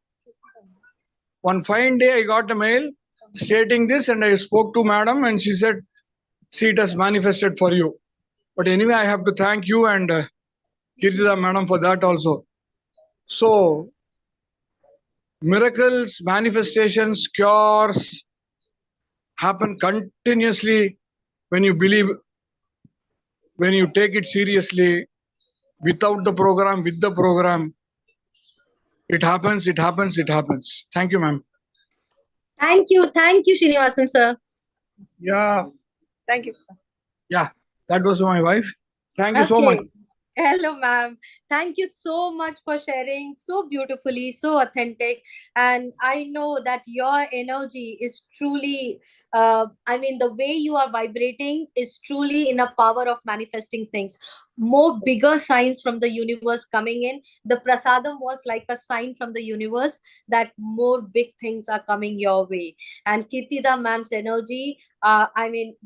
U: One fine day, I got a mail stating this, and I spoke to madam, and she said, "See, it has manifested for you." But anyway, I have to thank you and Kirtida madam for that also. So, miracles, manifestations, cures happen continuously when you believe, when you take it seriously, without the program, with the program. It happens, it happens, it happens. Thank you, ma'am.
C: Thank you, Srinivasan sir.
U: Yeah,
C: Thank you.
U: yeah, that was my wife. Thank you so much.
C: Hello, ma'am. Thank you so much for sharing so beautifully, so authentic. And I know that your energy is truly, the way you are vibrating is truly in a power of manifesting things. More bigger signs from the universe coming in. The prasadam was like a sign from the universe that more big things are coming your way. And Kirtida ma'am's energy,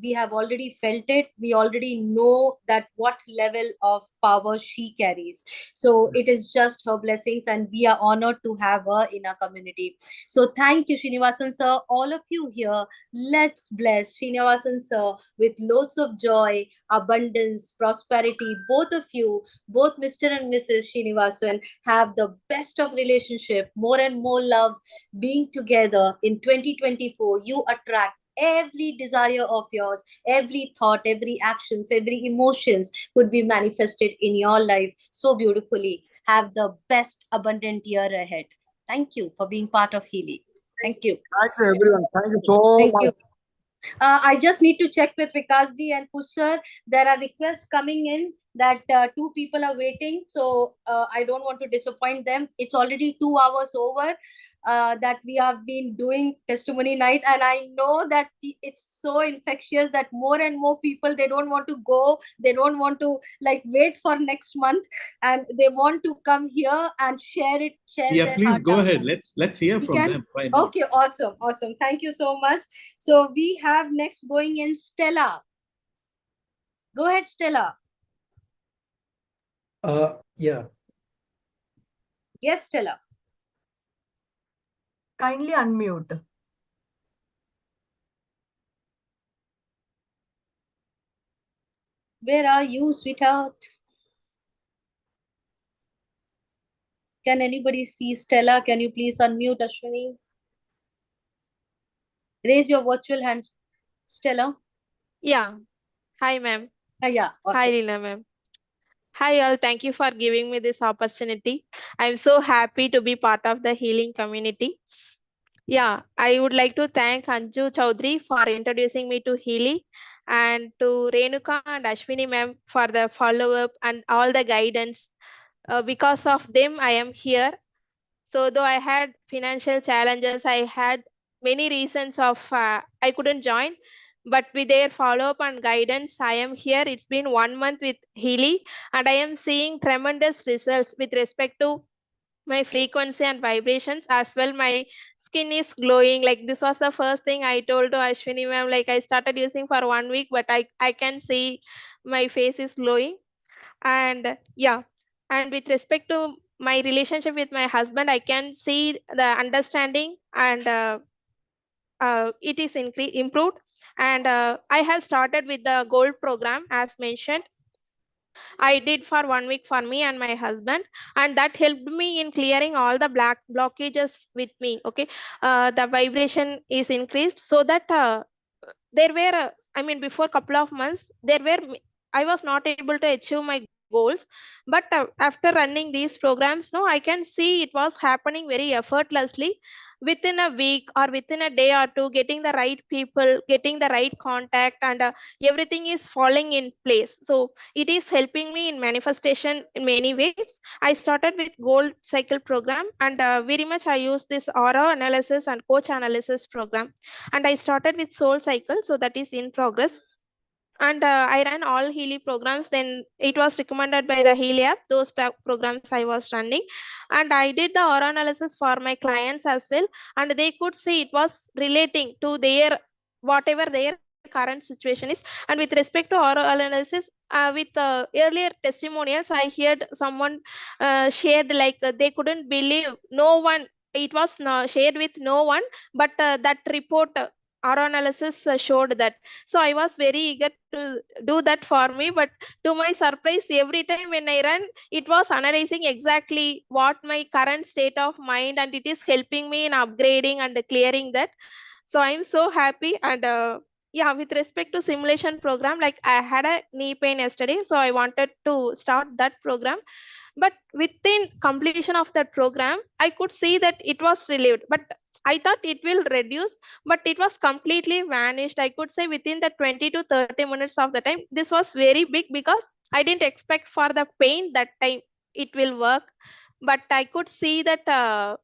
C: we have already felt it. We already know that what level of power she carries. So it is just her blessings, and we are honored to have her in our community. So thank you, Srinivasan sir. All of you here, let's bless Srinivasan sir with loads of joy, abundance, prosperity. Both of you, both Mr. and Mrs. Srinivasan, have the best of relationship, more and more love, being together in 2024. You attract every desire of yours, every thought, every actions, every emotions could be manifested in your life so beautifully. Have the best abundant year ahead. Thank you for being part of Healy. Thank you.
U: Thank you, everyone. Thank you so much.
C: I just need to check with Vikasji and Pushar. There are requests coming in that two people are waiting. So I don't want to disappoint them. It's already 2 hours over that we have been doing testimony night. And I know that it's so infectious that more and more people, they don't want to go. They don't want to wait for next month. And they want to come here and share it.
B: Yeah,
C: their
B: please
C: heart
B: go
C: out.
B: ahead. Let's hear
C: We
B: from
C: can?
B: them. Why not?
C: Okay, awesome. Thank you so much. So we have next going in Stella. Go ahead, Stella.
A: Yeah.
C: Yes, Stella.
E: Kindly unmute.
C: Where are you, sweetheart? Can anybody see Stella? Can you please unmute, Ashwini? Raise your virtual hand, Stella.
V: Yeah. Hi, ma'am.
C: Yeah, awesome.
V: Hi, Rina, ma'am. Hi, all. Thank you for giving me this opportunity. I'm so happy to be part of the healing community. Yeah, I would like to thank Anju Chaudhary for introducing me to Healy, and to Renuka and Ashwini ma'am for the follow-up and all the guidance. Because of them, I am here. So though I had financial challenges, I had many reasons of I couldn't join, but with their follow-up and guidance, I am here. It's been 1 month with Healy, and I am seeing tremendous results with respect to my frequency and vibrations as well. My skin is glowing. Like, this was the first thing I told to Ashwini ma'am. Like, I started using for 1 week, but I can see my face is glowing. And yeah, and with respect to my relationship with my husband, I can see the understanding, and it is improved. And I have started with the gold program as mentioned. I did for 1 week for me and my husband, and that helped me in clearing all the black blockages with me. Okay, the vibration is increased, so that there were before couple of months I was not able to achieve my goals, but after running these programs, no, I can see it was happening very effortlessly within a week or within a day or two, getting the right people, getting the right contact, and everything is falling in place. So it is helping me in manifestation in many ways. I started with gold cycle program, and very much I use this aura analysis and coach analysis program, and I started with soul cycle, so that is in progress. And I ran all Healy programs. Then it was recommended by the Healy app, those programs I was running. And I did the aura analysis for my clients as well. And they could see it was relating to their whatever their current situation is. And with respect to aura analysis, with earlier testimonials, I heard someone shared like they couldn't believe no one. It was shared with no one, but that report. Aura analysis showed that. So I was very eager to do that for me, but to my surprise, every time when I run, it was analyzing exactly what my current state of mind, and it is helping me in upgrading and clearing that. So I'm so happy. And yeah, with respect to simulation program, like I had a knee pain yesterday, so I wanted to start that program. But within completion of that program, I could see that it was relieved, but I thought it will reduce, but it was completely vanished. I could say within the 20 to 30 minutes of the time. This was very big because I didn't expect for the pain that time it will work, but I could see that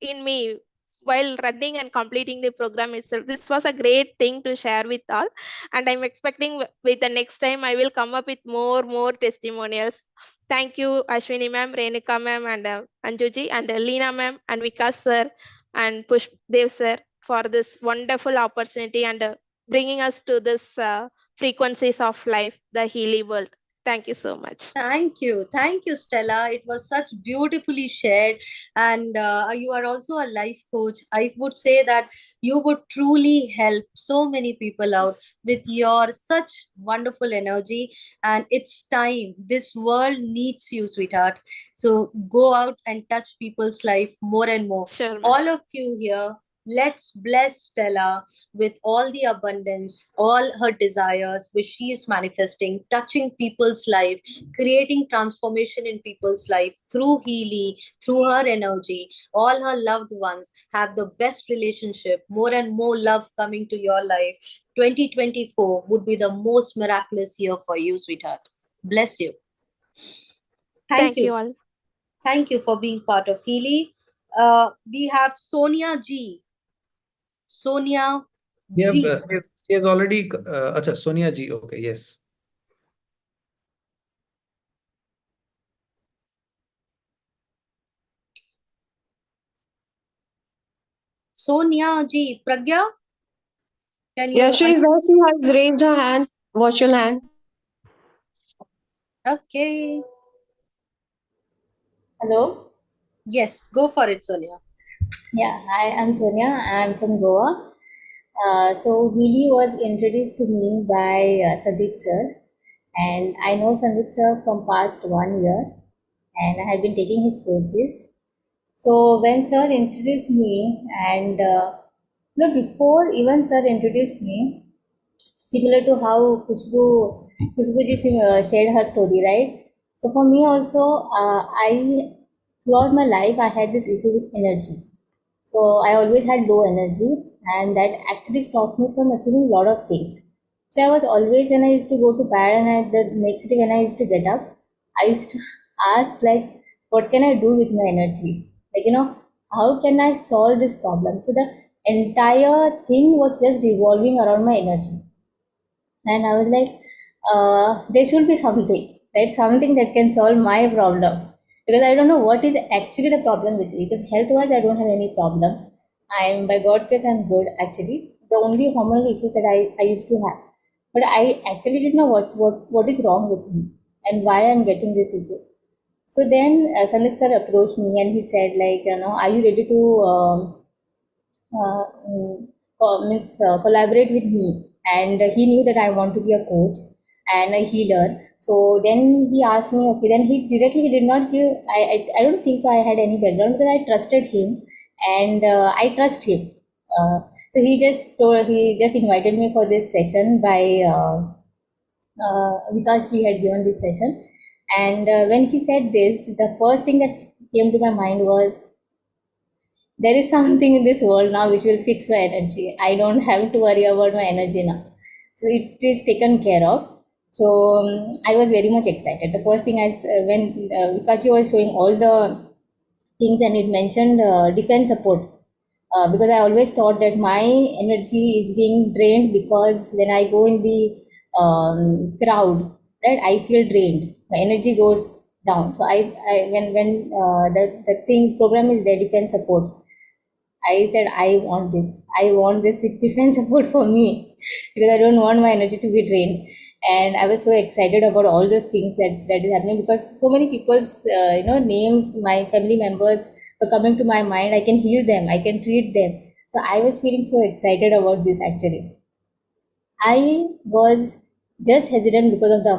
V: in me while running and completing the program itself. This was a great thing to share with all, and I'm expecting with the next time I will come up with more testimonials. Thank you, Ashwini ma'am, Renika ma'am, and Anjuji, and Leena ma'am, and Vikas sir, and Push Dev sir for this wonderful opportunity and bringing us to this frequencies of life, the Healy world. Thank you so much.
C: Thank you, Stella. It was such beautifully shared, and you are also a life coach. I would say that you would truly help so many people out with your such wonderful energy. And it's time. This world needs you, sweetheart. So go out and touch people's life more and more.
V: Sure,
C: all of you here, let's bless Stella with all the abundance, all her desires, which she is manifesting, touching people's life, creating transformation in people's life through Healy, through her energy. All her loved ones have the best relationship, more and more love coming to your life. 2024 would be the most miraculous year for you, sweetheart. Bless you. Thank you
V: all.
C: Thank you for being part of Healy. We have Sonia G. Sonia
A: Yeah,
C: G.
A: she has already. Acha, Sonia Ji. Okay, yes.
C: Sonia Ji. Pragya? Can you?
I: Yeah, she is there. She has raised her hand, virtual hand.
C: Okay.
B: Hello?
C: Yes, go for it, Sonia.
B: Yeah, hi, I'm Sonia. I'm from Goa. So Healy was introduced to me by Sandeep sir, and I know Sandeep sir from past 1 year, and I have been taking his courses. So when sir introduced me, and before even sir introduced me, similar to how Kushbu ji shared her story, right? So for me also, throughout my life, I had this issue with energy. So I always had low energy, and that actually stopped me from achieving a lot of things. So I was always, when I used to go to bed, and the next day when I used to get up, I used to ask like, what can I do with my energy? Like, how can I solve this problem? So the entire thing was just revolving around my energy. And I was like, there should be something, right? Something that can solve my problem. Because I don't know what is actually the problem with me. Because health-wise, I don't have any problem. By God's grace, I'm good actually. The only hormonal issues that I used to have. But I actually didn't know what is wrong with me and why I'm getting this issue. So then Sandeep sir approached me and he said like, are you ready to collaborate with me? And he knew that I want to be a coach and a healer. So then he asked me, okay, then he directly did not give, I don't think so I had any background, because I trusted him and I trust him. So he just invited me for this session by because she had given this session. And when he said this, the first thing that came to my mind was, there is something in this world now which will fix my energy. I don't have to worry about my energy now. So it is taken care of. So I was very much excited. The first thing when Vikachi was showing all the things, and it mentioned defense support. Because I always thought that my energy is being drained because when I go in the crowd, right, I feel drained. My energy goes down. So I when the thing program is there, defense support. I said, I want this. I want this defense support for me because I don't want my energy to be drained. And I was so excited about all those things that is happening because so many people's names, my family members were coming to my mind. I can heal them. I can treat them. So I was feeling so excited about this actually. I was just hesitant because of the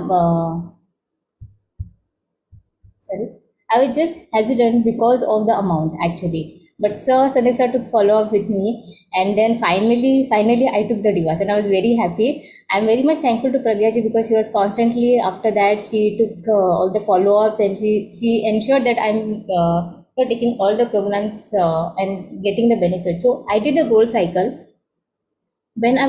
B: I was just hesitant because of the amount actually. But Sir Sandeep sir took follow up with me, and then finally I took the divorce, and I was very happy. I'm very much thankful to Pragya ji because she was constantly after that. She took all the follow ups, and she ensured that I'm taking all the programs and getting the benefit. So I did the gold cycle. While I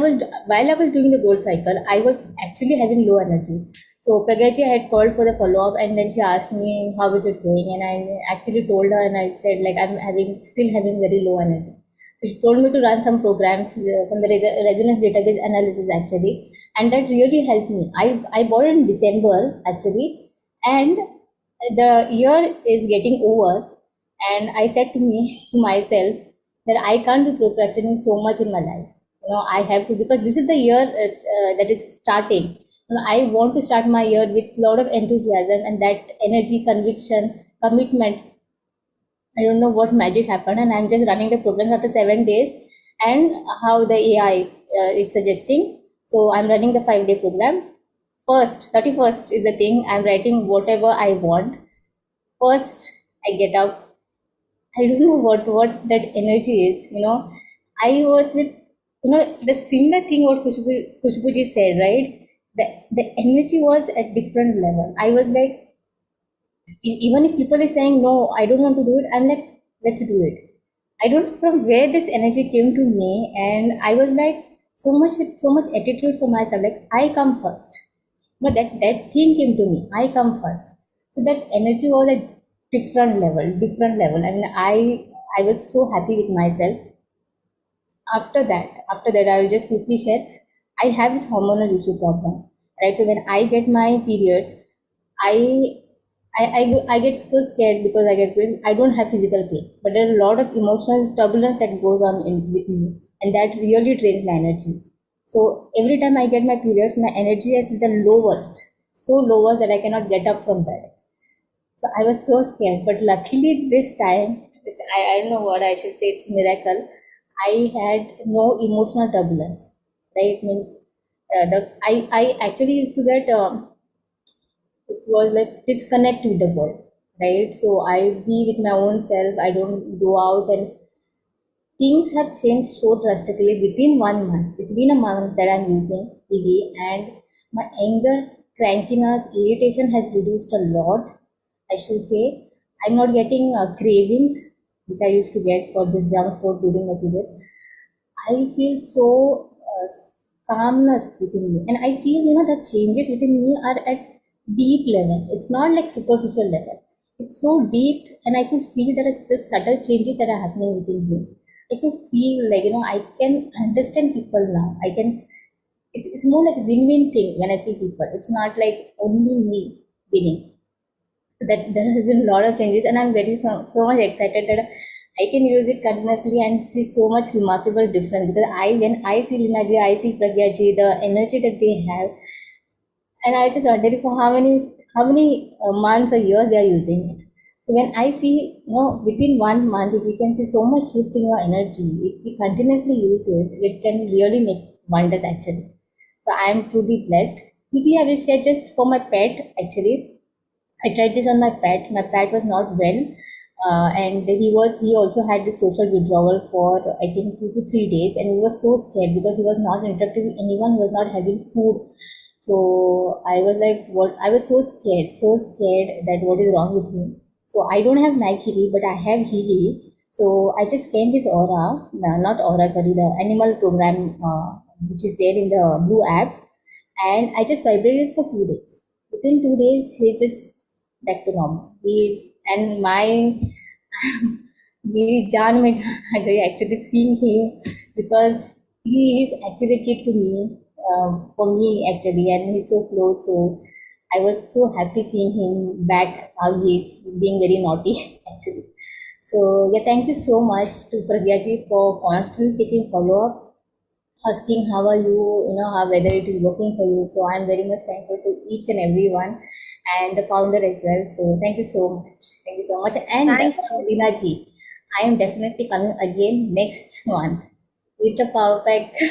B: was doing the gold cycle, I was actually having low energy. So Pragyaji had called for the follow up, and then she asked me how is it going, and I actually told her, and I said like I'm still having very low energy. So she told me to run some programs from the resonance database analysis actually, and that really helped me. I bought it in December actually, and the year is getting over, and I said to myself that I can't be procrastinating so much in my life. I have to, because this is the year that is starting. I want to start my year with a lot of enthusiasm and that energy, conviction, commitment. I don't know what magic happened, and I'm just running the program after 7 days, and how the AI is suggesting. So I'm running the 5 day program. 31st is the thing. I'm writing whatever I want. First, I get up. I don't know what that energy is. I was with the similar thing what Kushbu ji said, right? The energy was at different level. I was like, even if people are saying no, I don't want to do it, I'm like, let's do it. I don't know from where this energy came to me, and I was like with so much attitude for myself, like I come first. But that thing came to me, I come first. So that energy was at different level. I mean, I was so happy with myself. After that, I will just quickly share. I have this hormonal issue problem, right? So when I get my periods, I I get so scared because I get periods. I don't have physical pain, but there are a lot of emotional turbulence that goes on with me, and that really drains my energy. So every time I get my periods, my energy is the lowest, so lowest that I cannot get up from bed. So I was so scared, but luckily this time, I don't know what I should say, it's miracle. I had no emotional turbulence, right? Means I actually used to get it was like disconnect with the world, right? So I be with my own self. I don't go out, and things have changed so drastically within 1 month. It's been a month that I'm using ED, and my anger, crankiness, irritation has reduced a lot. I should say I'm not getting cravings which I used to get for the junk food during my periods. I feel so calmness within me, and I feel the changes within me are at deep level. It's not like superficial level. It's so deep, and I could feel that it's the subtle changes that are happening within me. I could feel like I can understand people now. I can. It's more like a win-win thing when I see people. It's not like only me winning. That there has been a lot of changes, and I'm very so much excited that I can use it continuously and see so much remarkable difference. Because when I see Lina ji, I see Pragya ji, the energy that they have, and I just wonder for how many months or years they are using it. So when I see within 1 month, if you can see so much shift in your energy, if you continuously use it, it can really make wonders actually. So I am truly blessed. Quickly, I will share just for my pet actually. I tried this on my pet. My pet was not well, and he also had this social withdrawal for I think 2 to 3 days, and he was so scared because he was not interacting with anyone. He was not having food. So I was like, what? I was so scared that what is wrong with him. So I don't have Nike Healy, but I have Healy. So I just scanned his aura, not aura, sorry, the animal program which is there in the blue app, and I just vibrated for 2 days. Within 2 days, he's just back to normal. He's and my मेरी जान में जान आ गई actually seeing him because he is actually a kid to me. for me actually, and he's so close. So I was so happy seeing him back. How he's being very naughty actually. So yeah, thank you so much to Pragya ji for constantly taking follow up, asking how are you, how whether it is working for you. So I'm very much thankful to each and everyone and the founder as well. So thank you so much. Thank you so much. And
C: Thank you.
B: Leela ji, I am definitely coming again next month with the perfect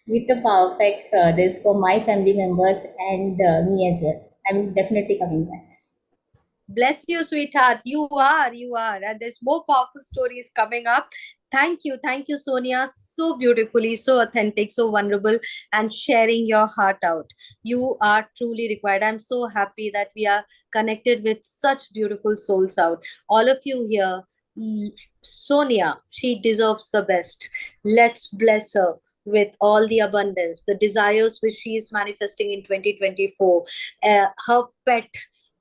B: with the perfect this for my family members and me as well. I'm definitely coming back.
C: Bless you, sweetheart. You are. And there's more powerful stories coming up. Thank you, Sonia. So beautifully, so authentic, so vulnerable, and sharing your heart out. You are truly required. I'm so happy that we are connected with such beautiful souls out. All of you here, Sonia, she deserves the best. Let's bless her with all the abundance, the desires which she is manifesting in 2024. Her pet,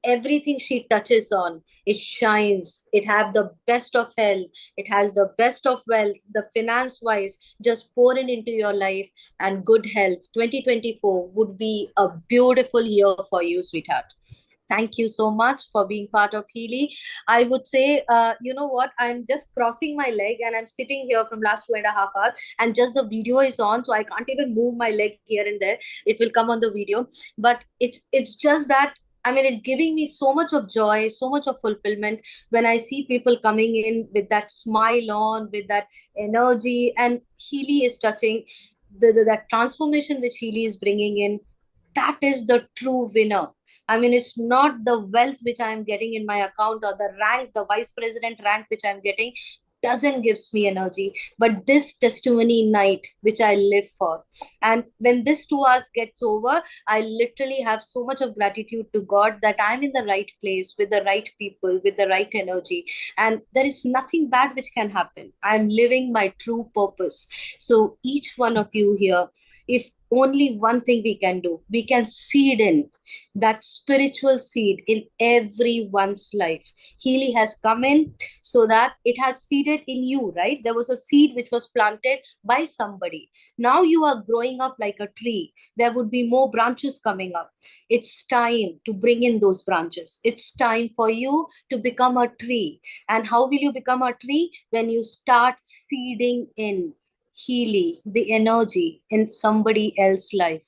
C: everything she touches on, it shines. It have the best of health, it has the best of wealth, the finance wise, just pouring into your life and good health. 2024 would be a beautiful year for you, sweetheart. Thank you so much for being part of Healy. I would say, you know what? I'm just crossing my leg and I'm sitting here from last 2.5 hours, and just the video is on, so I can't even move my leg here and there. It will come on the video, but it's just that, I mean, it's giving me so much of joy, so much of fulfillment when I see people coming in with that smile on, with that energy, and Healy is touching that transformation which Healy is bringing in. That is the true winner. I mean, it's not the wealth which I am getting in my account, or the rank, the vice president rank which I'm getting doesn't gives me energy, but this testimony night which I live for. And when this 2 hours gets over, I literally have so much of gratitude to God that I'm in the right place with the right people, with the right energy, and there is nothing bad which can happen. I'm living my true purpose. So each one of you here, if only one thing we can do, we can seed in that spiritual seed in everyone's life. Healy has come in so that it has seeded in you, right? There was a seed which was planted by somebody. Now you are growing up like a tree. There would be more branches coming up. It's time to bring in those branches. It's time for you to become a tree. And how will you become a tree? When you start seeding in Healy, the energy in somebody else's life.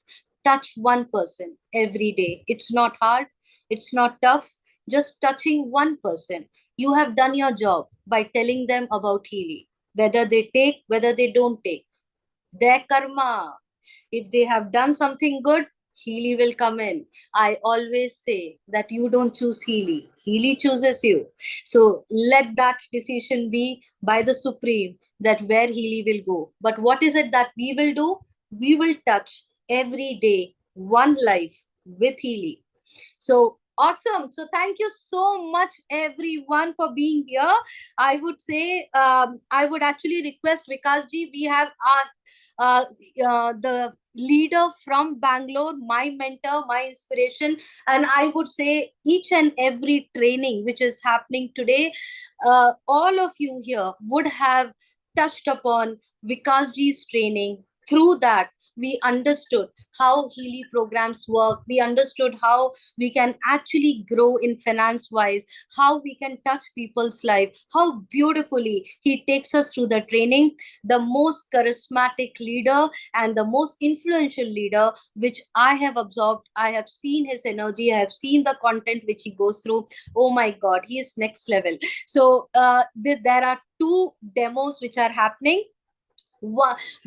C: Touch one person every day. It's not hard, it's not tough. Just touching one person, you have done your job by telling them about Healy. Whether they take, whether they don't take, their karma. If they have done something good, Healy will come in. I always say that you don't choose Healy, Healy chooses you. So let that decision be by the Supreme, that where Healy will go. But what is it that we will do? We will touch every day one life with Healy. So awesome. So thank you so much, everyone, for being here. I would say, I would actually request Vikas ji, we have the leader from Bangalore, my mentor, my inspiration. And I would say each and every training which is happening today, all of you here would have touched upon Vikas ji's training. Through that, we understood how Healy programs work. We understood how we can actually grow in finance wise, how we can touch people's life, how beautifully he takes us through the training. The most charismatic leader and the most influential leader which I have absorbed. I have seen his energy, I have seen the content which he goes through. Oh my God, he is next level. So there are two demos which are happening.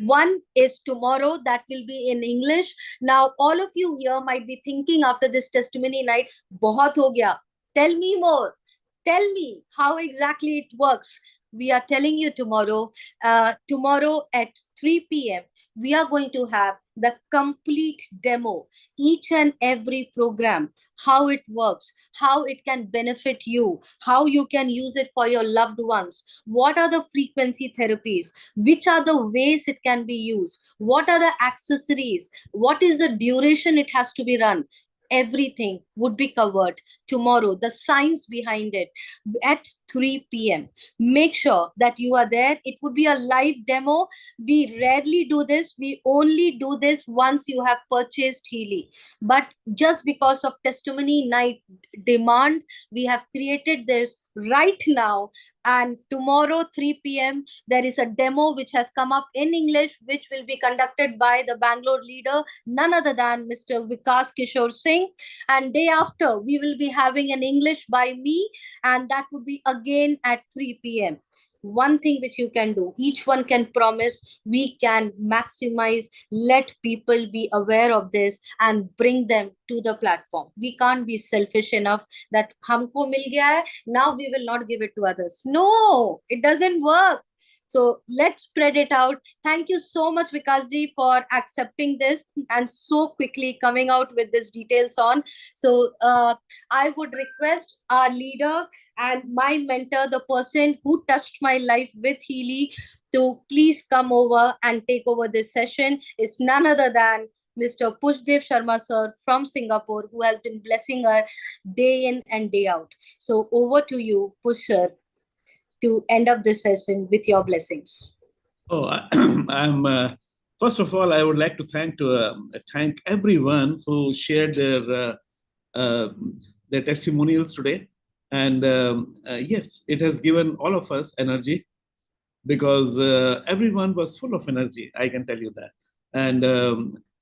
C: One is tomorrow, that will be in English. Now, all of you here might be thinking after this testimony night, bahut ho gaya. Tell me more. Tell me how exactly it works. We are telling you tomorrow. Tomorrow at 3 p.m., we are going to have the complete demo, each and every program, how it works, how it can benefit you, how you can use it for your loved ones, what are the frequency therapies, which are the ways it can be used, what are the accessories, what is the duration it has to be run. everything would be covered tomorrow, the science behind it, at 3 p.m. Make sure that you are there. It would be a live demo. We rarely do this. We only do this once you have purchased Healy. But just because of testimony night demand, we have created this right now. And tomorrow, 3 p.m., there is a demo which has come up in English, which will be conducted by the Bangalore leader, none other than Mr. Vikas Kishore Singh. And day after, we will be having an English by me, and that would be again at 3 p.m. One thing which you can do, each one can promise, we can maximize, let people be aware of this and bring them to the platform. We can't be selfish enough that humko mil gaya hai, now we will not give it to others. No, it doesn't work. So let's spread it out. Thank you so much, Vikasji, for accepting this and so quickly coming out with this details on. So I would request our leader and my mentor, the person who touched my life with Healy, to please come over and take over this session. It's none other than Mr. Pushdev Sharma sir from Singapore, who has been blessing her day in and day out. So over to you, Push sir, to end up this session with your blessings.
G: Oh, I'm. First of all, I would like to thank everyone who shared their testimonials today, and yes, it has given all of us energy, because everyone was full of energy. I can tell you that, and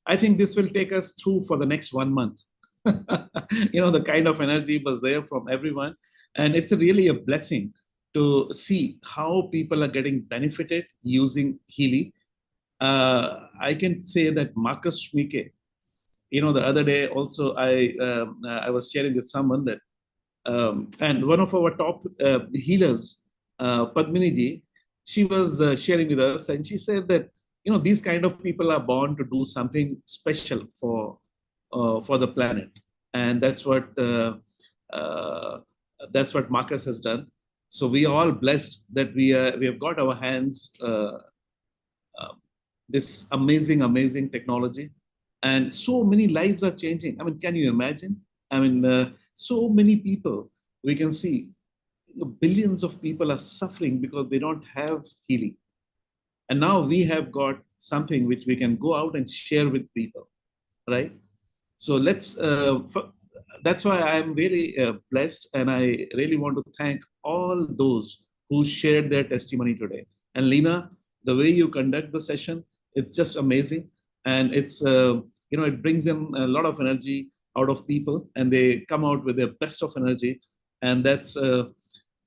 G: I think this will take us through for the next 1 month. The kind of energy was there from everyone, and it's really a blessing to see how people are getting benefited using Healy. I can say that Marcus Schmicke, the other day also I was sharing with someone that, and one of our top healers, Padmini ji, she was sharing with us, and she said that, these kind of people are born to do something special for the planet, and that's what Marcus has done. So we are all blessed that we have got our hands this amazing technology, and so many lives are changing. I mean, can you imagine? I mean, so many people, we can see billions of people are suffering because they don't have Healy, and now we have got something which we can go out and share with people, right? So that's why I'm really blessed, and I really want to thank all those who shared their testimony today. And Lena, the way you conduct the session, it's just amazing, and it's it brings in a lot of energy out of people, and they come out with their best of energy, and that's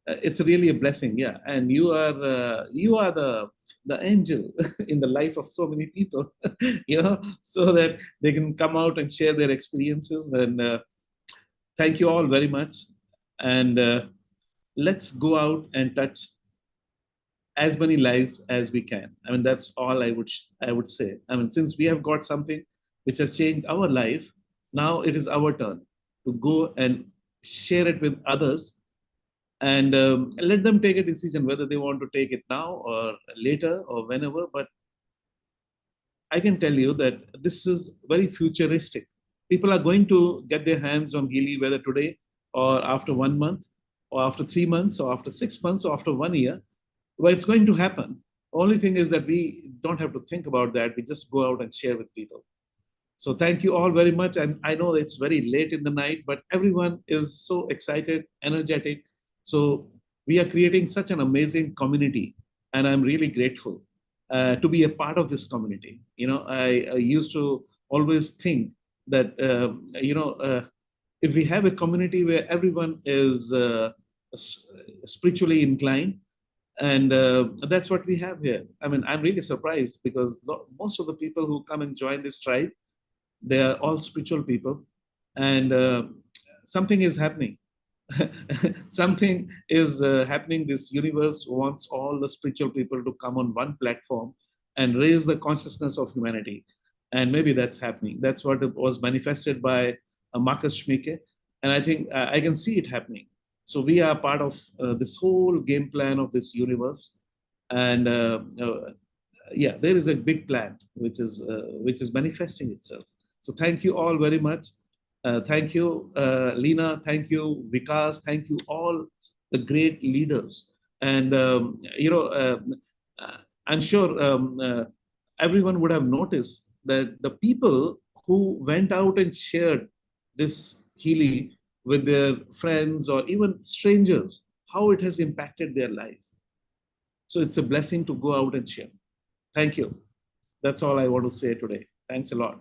G: it's really a blessing, yeah. And you are the angel in the life of so many people, so that they can come out and share their experiences. And thank you all very much. And let's go out and touch as many lives as we can. I mean, that's all I would say. I mean, since we have got something which has changed our life, now it is our turn to go and share it with others, and let them take a decision whether they want to take it now or later or whenever. But I can tell you that this is very futuristic. People are going to get their hands on Healy, whether today or after 1 month or after 3 months or after 6 months or after 1 year. Well, it's going to happen. Only thing is that we don't have to think about that. We just go out and share with people. So thank you all very much. And I know it's very late in the night, but everyone is so excited, energetic. So we are creating such an amazing community, and I'm really grateful to be a part of this community. I used to always think that, if we have a community where everyone is spiritually inclined, and that's what we have here. I mean, I'm really surprised, because most of the people who come and join this tribe, they are all spiritual people, and something is happening. Something is happening. This universe wants all the spiritual people to come on one platform and raise the consciousness of humanity. And maybe that's happening. That's what was manifested by Marcus Schmicke. And I think I can see it happening. So we are part of this whole game plan of this universe. And yeah, there is a big plan which is manifesting itself. So thank you all very much. Thank you, Lena. Thank you, Vikas. Thank you, all the great leaders. And, I'm sure everyone would have noticed that the people who went out and shared this Healy with their friends or even strangers, how it has impacted their life. So it's a blessing to go out and share. Thank you. That's all I want to say today. Thanks a lot.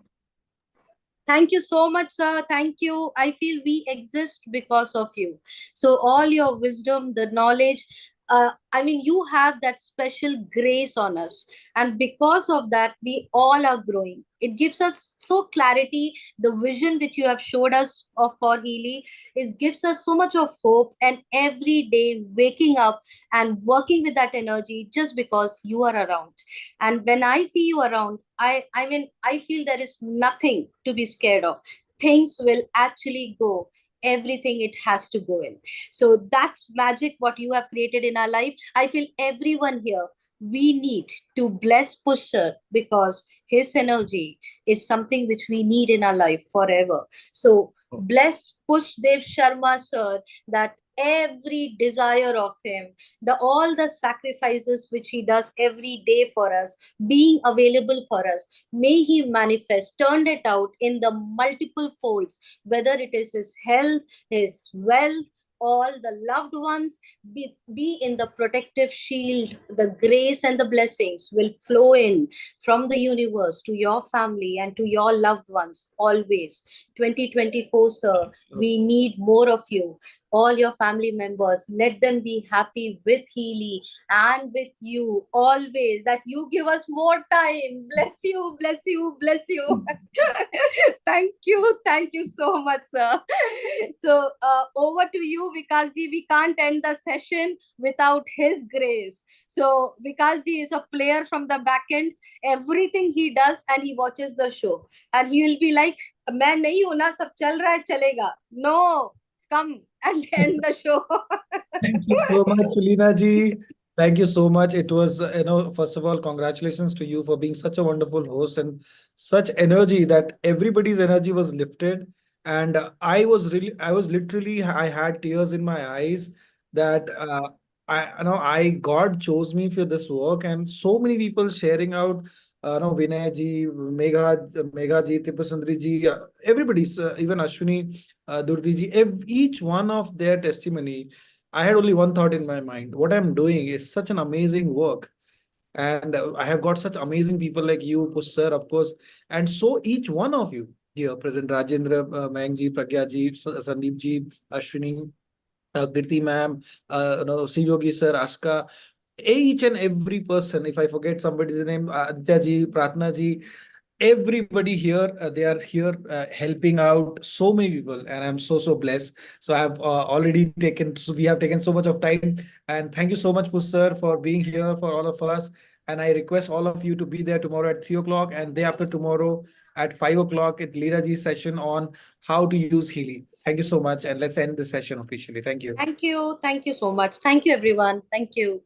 C: Thank you so much, sir. Thank you. I feel we exist because of you. So, all your wisdom, the knowledge, I mean, you have that special grace on us. And because of that, we all are growing. It gives us so clarity. The vision which you have showed us of for Healy, it gives us so much of hope. And every day waking up and working with that energy just because you are around. And when I see you around, I feel there is nothing to be scared of. Things will actually go everything it has to go in. So that's magic what you have created in our life. I feel everyone here, we need to bless Pusher because his energy is something which we need in our life forever. So bless Push Dev Sharma sir, that every desire of him, all the sacrifices which he does every day for us, being available for us, may he manifest, turned it out in the multiple folds, whether it is his health, his wealth, all the loved ones, be in the protective shield. The grace and the blessings will flow in from the universe to your family and to your loved ones always. 2024, sir, we need more of you. All your family members, let them be happy with Healy and with you always, that you give us more time. Bless you, bless you, bless you. Thank you so much, sir. So over to you, Vikas ji. We can't end the session without his grace. So Vikas ji is a player from the back end. Everything he does, and he watches the show, and he will be like, "मैं नहीं हूँ ना, सब चल रहा है, चलेगा." No, come and end the show.
A: Thank you so much, Leena ji. Thank you so much. It was, first of all, congratulations to you for being such a wonderful host and such energy that everybody's energy was lifted. And I was literally, I had tears in my eyes that God chose me for this work, and so many people sharing out. Vinay ji, Megha ji, Tipasundari ji, everybody's, even Ashwini, Durdi ji, each one of their testimony. I had only one thought in my mind. What I'm doing is such an amazing work. And I have got such amazing people like you, Push sir, of course. And so each one of you here present, Rajendra, Mayank ji, Pragya ji, Sandeep ji, Ashwini, Kirti ma'am, Siyogi sir, Aska, each and every person, if I forget somebody's name, Aditya ji, Pratna ji, everybody here, they are here helping out so many people, and I'm so blessed. So I have already taken, so we have taken so much of time, and thank you so much, Push sir, for being here for all of us. And I request all of you to be there tomorrow at 3 o'clock, and day after tomorrow at 5 o'clock at Leela ji's session on how to use Healy. Thank you so much, and let's end the session officially. Thank you.
C: Thank you so much. Thank you, everyone. Thank you.